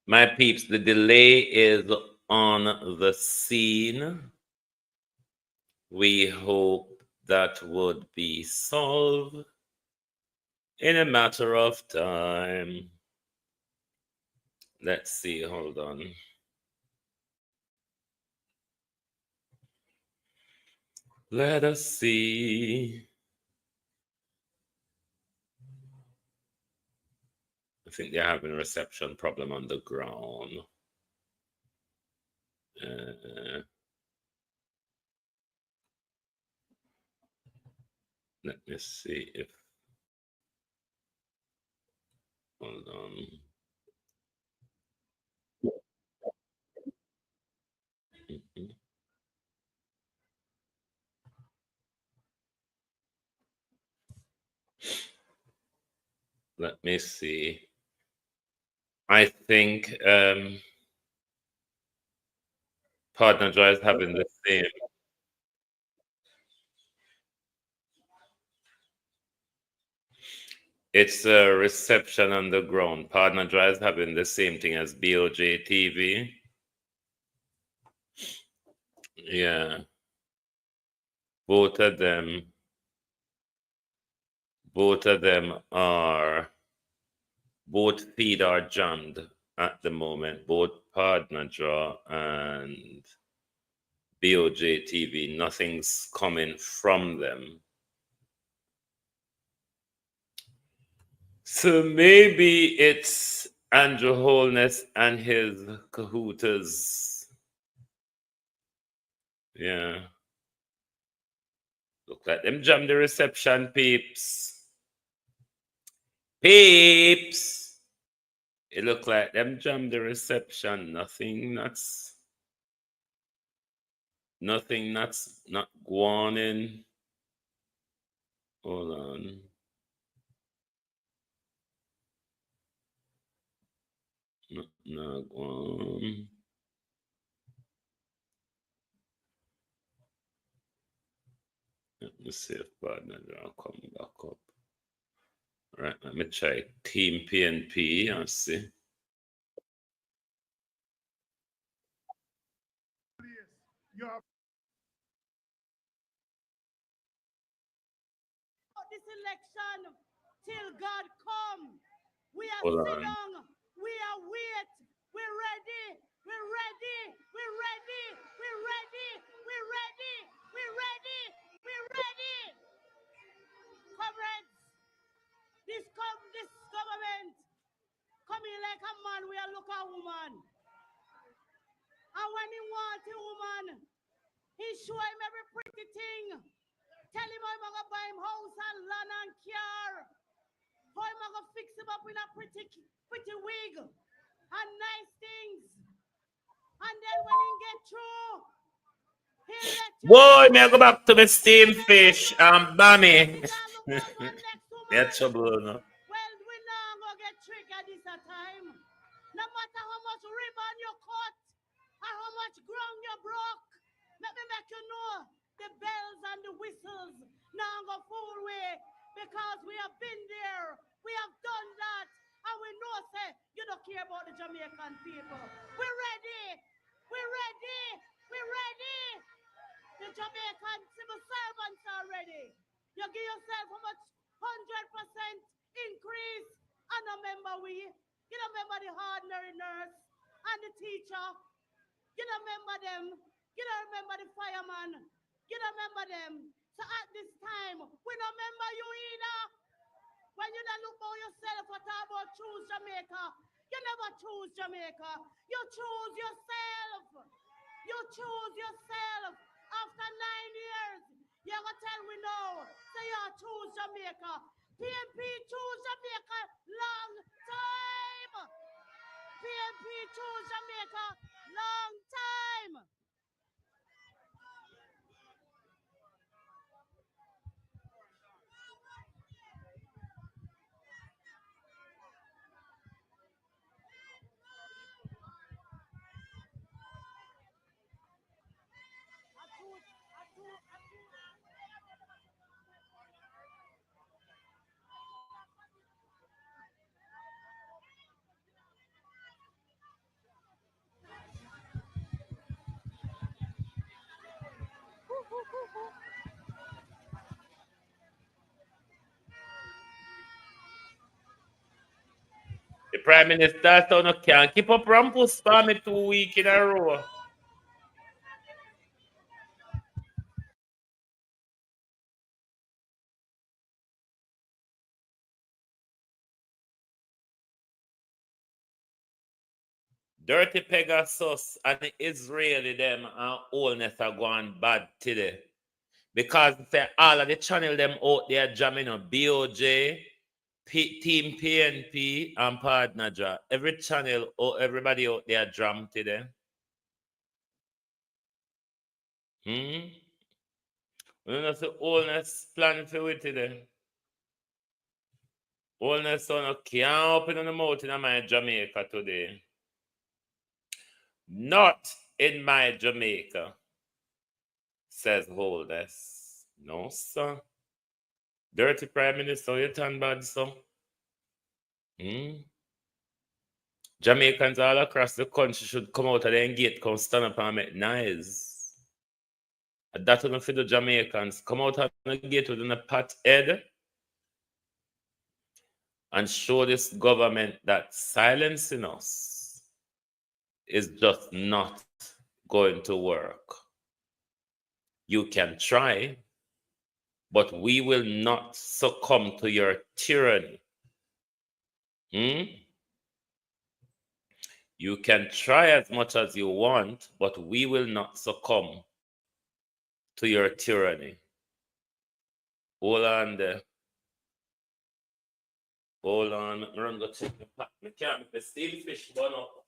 My peeps, the delay is on the scene. We hope that would be solved in a matter of time. Let's see, hold on. Let us see. I think they're having a reception problem on the ground. Let me see if, hold on. Let me see. I think Partner Joy is having the same. It's a reception on the ground. Partner Joy is having the same thing as BOJ TV. Yeah. Both of them are, both feed are jammed at the moment. Both Partner Draw and BOJ TV. Nothing's coming from them. So maybe it's Andrew Holness and his cahootas. Yeah. Look like them jam the reception, peeps. Peeps! It look like them jam the reception. Nothing that's not going in. Hold on. Not going. Let me see if Partner will come back up. All right, let me try Team PNP and see. This election till God come. We are Hold sit on. down. We are wait. We're ready. We're ready. We're ready. We're ready. We're ready. We're ready. We're ready. Comrades, this man, we look at woman. And when he wants a woman, he show him every pretty thing. Tell him how I'm going to buy him house and land and car. How I'm going to fix him up in a pretty wig and nice things. And then when he get through, he'll let you Boy, may I go back to the steamed fish and Bammy. That's trouble, no? Well, we now going to get triggered this time. No matter how much ribbon you cut or how much ground you broke, let me make you know the bells and the whistles now go fool way because we have been there, we have done that, and we know say you don't care about the Jamaican people. We're ready, we're ready, we're ready. The Jamaican civil servants are ready. You give yourself how much 100% increase, and remember we. You don't remember the ordinary nurse and the teacher. You don't remember them. You don't remember the fireman. You don't remember them. So at this time, we don't remember you either. When you don't look for yourself or talk about choose Jamaica, you never choose Jamaica. You choose yourself. You choose yourself. After 9 years, you're going to tell me no. So you choose Jamaica. PNP choose Jamaica long time. PNP choose Jamaica long time. The Prime Minister can't keep up Rampus for me 2 weeks in a row. Dirty Pegasus and the Israeli them and Holness are going bad today. Because all of the channel them out there jamming on BOJ, Team PNP and Partner Jaw. Every channel or everybody out there jam today. You know the Holness plan for it today. Holness son can't open on the mouth in my Jamaica today. Not in my Jamaica, says Holness. No, sir. Dirty Prime Minister, you turn bad, sir. Jamaicans all across the country should come out of their gate, come stand up and make noise. And that's enough for the Jamaicans. Come out of the gate within a pat head and show this government that silencing us is just not going to work. You can try, but we will not succumb to your tyranny. You can try as much as you want, but we will not succumb to your tyranny. Hold on there. Hold on. I'm going to check the pack. I can't make the steel fish burn up.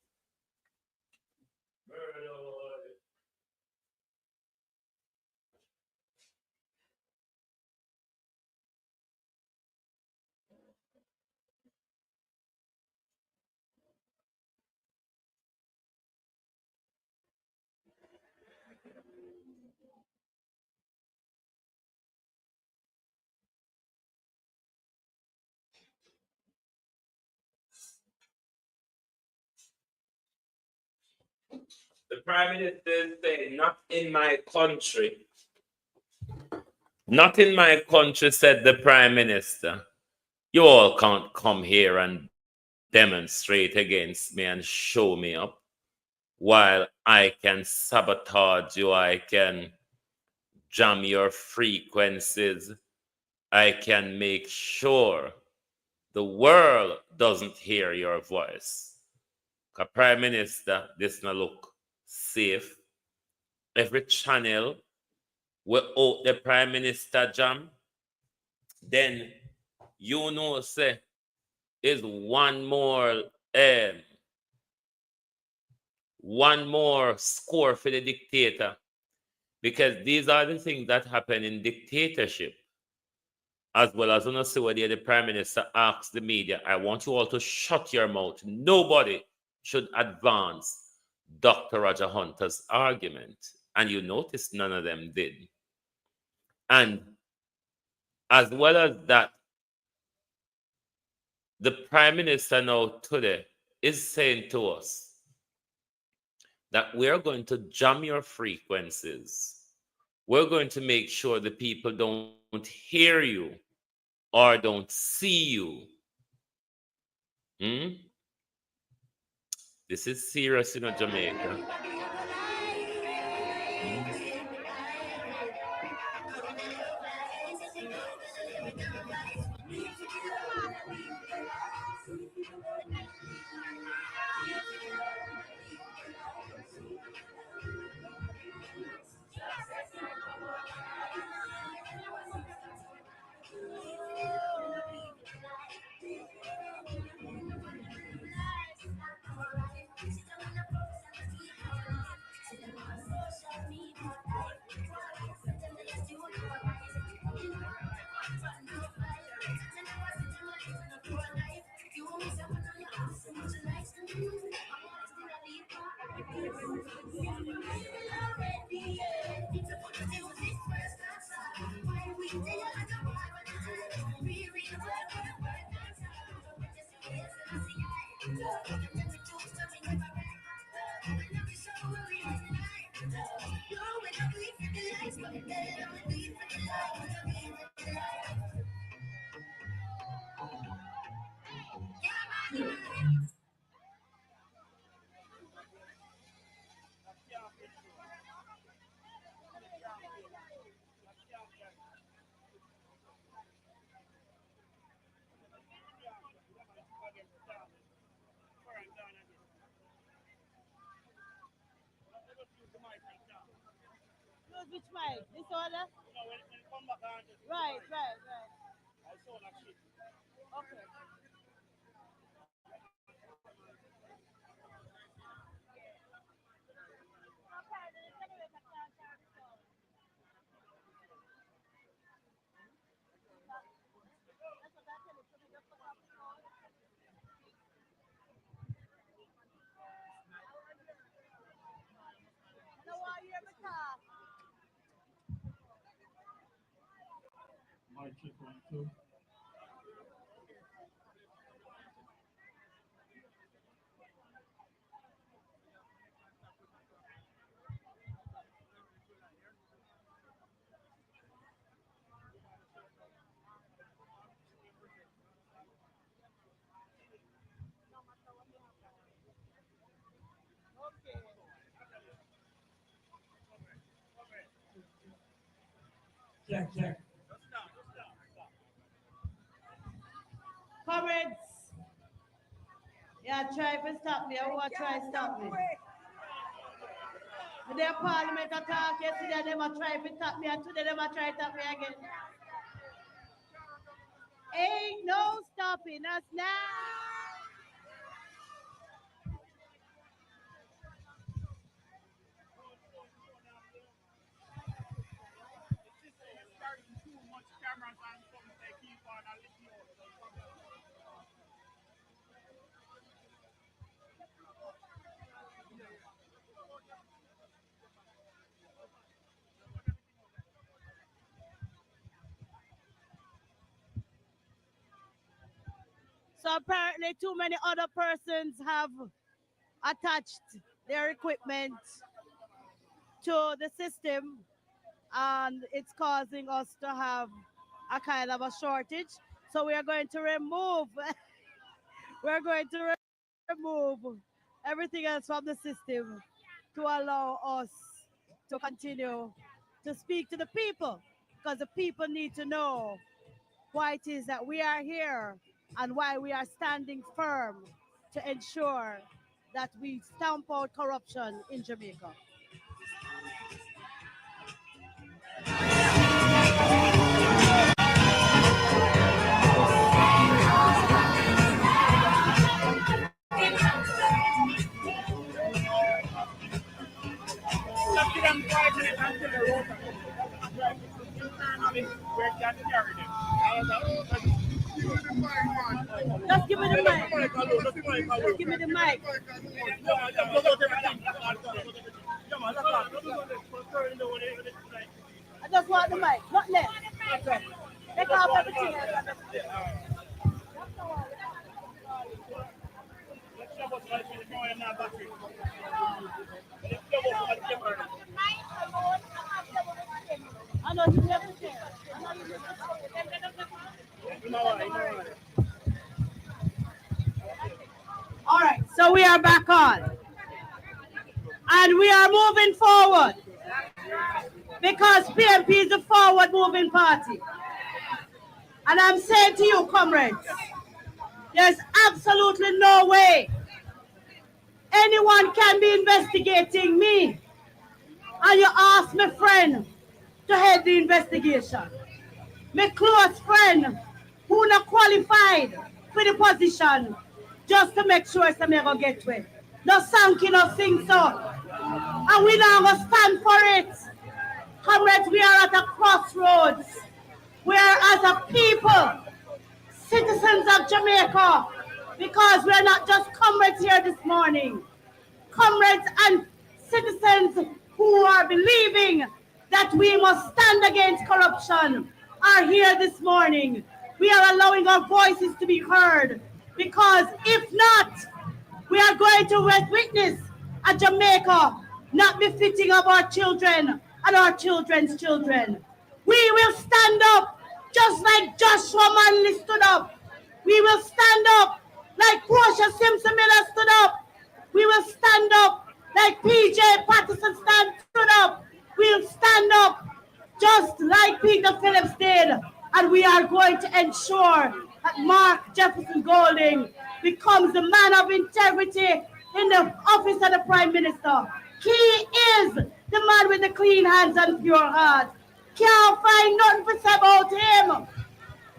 The Prime Minister is saying, not in my country. Not in my country, said the Prime Minister. You all can't come here and demonstrate against me and show me up while I can sabotage you, I can jam your frequencies, I can make sure the world doesn't hear your voice. The Prime Minister, this no look safe. Every channel will out the Prime Minister jam. Then you know say is one more score for the dictator. Because these are the things that happen in dictatorship. As well as when I see where the Prime Minister asks the media, I want you all to shut your mouth. Nobody should advance Dr. Roger Hunter's argument. And you notice none of them did. And as well as that, the Prime Minister now today is saying to us that we're going to jam your frequencies. We're going to make sure the people don't hear you or don't see you. This is serious, Jamaica. Which mic? This order? No, when you come back on. Right. I saw that shit. Okay. Mic check 1, 2. Check. Comrades, try to stop me. I want to try to stop me. The parliament attack yesterday, they might try to stop me, and today they might try to stop me again. Ain't no stopping us now. So apparently too many other persons have attached their equipment to the system, and it's causing us to have a kind of a shortage. So we are going to remove everything else from the system to allow us to continue to speak to the people, because the people need to know why it is that we are here and why we are standing firm to ensure that we stamp out corruption in Jamaica. Just give me the mic. Just give me the mic. I just want the mic, not less. Take off everything. I know you never share. All right, so we are back on. And we are moving forward. Because PMP is a forward moving party. And I'm saying to you, comrades, there's absolutely no way anyone can be investigating me. And you ask my friend to head the investigation. My close friend who not qualified for the position just to make sure somebody go get to it. No sanky, no thing so. And we now going to stand for it. Comrades, we are at a crossroads. We are as a people, citizens of Jamaica, because we are not just comrades here this morning. Comrades and citizens who are believing that we must stand against corruption are here this morning. We are allowing our voices to be heard, because if not, we are going to witness a Jamaica not befitting of our children and our children's children. We will stand up just like Joshua Manley stood up. We will stand up like Portia Simpson Miller stood up. We will stand up like PJ Patterson stood up. We'll stand up just like Peter Phillips did. And we are going to ensure that Mark Jefferson Golding becomes the man of integrity in the office of the Prime Minister. He is the man with the clean hands and pure heart. Can't find nothing to say about him.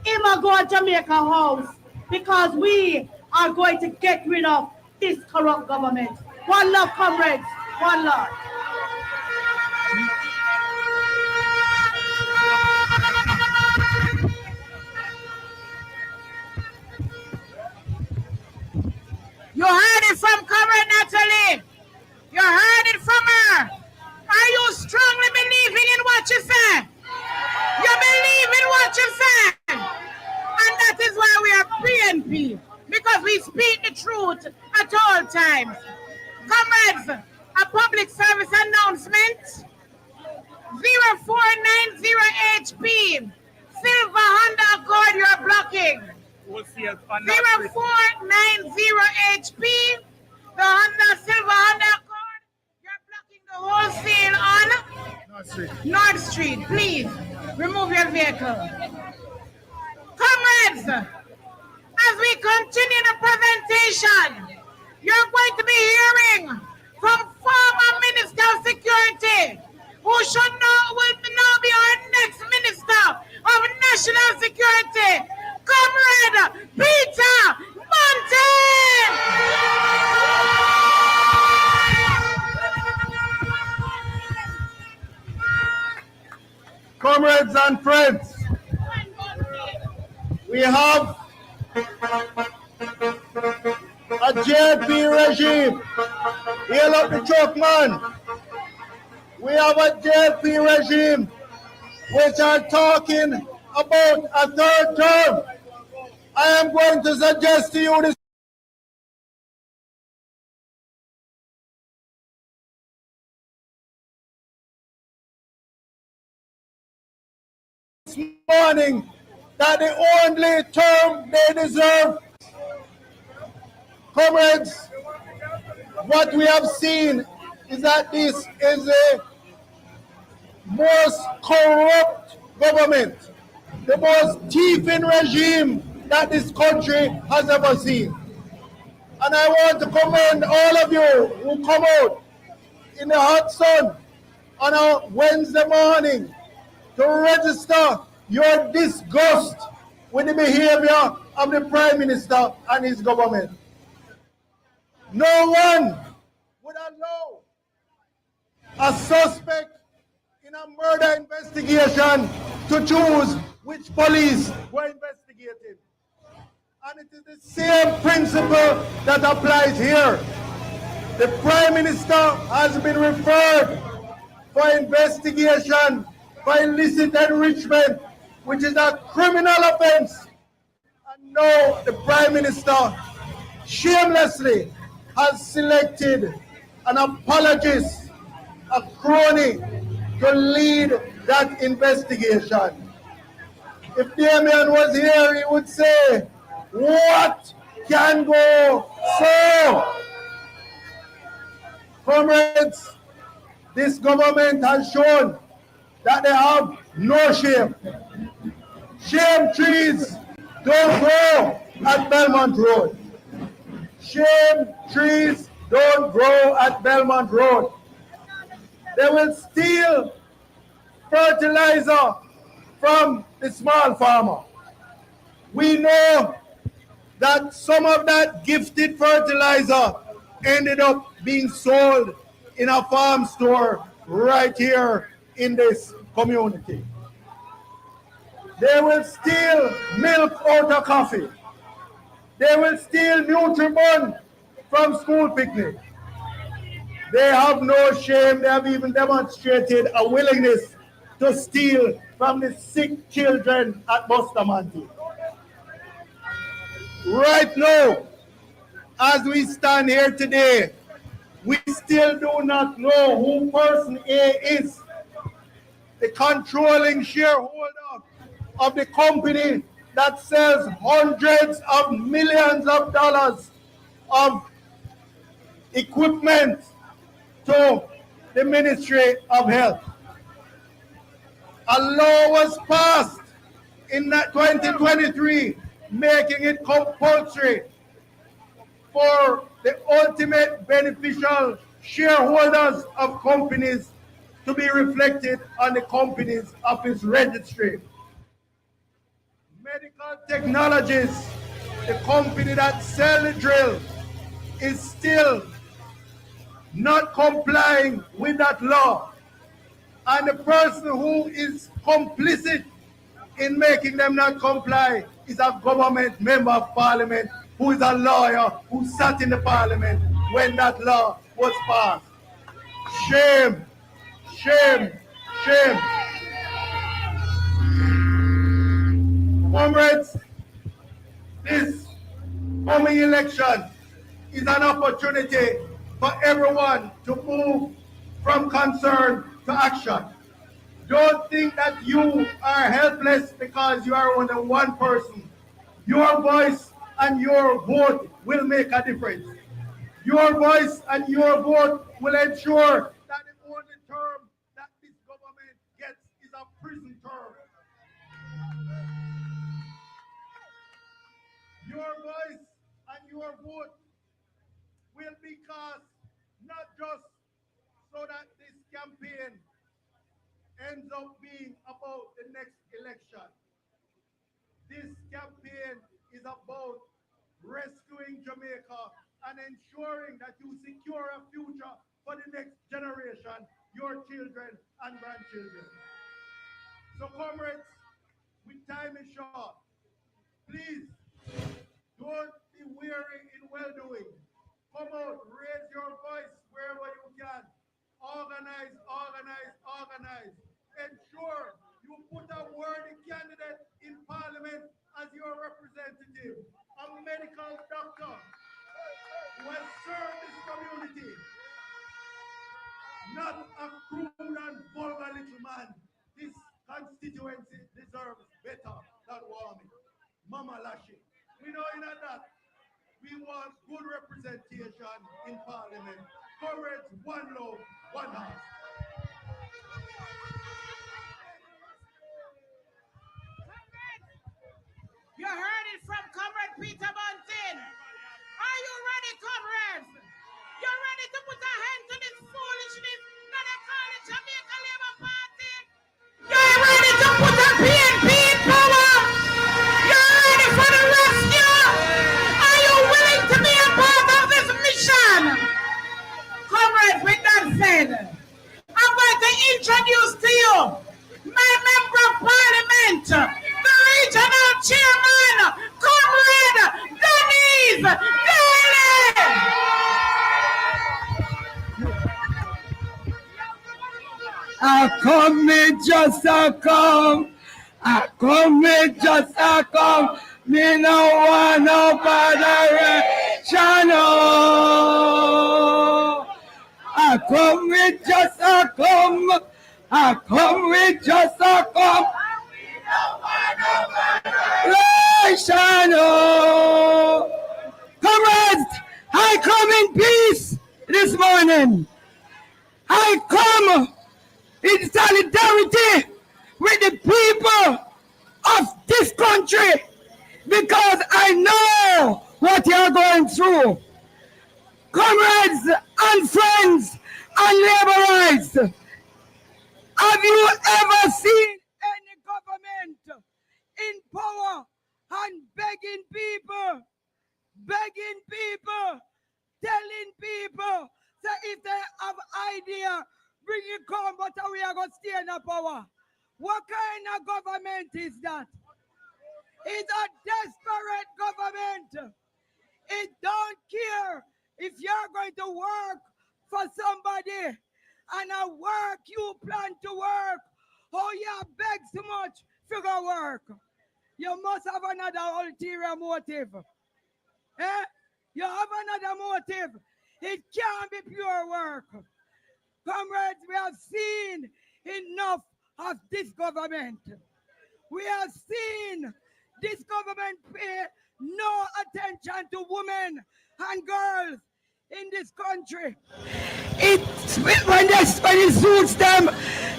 Him a go to Jamaica House, because we are going to get rid of this corrupt government. One love, comrades. One love. You heard it from Comrade Natalie. You heard it from her. Are you strongly believing in what you say? You believe in what you say. And that is why we are PNP, because we speak the truth at all times. Comrades, a public service announcement. 0490 HP. Silver Honda Accord, you are blocking. 0490 HP. The Honda Silver Honda Accord, you're blocking the wholesale on North Street. Please remove your vehicle. Comrades, as we continue the presentation, you're going to be hearing from former Minister of Security, who will now be our next Minister of National Security, Comrade Peter Mountain. Comrades and friends, we have a JP regime. Hail up the truck, man. We have a JP regime which are talking about a third term. I am going to suggest to you this morning that the only term they deserve, comrades, what we have seen is that this is the most corrupt government, the most thieving regime that this country has ever seen. And I want to commend all of you who come out in the hot sun on a Wednesday morning to register your disgust with the behavior of the Prime Minister and his government. No one would allow a suspect in a murder investigation to choose which police were investigating. And it is the same principle that applies here. The Prime Minister has been referred for investigation for illicit enrichment, which is a criminal offense. And now the Prime Minister shamelessly has selected an apologist, a crony, to lead that investigation. If Damien was here, he would say, what can go so? Comrades, this government has shown that they have no shame. Shame trees don't grow at Belmont Road. Shame trees don't grow at Belmont Road. They will steal fertilizer from the small farmer. We know that some of that gifted fertilizer ended up being sold in a farm store right here in this community. They will steal milk out of coffee. They will steal Nutribun from school picnic. They have no shame. They have even demonstrated a willingness to steal from the sick children at Bustamante. Right now, as we stand here today, we still do not know who person A is, the controlling shareholder of the company that sells hundreds of millions of dollars of equipment to the Ministry of Health. A law was passed in 2023 making it compulsory for the ultimate beneficial shareholders of companies to be reflected on the company's office registry. Medical Technologies, the company that sells the drill, is still not complying with that law. And the person who is complicit in making them not comply is a government member of parliament who is a lawyer who sat in the parliament when that law was passed. Shame, shame, shame. Comrades, this coming election is an opportunity for everyone to move from concern to action. Don't think that you are helpless because you are only one person. Your voice and your vote will make a difference. Your voice and your vote will ensure that the only term that this government gets is a prison term. Your voice and your vote will be cast not just so that this campaign ends up being about the next election. This campaign is about rescuing Jamaica and ensuring that you secure a future for the next generation, your children and grandchildren. So comrades, with time is short, please don't be weary in well-doing. Come out, raise your voice wherever you can. Organize, organize, organize. Ensure you put a worthy candidate in parliament as your representative, a medical doctor who has served this community, not a crude and vulgar little man. This constituency deserves better than Warming. Mama Lashley. We know in that we want good representation in parliament. Courage, one love, one heart. You heard it from Comrade Peter Bunting. Are you ready, introduce to you my member of parliament, the regional chairman, Comrade Denise Daly. I come, me just a come. I come, me just a come. Me no want no botheration. Oh. I come with just a come. I come with just a come. Ration. Oh. Comrades, I come in peace this morning. I come in solidarity with the people of this country because I know what you're going through. Comrades and friends and laborers, have you ever seen any government in power and begging people, telling people that if they have idea, bring it come, but we are going to stay in the power? What kind of government is that? It's a desperate government. It don't care if you're going to work for somebody and a work you plan to work, or you beg so much for go work. You must have another ulterior motive. Eh? You have another motive. It can't be pure work. Comrades, we have seen enough of this government. We have seen this government pay no attention to women and girls in this country. When it suits them,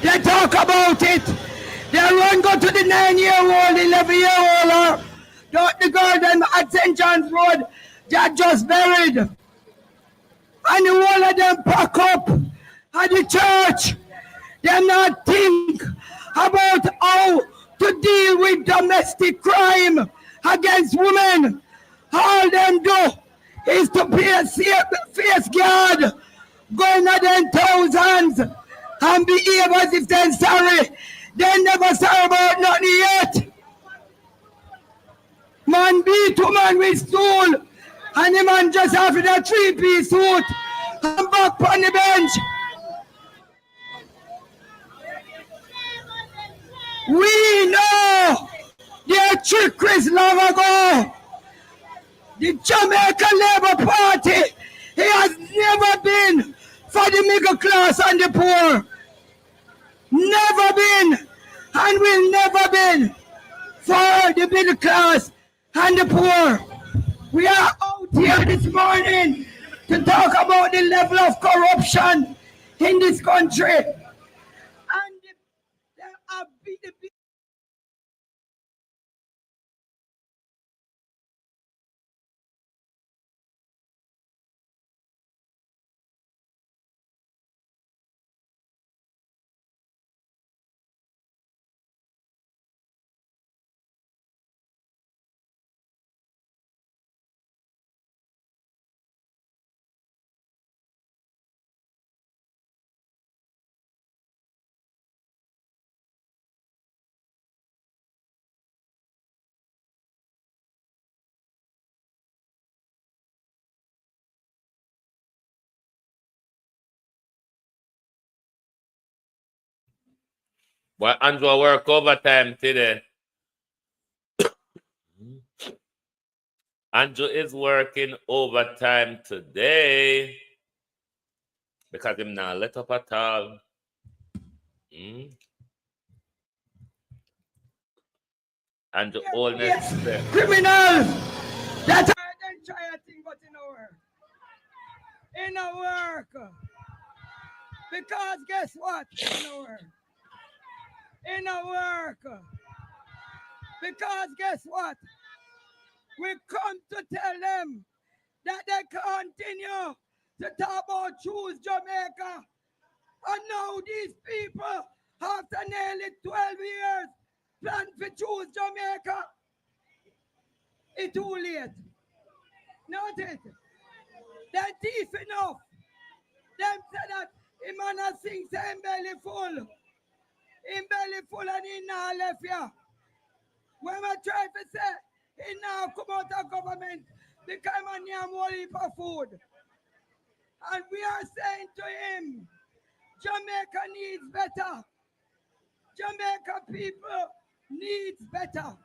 they talk about it. They run go to the 9-year-old, 11-year-old, or the girl them at St. John's Road, they're just buried. And the whole of them pack up at the church. They not think about how to deal with domestic crime against women. All them do is to pay a face guard, going at them thousands and behave as if they're sorry. They never sorry about nothing yet. Man beat woman with stool, and the man just after that 3-piece suit and back on the bench. We know the trickeries long ago. The Jamaica Labour Party, it has never been for the middle class and the poor. Never been and will never be for the middle class and the poor. We are out here this morning to talk about the level of corruption in this country. And Well, Andrew work overtime today. Andrew is working overtime today because him not let up at all. Andrew Holness. Criminal! That's why I don't try a thing but in a work. Because guess what? In a work. Because guess what? We come to tell them that they continue to talk about choose Jamaica. And now these people, after nearly 12 years, plan to choose Jamaica. It's too late. Not it. They're deep enough. Them say that Him man a sing say him belly full. Him belly full and he now left here. When I try to say, he now come out of government because man have more heap of food. And we are saying to him, Jamaica needs better. Jamaica people needs better.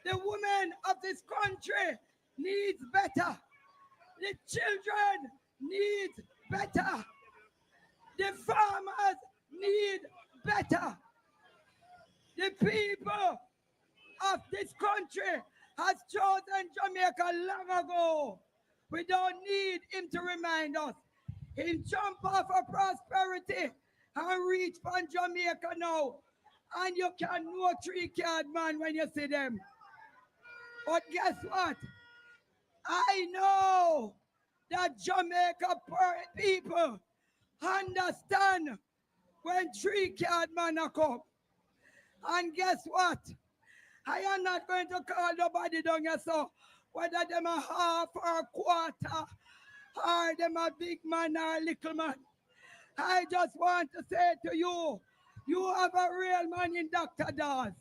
The women of this country needs better. The children need better. The farmers need better. The people of this country has chosen Jamaica long ago. We don't need him to remind us. He'll jump off of prosperity and reach from Jamaica now. And you can know 3-card man when you see them. But guess what? I know that Jamaica people understand when 3-card man come. And guess what? I am not going to call nobody down here, so whether them a half or quarter, or them a big man or a little man. I just want to say to you, you have a real man in Dr. Dawes,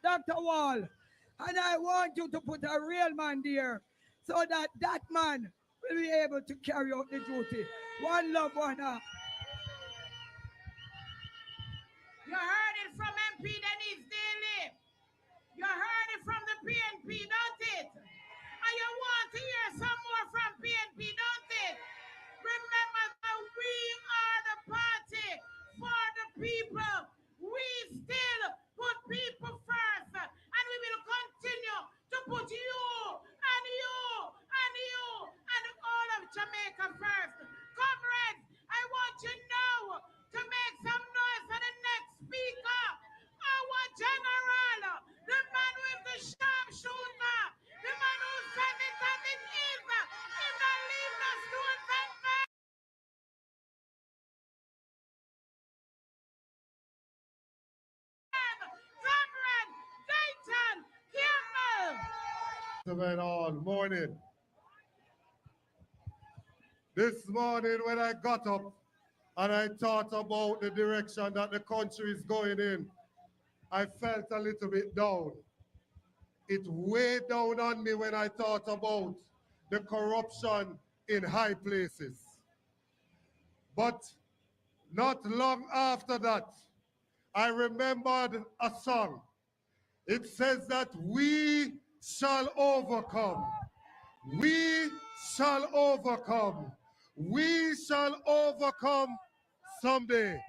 Dr. Wall, and I want you to put a real man there so that that man will be able to carry out the duty. One love, one heart. You heard it from MP Denise Daly. You heard it from the PNP, don't it? And you want to hear some more from PNP, don't it? Remember that we are the party for the people. We still put people first. And we will continue to put you and you and you and all of Jamaica first. Comrades, I want you now to make some noise for the next speaker. Our general, the man with the sharpshooter, the man who said it as it is, if not leave the stone vendor. Comrade Dayton Campbell. All morning. This morning when I got up and I thought about the direction that the country is going in, I felt a little bit down. It weighed down on me when I thought about the corruption in high places. But not long after that, I remembered a song. It says that we shall overcome. We shall overcome. We shall overcome someday.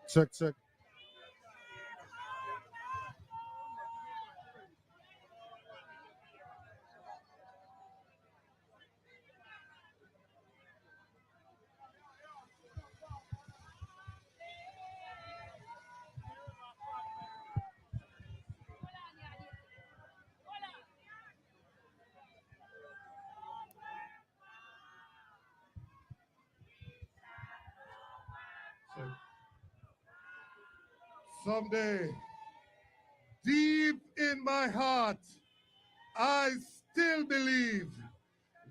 Check, check. Someday, deep in my heart, I still believe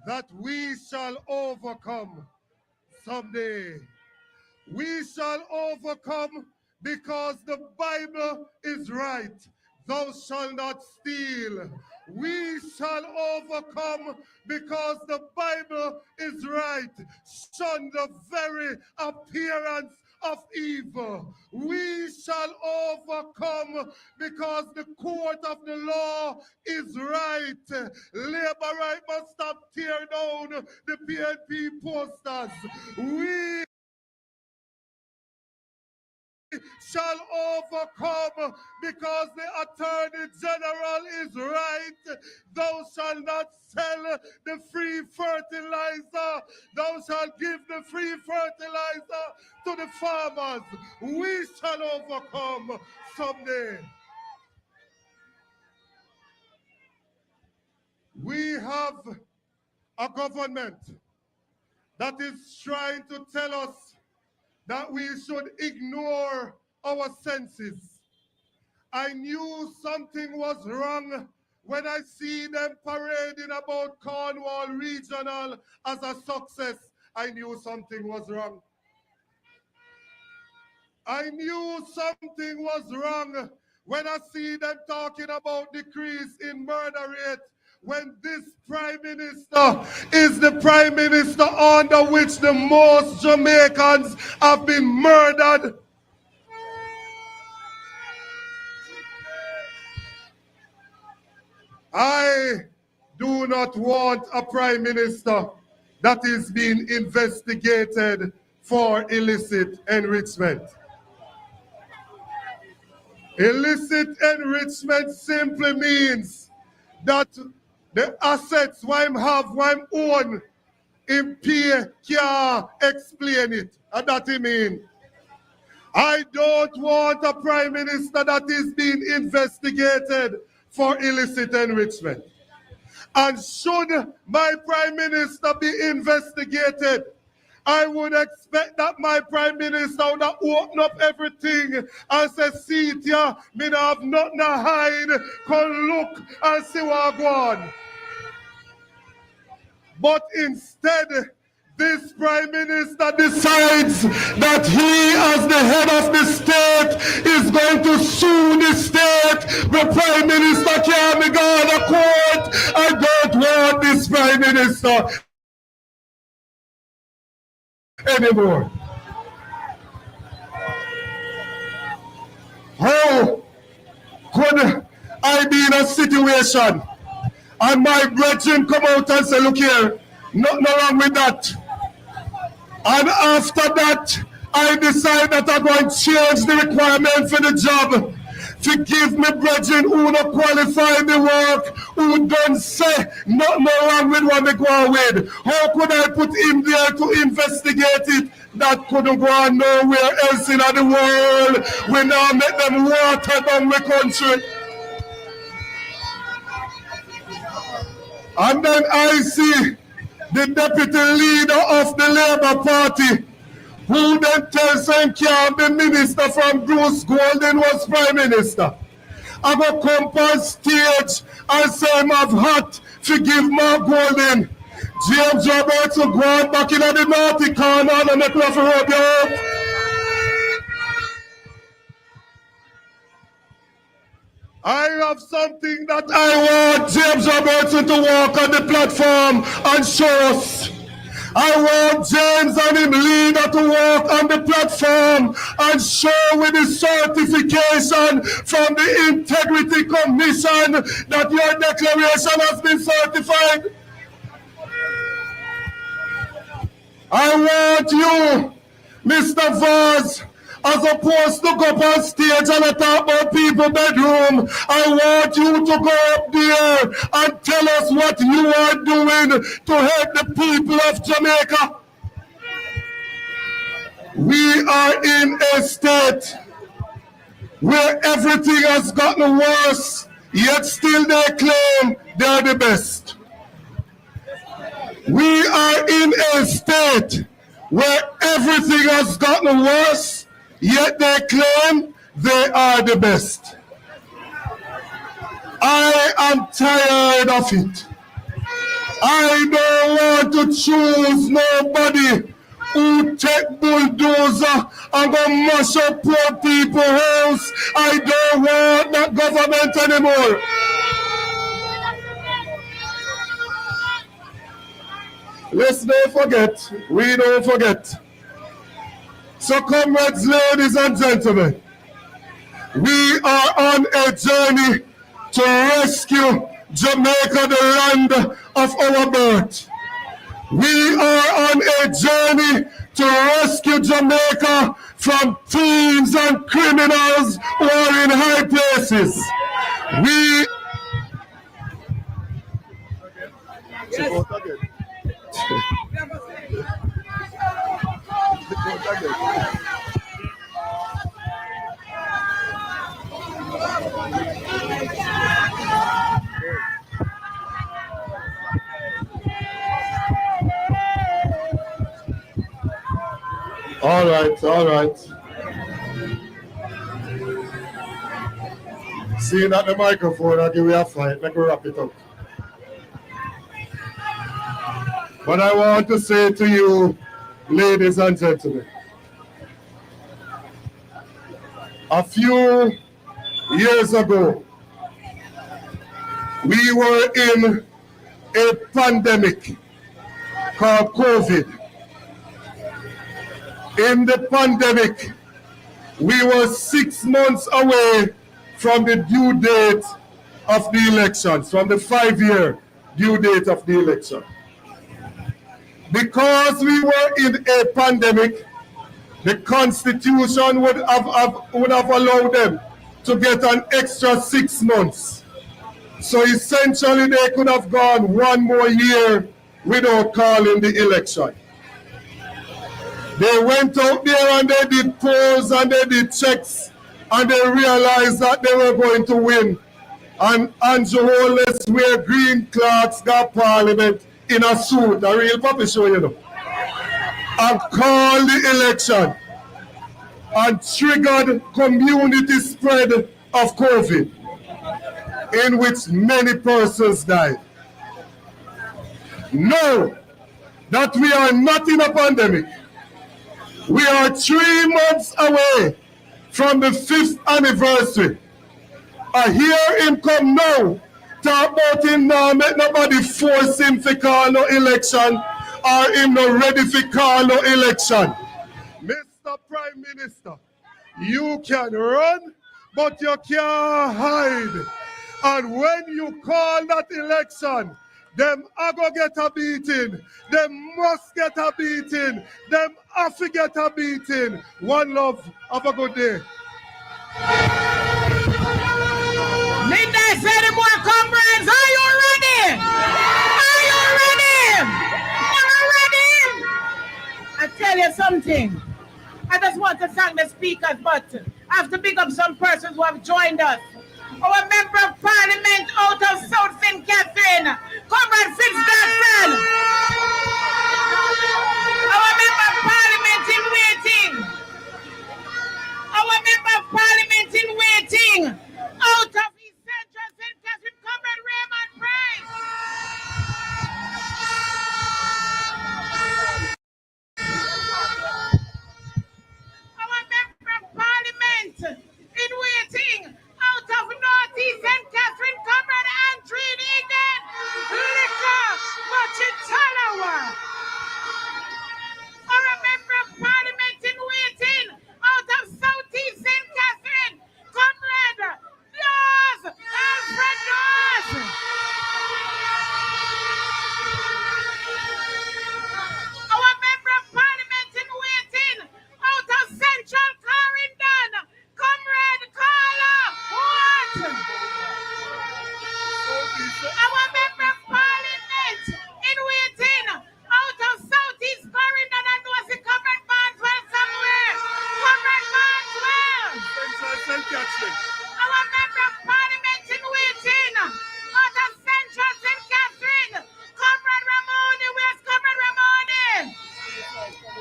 that we shall overcome someday. We shall overcome because the Bible is right. Thou shalt not steal. We shall overcome because the Bible is right. Shun the very appearance of evil. We shall overcome because the court of the law is right. Labor right must stop tear down the PNP posters. We shall overcome because the Attorney General is right. Thou shalt not sell the free fertilizer. Thou shalt give the free fertilizer to the farmers. We shall overcome someday. We have a government that is trying to tell us that we should ignore our senses. I knew something was wrong When I see them parading about Cornwall Regional as a success, I knew something was wrong. I knew something was wrong when I see them talking about decrease in murder rate, when this prime minister is the prime minister under which the most Jamaicans have been murdered. I do not want a prime minister that is being investigated for illicit enrichment. Illicit enrichment simply means that the assets I'm have, I'm own, him pay, can't explain it. And that he mean. I don't want a prime minister that is being investigated for illicit enrichment. And should my prime minister be investigated, I would expect that my prime minister would open up everything and say, see it here, me not have nothing to hide, come look and see what go on. But instead, this prime minister decides that he, as the head of the state, is going to sue the state. The prime minister can't be going to court. I don't want this prime minister anymore. How could I be in a situation and my brethren come out and say, look here, nothing wrong with that. And after that, I decide that I'm going to change the requirement for the job to give me brethren who not qualify the work, who don't say nothing wrong with what they go with. How could I put him there to investigate it? That couldn't go on nowhere else in the world. We now make them water down the country. And then I see the deputy leader of the Labour Party, who then tells him can't be minister from Bruce Golden was prime minister. I go come on stage and say him have hot to give Mark Golden. James Roberts will go on back in the naughty corner and make love for rub you up. I have something that I want James Robertson to walk on the platform and show us. I want James and him leader to walk on the platform and show with the certification from the Integrity Commission that your declaration has been certified. I want you, Mr. Vaz, as opposed to go up on stage and talk about people's bedroom, I want you to go up there and tell us what you are doing to help the people of Jamaica. We are in a state where everything has gotten worse, yet still they claim they're the best. We are in a state where everything has gotten worse, yet they claim they are the best. I am tired of it. I don't want to choose nobody who take bulldozer and go mash up poor people's house. I don't want that government anymore. Let's not forget, we don't forget. So comrades, ladies and gentlemen, we are on a journey to rescue Jamaica, the land of our birth. We are on a journey to rescue Jamaica from thieves and criminals who are in high places. We... All right. Seeing at the microphone, I'll give you a fight. Let me wrap it up. But I want to say to you, ladies and gentlemen, a few years ago, we were in a pandemic called COVID. In the pandemic, we were 6 months away from the due date of the elections, from the 5-year due date of the election. Because we were in a pandemic, the Constitution would have allowed them to get an extra 6 months. So essentially they could have gone 1 more year without calling the election. They went out there and they did polls and they did checks and they realized that they were going to win. And Andrew Holness wear green clothes, got parliament in a suit, a real puppy show, you know, and called the election and triggered community spread of COVID, in which many persons died. Know that we are not in a pandemic. We are 3 months away from the 5th anniversary. I hear him come now, talk about him now, make nobody force him to call no election, or him not ready to call no election. Mr. Prime Minister, you can run, but you can't hide. And when you call that election, them are going to get a beating. Them must get a beating. Them have to get a beating. One love. Have a good day. Midnight say the more comrades, are you ready? Are you ready? Are you ready? I tell you something. I just want to thank the speakers, but I have to pick up some persons who have joined us. Our Member of Parliament out of South St. Catherine, Comrade Fitzgerald. Our Member of Parliament in waiting. Our Member of Parliament in waiting. Out of East Central St. Catherine, Comrade Raymond Price. Our Member of Parliament in waiting. Out of Northeast St. Catherine, Comrade Andrew Eden. Liquor, Machitalawa. Or a Member of Parliament in waiting. Out of Southeast St. Catherine, Comrade Dawes, Alfred Dawes. Our Member of Parliament in waiting. Out of Central Clarendon, Comrade Carla Watt. Our Member of Parliament in waiting. Out of Southeast Clarendon, and was the Comrade Barnswell somewhere. Comrade Barnswell. Our Member of Parliament in waiting. Out of Central St. Catherine, Comrade Ramoni. Where's Comrade Ramoni?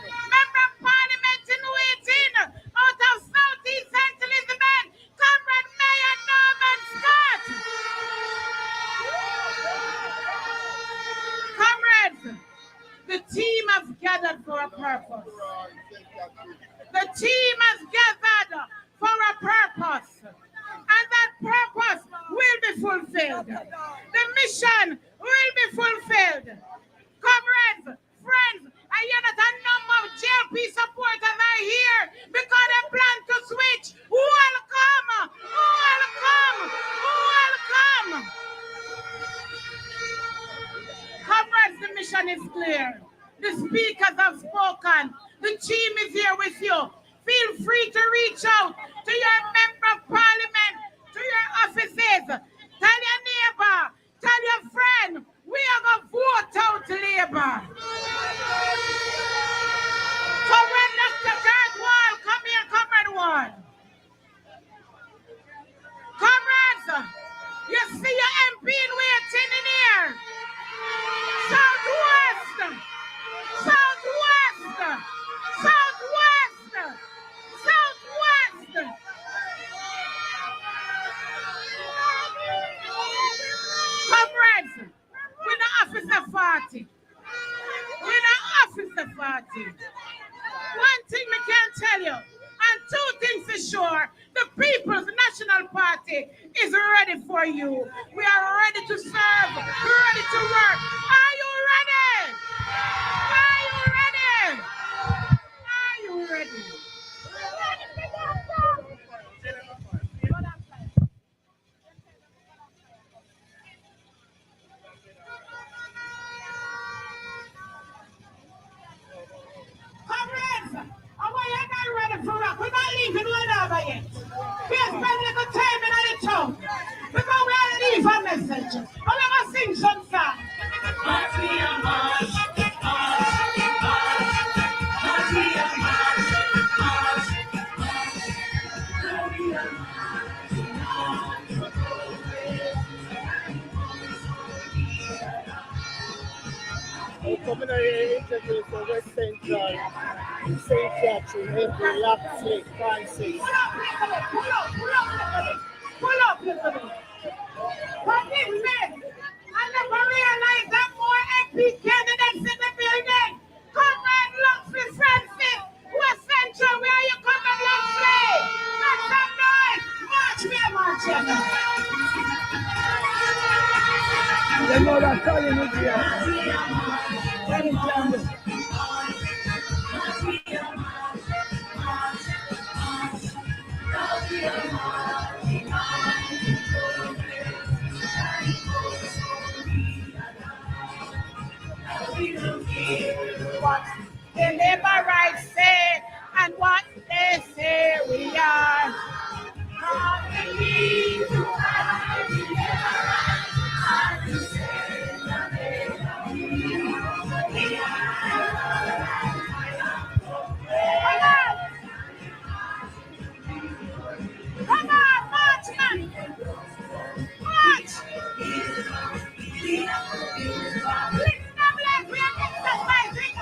Member of Parliament in waiting. Out of Southeast St. Elizabeth, Comrade Mayor Norman Scott. Comrades, the team has gathered for a purpose. The team has gathered for a purpose. And that purpose will be fulfilled. The mission will be fulfilled. Comrades, friends, I hear that a number of JLP supporters are here because they plan to switch. Welcome! Welcome! Welcome! Comrades, the mission is clear. The speakers have spoken. The team is here with you. Feel free to reach out to your Member of Parliament, to your offices. Tell your neighbor, tell your friend, we are going to vote out Labour. Comrade Dr. Kurt Wall, come here, Comrade Wall. Comrades, you see your MP in waiting in here. Southwest! Southwest! Southwest! Southwest! party. One thing we can tell you, and two things for sure, the People's National Party is ready for you. We are ready to serve, ready to work. Are you ready? Are you ready? Are you ready? Comrades, are we not ready for rock? We're not leaving Whenever yet. We are spending a little time in the town. Because we are leave a message. And we're going to sing some song. March, we are march, march, we are march, Coming here interview for West Central, St. Catherine, April, Locksley, Francis. Pull up, little bit. But this men, I never realized that more MP candidates in the building. Come and look for Francis. West Central, where are you coming, Locksley? Make some noise. March me, march you. The mother calling me here. What the labor rights say and what they say we are. Come on, march, man. March. Listen up, like we are exercising.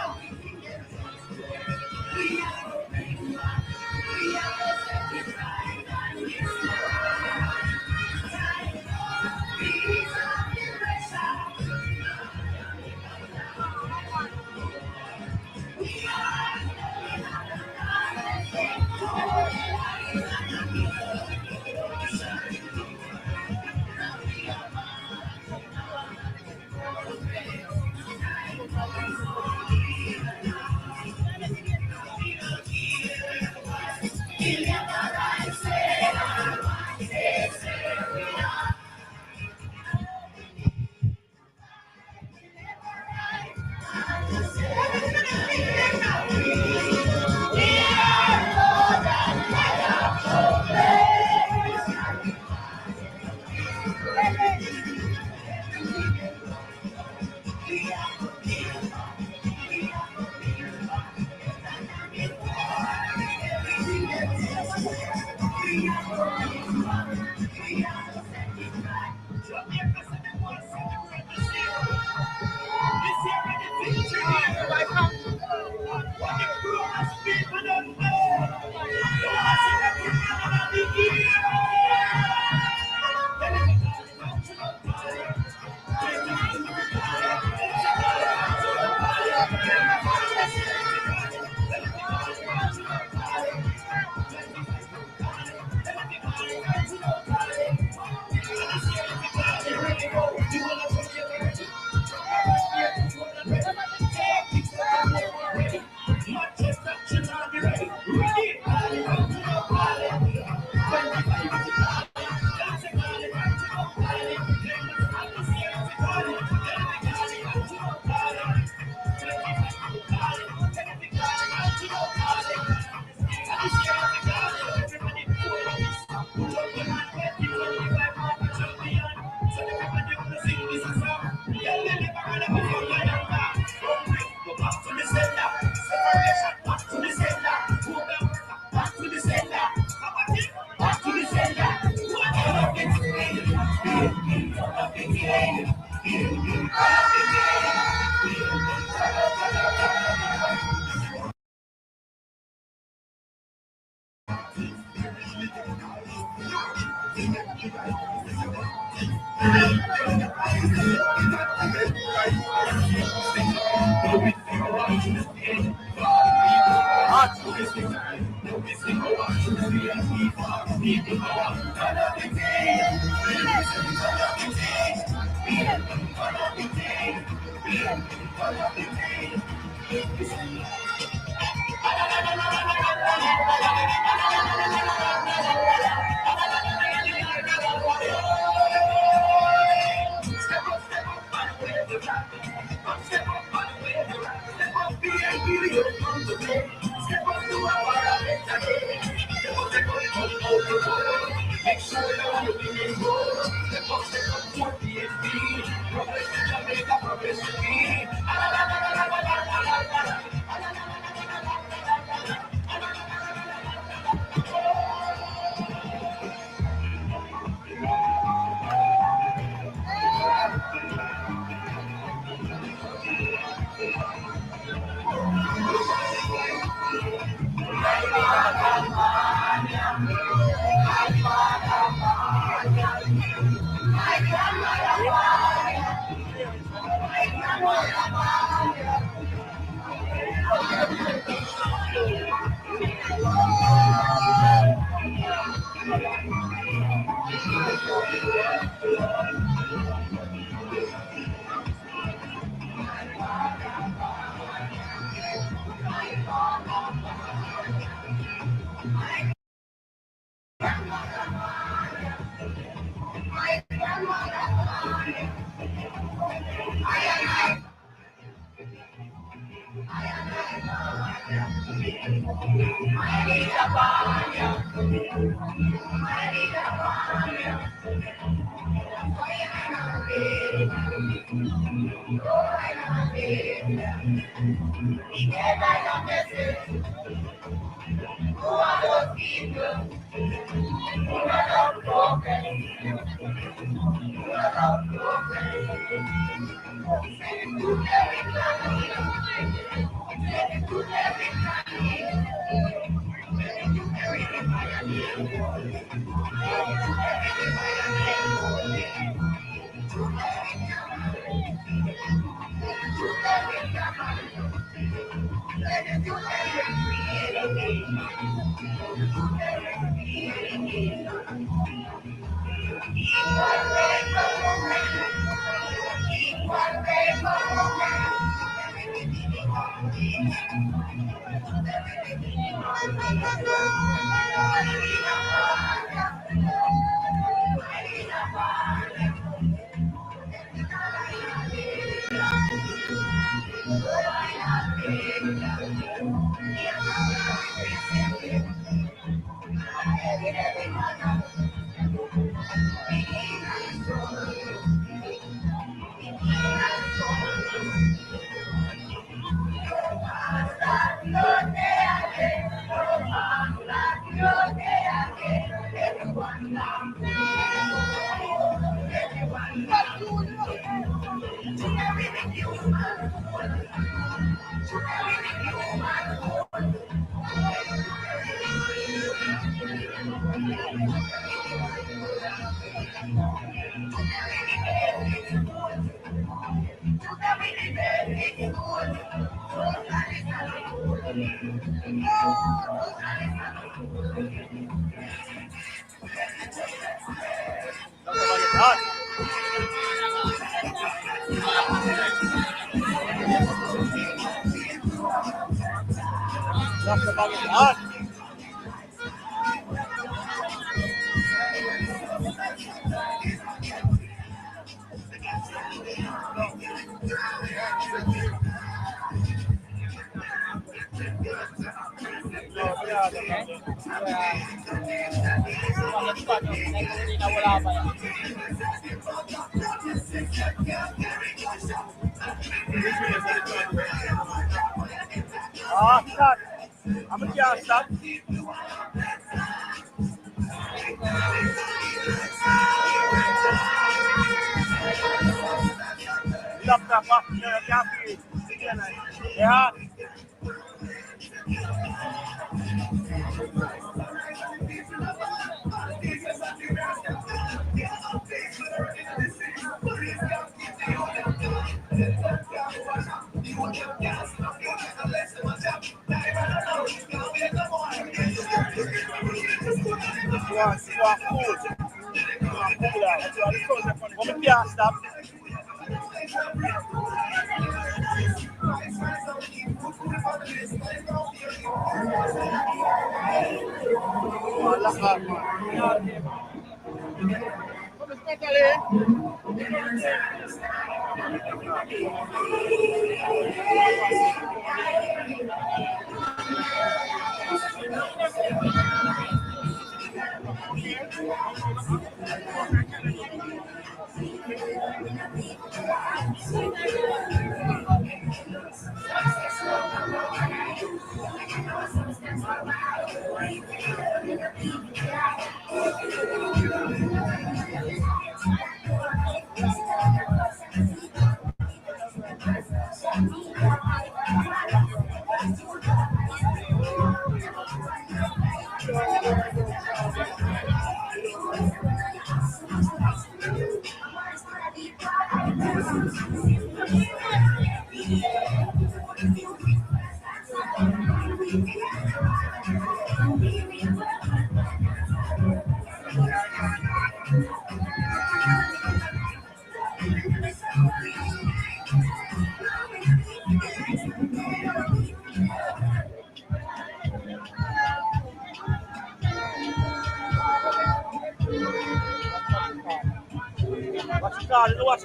Watch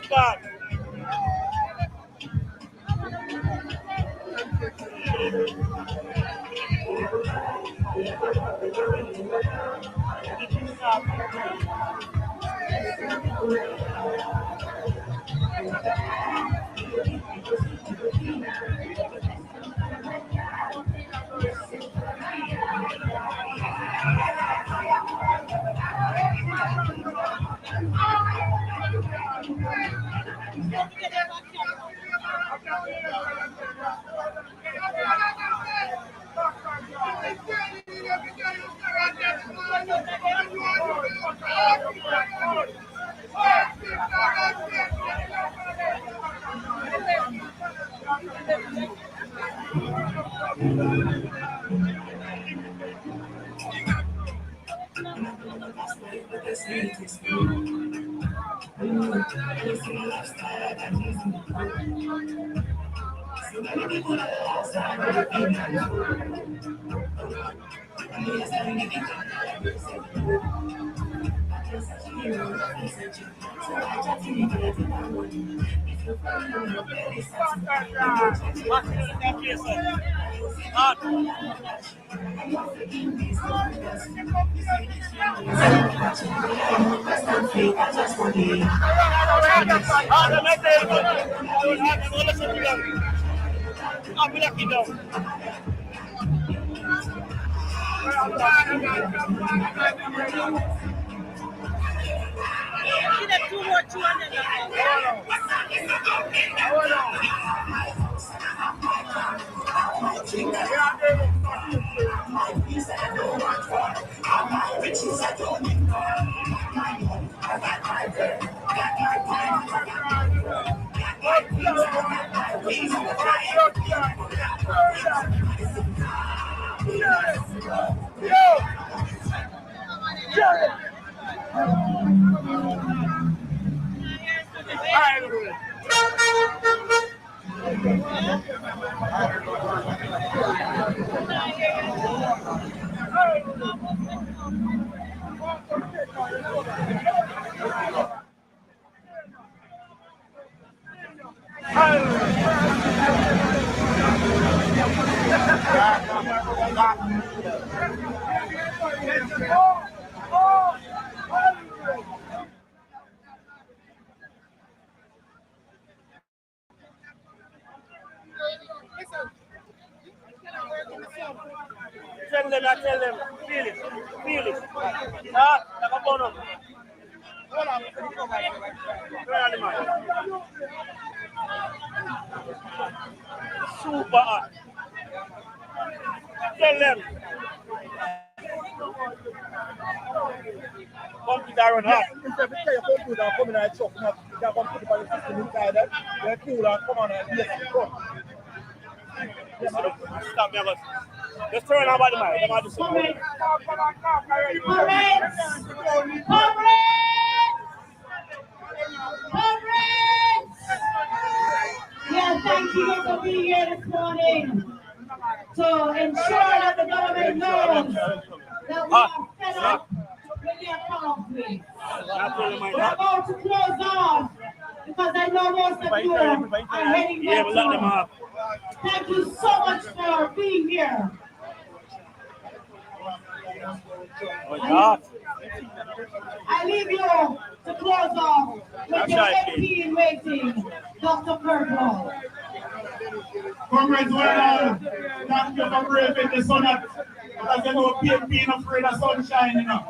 the card. Tell them, feel it. Like a bonum. Super hot. Tell them. Computer run hot. Instead of your computer coming out truck, you can come put the system inside that. The cooler come on and yes, go. Stop me, Just turn on about the mic. Yeah, thank you for being here this morning to ensure that the government knows that we are fed up with their conflict. We're about to close off because I know most of you are heading back home. Thank you so much for being here. I leave you to close off with your MP in waiting, Dr. Purple. Comrades, well, thank you for braving the sun up. Because you know PNP is afraid of sunshine, you know.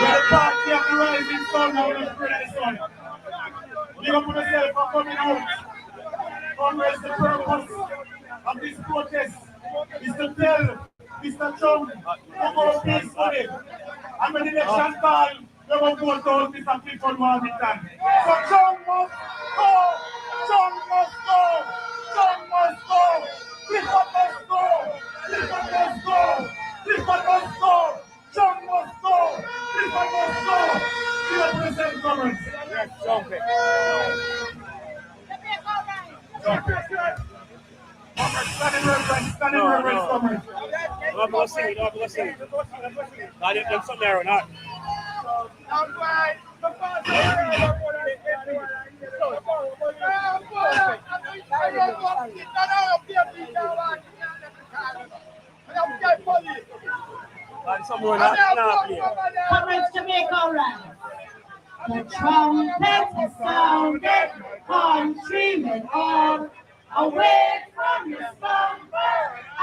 We're the party of the rising sun, now we're afraid of the sun. Big up on yourself for coming out. Comrades, the purpose of this protest is to tell Mr. Trump to go peacefully. And when the election call, they will vote out Mr. Clifford Warmington. So Trump must go! Trump must go! Trump must go! Clifford must go! Clifford must go! Clifford must go! Trump must go! Clifford must go! You are present, Comrades. Yes, jump it. Jump it. Stand in reverence, Comrades. No, I'm going to sing it. No, there's some there or not. Comrades, Jamaica, all right. The trumpet has sounded, countrymen all, awake from your slumber,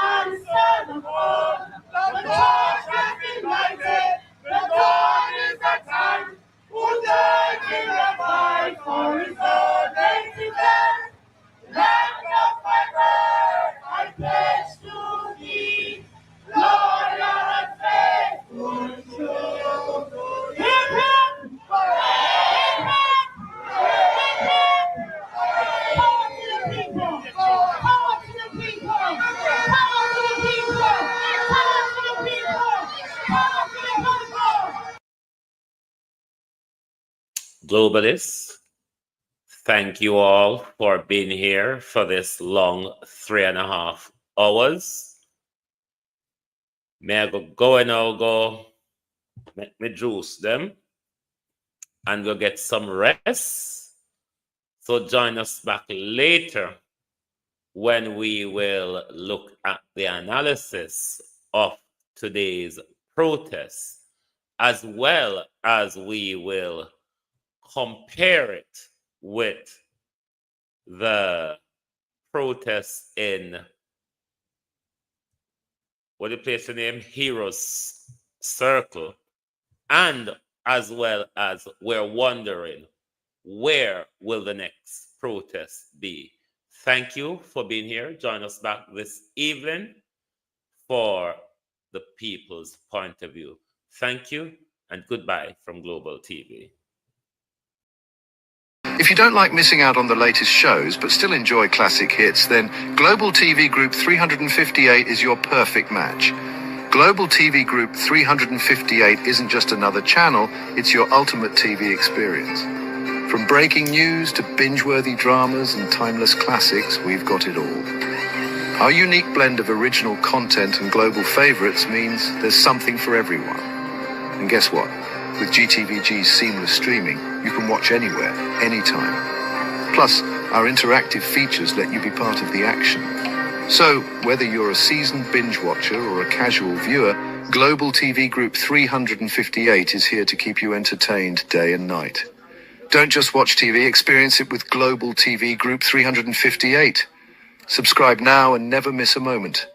answer the call. The church has been lighted, the dawn is at hand, who died in the fight for his own native land. Land of my birth, I pledge to thee, loyal and faithful, true. Hip, hip! Globalists, thank you all for being here for this long 3.5 hours. May I go and I'll go make me juice them and go get some rest. So join us back later when we will look at the analysis of today's protest, as well as we will compare it with the protests in, what do you place the name? Heroes Circle. And as well as we're wondering, where will the next protest be? Thank you for being here. Join us back this evening for the people's point of view. Thank you and goodbye from Global TV. If you don't like missing out on the latest shows but still enjoy classic hits, then Global TV Group 358 is your perfect match. Global TV Group 358 isn't just another channel, it's your ultimate TV experience. From breaking news to binge-worthy dramas and timeless classics, we've got it all. Our unique blend of original content and global favorites means there's something for everyone. And guess what? With GTVG's seamless streaming, you can watch anywhere, anytime. Plus, our interactive features let you be part of the action. So, whether you're a seasoned binge watcher or a casual viewer, Global TV Group 358 is here to keep you entertained day and night. Don't just watch TV, experience it with Global TV Group 358. Subscribe now and never miss a moment.